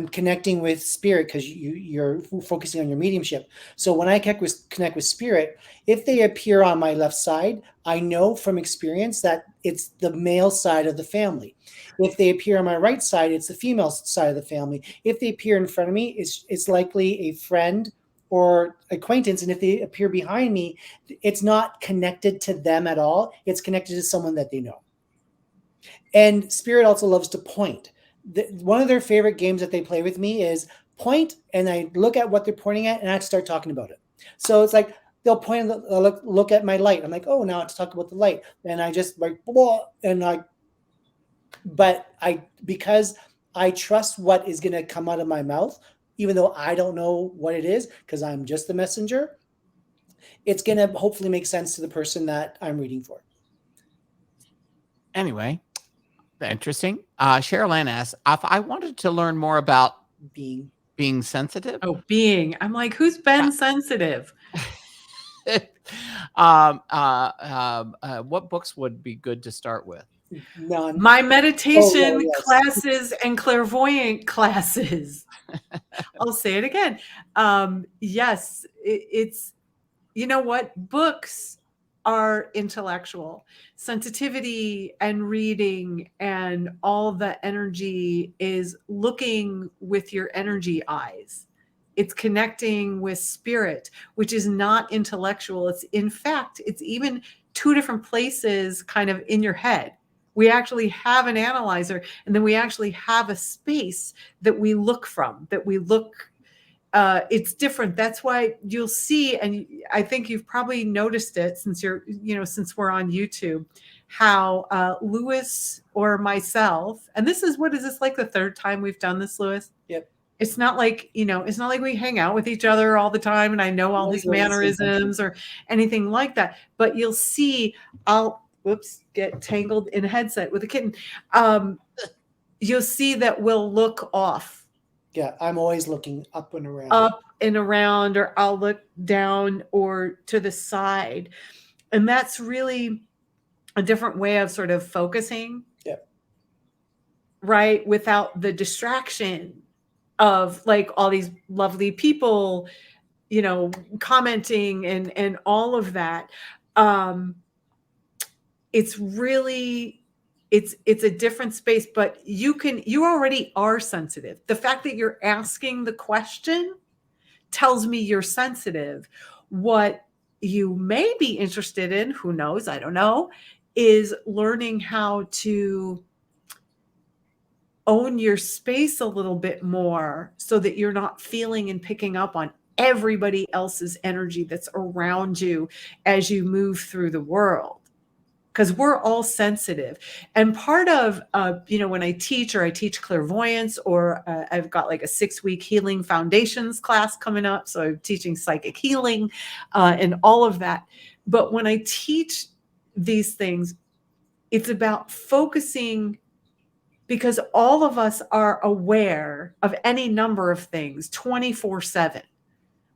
connecting with spirit, because you're focusing on your mediumship. So when I connect with spirit, if they appear on my left side, I know from experience that it's the male side of the family. If they appear on my right side, it's the female side of the family. If they appear in front of me, it's likely a friend or acquaintance. And if they appear behind me, it's not connected to them at all. It's connected to someone that they know. And spirit also loves to point. One of their favorite games that they play with me is point, and I look at what they're pointing at, and I start talking about it. So it's like they'll point, look at my light. I'm like, oh, now I have to talk about the light, and I just like, because I trust what is going to come out of my mouth, even though I don't know what it is, because I'm just the messenger. It's going to hopefully make sense to the person that I'm reading for. Anyway. Interesting. Cheryl Ann asks, if I wanted to learn more about being sensitive. Oh, I'm like, who's been sensitive? What books would be good to start with? None. My meditation classes and clairvoyant classes. I'll say it again. Yes, it's, you know what? Books are intellectual. Sensitivity and reading and all the energy is looking with your energy eyes. It's connecting with spirit, which is not intellectual. It's, in fact, it's even two different places kind of in your head. We actually have an analyzer, and then we actually have a space that we look from, it's different. That's why you'll see, and I think you've probably noticed it since since we're on YouTube, how Lewis or myself, and is this like the third time we've done this, Lewis? Yep. It's not like, it's not like we hang out with each other all the time and I know all his mannerisms or anything like that. But you'll see, whoops, get tangled in a headset with a kitten. You'll see that we'll look off. Yeah, I'm always looking up and around. Up and around, or I'll look down or to the side. And that's really a different way of sort of focusing. Yeah. Right? Without the distraction of like all these lovely people, commenting and all of that. It's really, it's a different space, but you already are sensitive. The fact that you're asking the question tells me you're sensitive. What you may be interested in, who knows, I don't know, is learning how to own your space a little bit more so that you're not feeling and picking up on everybody else's energy that's around you as you move through the world. Because we're all sensitive. And part of, when I teach clairvoyance, or I've got like a 6-week healing foundations class coming up. So I'm teaching psychic healing and all of that. But when I teach these things, it's about focusing, because all of us are aware of any number of things 24/7.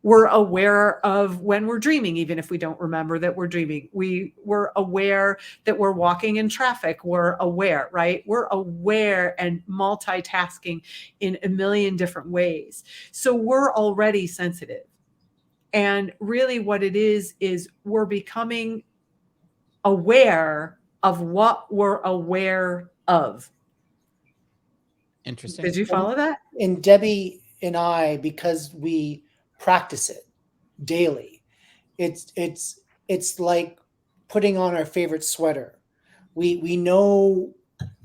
We're aware of when we're dreaming, even if we don't remember that we're dreaming. We're aware that we're walking in traffic. We're aware, right? We're aware and multitasking in a million different ways. So we're already sensitive. And really what it is we're becoming aware of what we're aware of. Interesting. Did you follow that? And Debbie and I, because we practice it daily, it's like putting on our favorite sweater. We know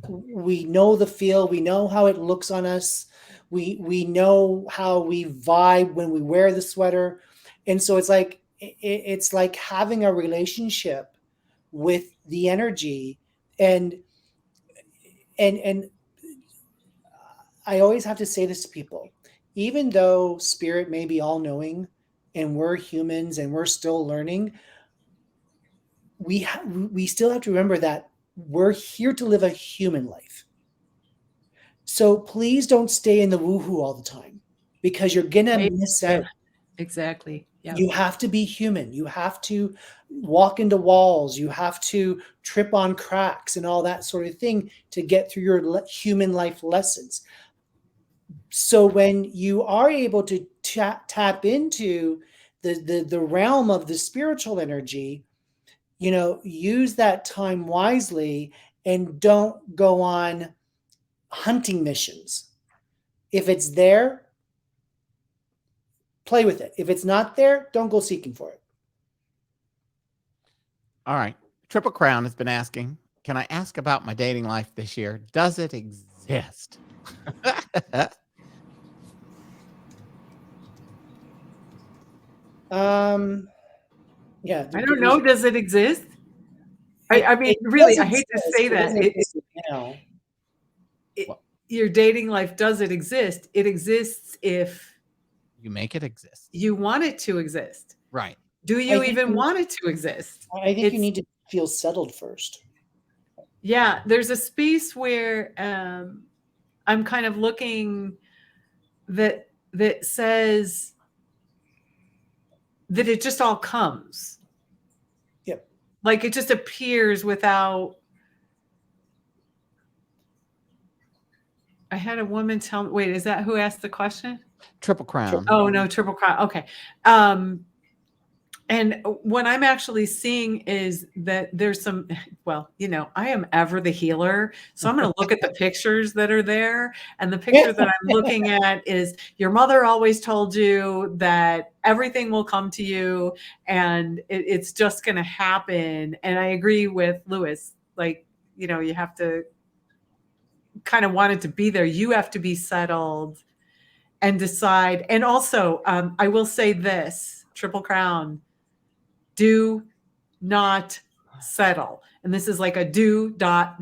the feel, we know how it looks on us, we know how we vibe when we wear the sweater. And so it's like having a relationship with the energy. And I always have to say this to people. Even though spirit may be all-knowing and we're humans and we're still learning, we still have to remember that we're here to live a human life. So please don't stay in the woohoo all the time, because you're going to miss out. Exactly. Yep. You have to be human. You have to walk into walls. You have to trip on cracks and all that sort of thing to get through your human life lessons. So when you are able to tap into the realm of the spiritual energy, use that time wisely and don't go on hunting missions. If it's there, play with it. If it's not there, don't go seeking for it. All right. Triple Crown has been asking, can I ask about my dating life this year? Does it exist? Yeah. I don't know. Does it exist? I mean, really, I hate to say that. Your dating life, does it exist? It exists if you make it exist. You want it to exist. Right. Do you even want it to exist? I think you need to feel settled first. Yeah. There's a space where I'm kind of looking that says that it just all comes. Yep. Like it just appears without. I had a woman tell me, wait, is that who asked the question? Triple Crown. Oh no, Triple Crown. Okay. And what I'm actually seeing is that there's some, well, I am ever the healer. So I'm going to look at the pictures that are there. And the picture that I'm looking at is your mother always told you that everything will come to you and it's just going to happen. And I agree with Lewis. Like, you have to kind of want it to be there. You have to be settled and decide. And also, I will say this, Triple Crown, do not settle. And this is like a do not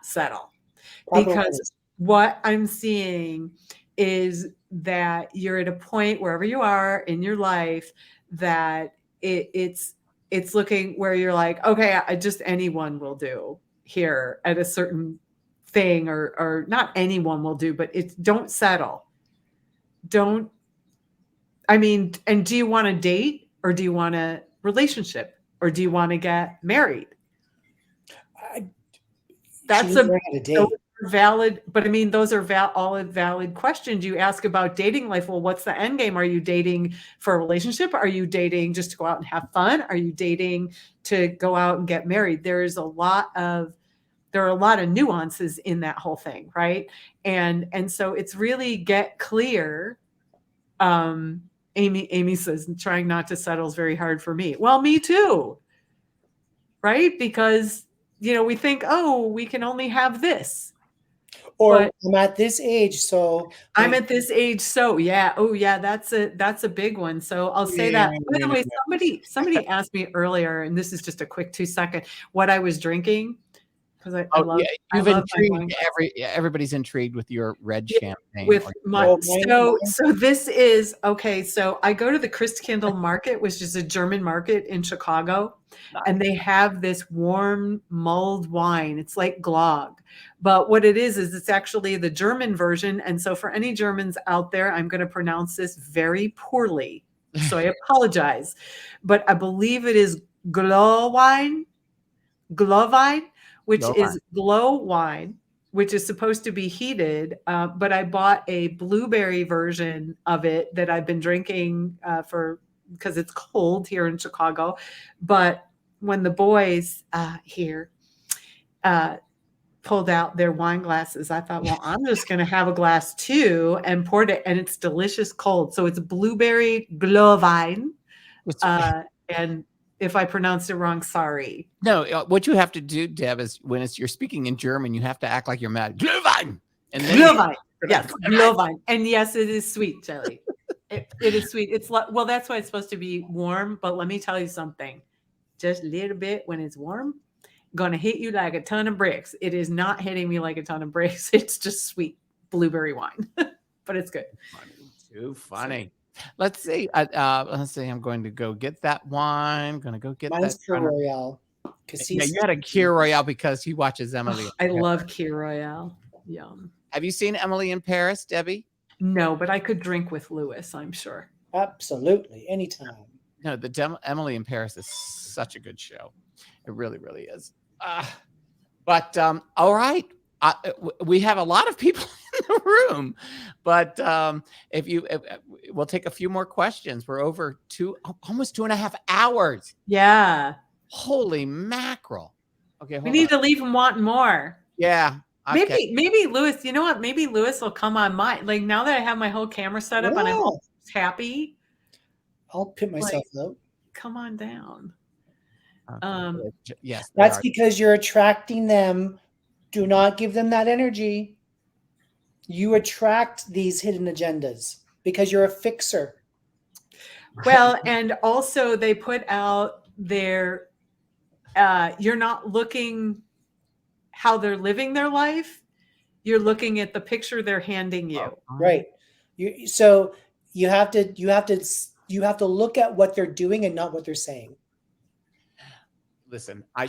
settle. Because what I'm seeing is that you're at a point wherever you are in your life that it's looking where you're like, okay, just anyone will do here at a certain thing, or not anyone will do, but it's don't settle. Don't, I mean, and do you want to date, or do you want a relationship, or do you want to get married? That's a valid, but I mean, those are all valid questions you ask about dating life. Well, what's the end game? Are you dating for a relationship? Are you dating just to go out and have fun? Are you dating to go out and get married? There are a lot of nuances in that whole thing, right? And so it's really get clear. Amy says, trying not to settle is very hard for me. Well, me too, right? Because, we think, oh, we can only have this. Or I'm at this age, so I'm at this age, so yeah. Oh yeah, that's a big one. So I'll say that. By the way, somebody asked me earlier, and this is just a quick 2-second, what I was drinking. Because I love, you've intrigued everybody's intrigued with your red champagne. With so this is okay. So I go to the Christkindl Market, which is a German market in Chicago, and they have this warm mulled wine. It's like Glog, but what it is it's actually the German version. And so for any Germans out there, I'm going to pronounce this very poorly, so I apologize, but I believe it is Glowwein, which is glow wine, which is supposed to be heated. But I bought a blueberry version of it that I've been drinking because it's cold here in Chicago. But when the boys here pulled out their wine glasses, I thought, well, I'm just going to have a glass too, and poured it, and it's delicious cold. So it's blueberry Glowwein. And if I pronounced it wrong, sorry. No, what you have to do, Deb, is when you're speaking in German, you have to act like you're mad. Glühwein! And then Glühwein. Yes, Glühwein. And yes, it is sweet, Jelly. It is sweet. It's well, that's why it's supposed to be warm. But let me tell you something. Just a little bit when it's warm, gonna hit you like a ton of bricks. It is not hitting me like a ton of bricks. It's just sweet blueberry wine, but it's good. Too funny. Let's see. I'm going to go get that wine. Going to go get Mine's that. Kir Royale. Yeah, you had a Kir Royale because he watches Emily. I love Kir Royale. Yum. Have you seen Emily in Paris, Debbie? No, but I could drink with Lewis, I'm sure. Absolutely. Anytime. No, the Emily in Paris is such a good show. It really, really is. But all right. We have a lot of people in the room, but we'll take a few more questions. We're over almost 2.5 hours. Yeah. Holy mackerel. Okay. We need to leave them wanting more. Yeah. Okay. Maybe Lewis, you know what? Maybe Lewis will come on like now that I have my whole camera set up and I'm happy. I'll put myself out. Come on down. Okay. Yes. That's because you're attracting them. Do not give them that energy. You attract these hidden agendas because you're a fixer. Well, and also they put out their, you're not looking how they're living their life. You're looking at the picture they're handing you. Right. So you have to look at what they're doing and not what they're saying. Listen, I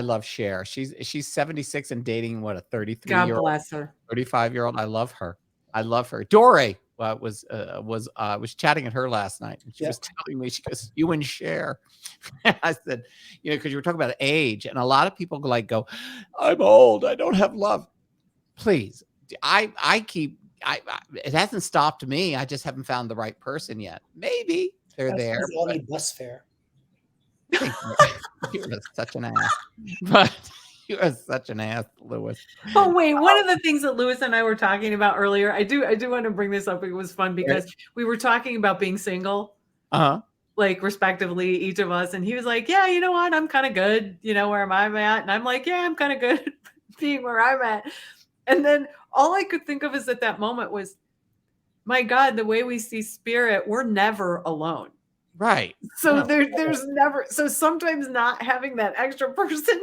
love Cher. She's 76 and dating a 33-year-old. God bless her. 35-year-old. I love her. Dore was chatting at her last night. And she was telling me, she goes, you and Cher. I said, because you were talking about age, and a lot of people go, I'm old. I don't have love. Please. It hasn't stopped me. I just haven't found the right person yet. Maybe they're there. All need bus fare. You are such an ass. But you are such an ass, Lewis. Oh wait, one of the things that Lewis and I were talking about earlier, I do want to bring this up. It was fun because we were talking about being single. Like respectively, each of us, and he was like, yeah, you know what, I'm kind of good, where I'm at, and I'm like, yeah, I'm kind of good being where I'm at. And then all I could think of is at that moment was, my God, the way we see spirit, we're never alone. Right. So there's never, so sometimes not having that extra person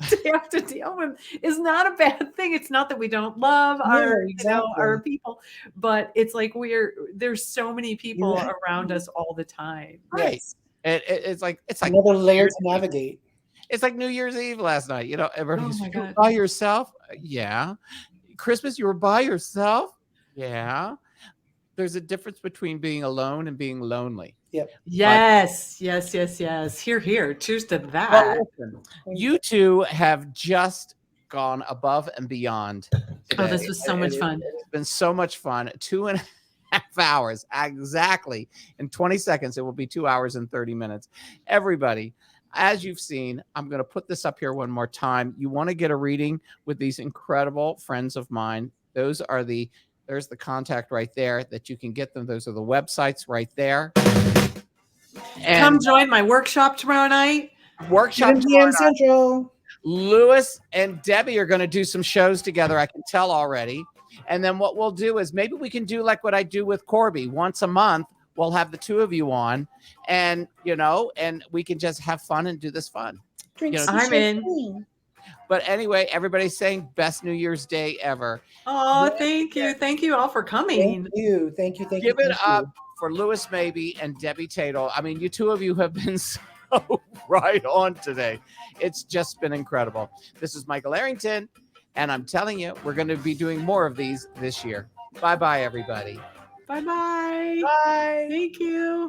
to have to deal with is not a bad thing. It's not that we don't love our, exactly. our people, but it's like there's so many people Yeah. around us all the time. Right. Yes. It's like Another layer to navigate. It's like New Year's Eve last night. You know, everybody's my you were God. by yourself. Yeah. Christmas, you were by yourself. Yeah. There's a difference between being alone and being lonely. Yep. Yes. Here, here. Cheers to that. Well, listen, you two have just gone above and beyond today. Oh, this was so much fun. It's been so much fun. 2.5 hours exactly. In 20 seconds, it will be 2 hours and 30 minutes. Everybody, as you've seen, I'm going to put this up here one more time. You want to get a reading with these incredible friends of mine. There's the contact right there that you can get them. Those are the websites right there. And come join my workshop tomorrow night. Workshop 7 p.m. Central. Lewis and Debbie are going to do some shows together. I can tell already. And then what we'll do is maybe we can do like what I do with Corby once a month. We'll have the two of you on, and and we can just have fun and do this fun. I'm in. But anyway, everybody's saying best New Year's Day ever. Oh, thank you. Thank you all for coming. Thank you. Give it up for Lewis Mabee and Debbie Taitel. I mean, you two of you have been so right on today. It's just been incredible. This is Michael Airington, and I'm telling you, we're going to be doing more of these this year. Bye-bye, everybody. Bye-bye. Bye. Thank you.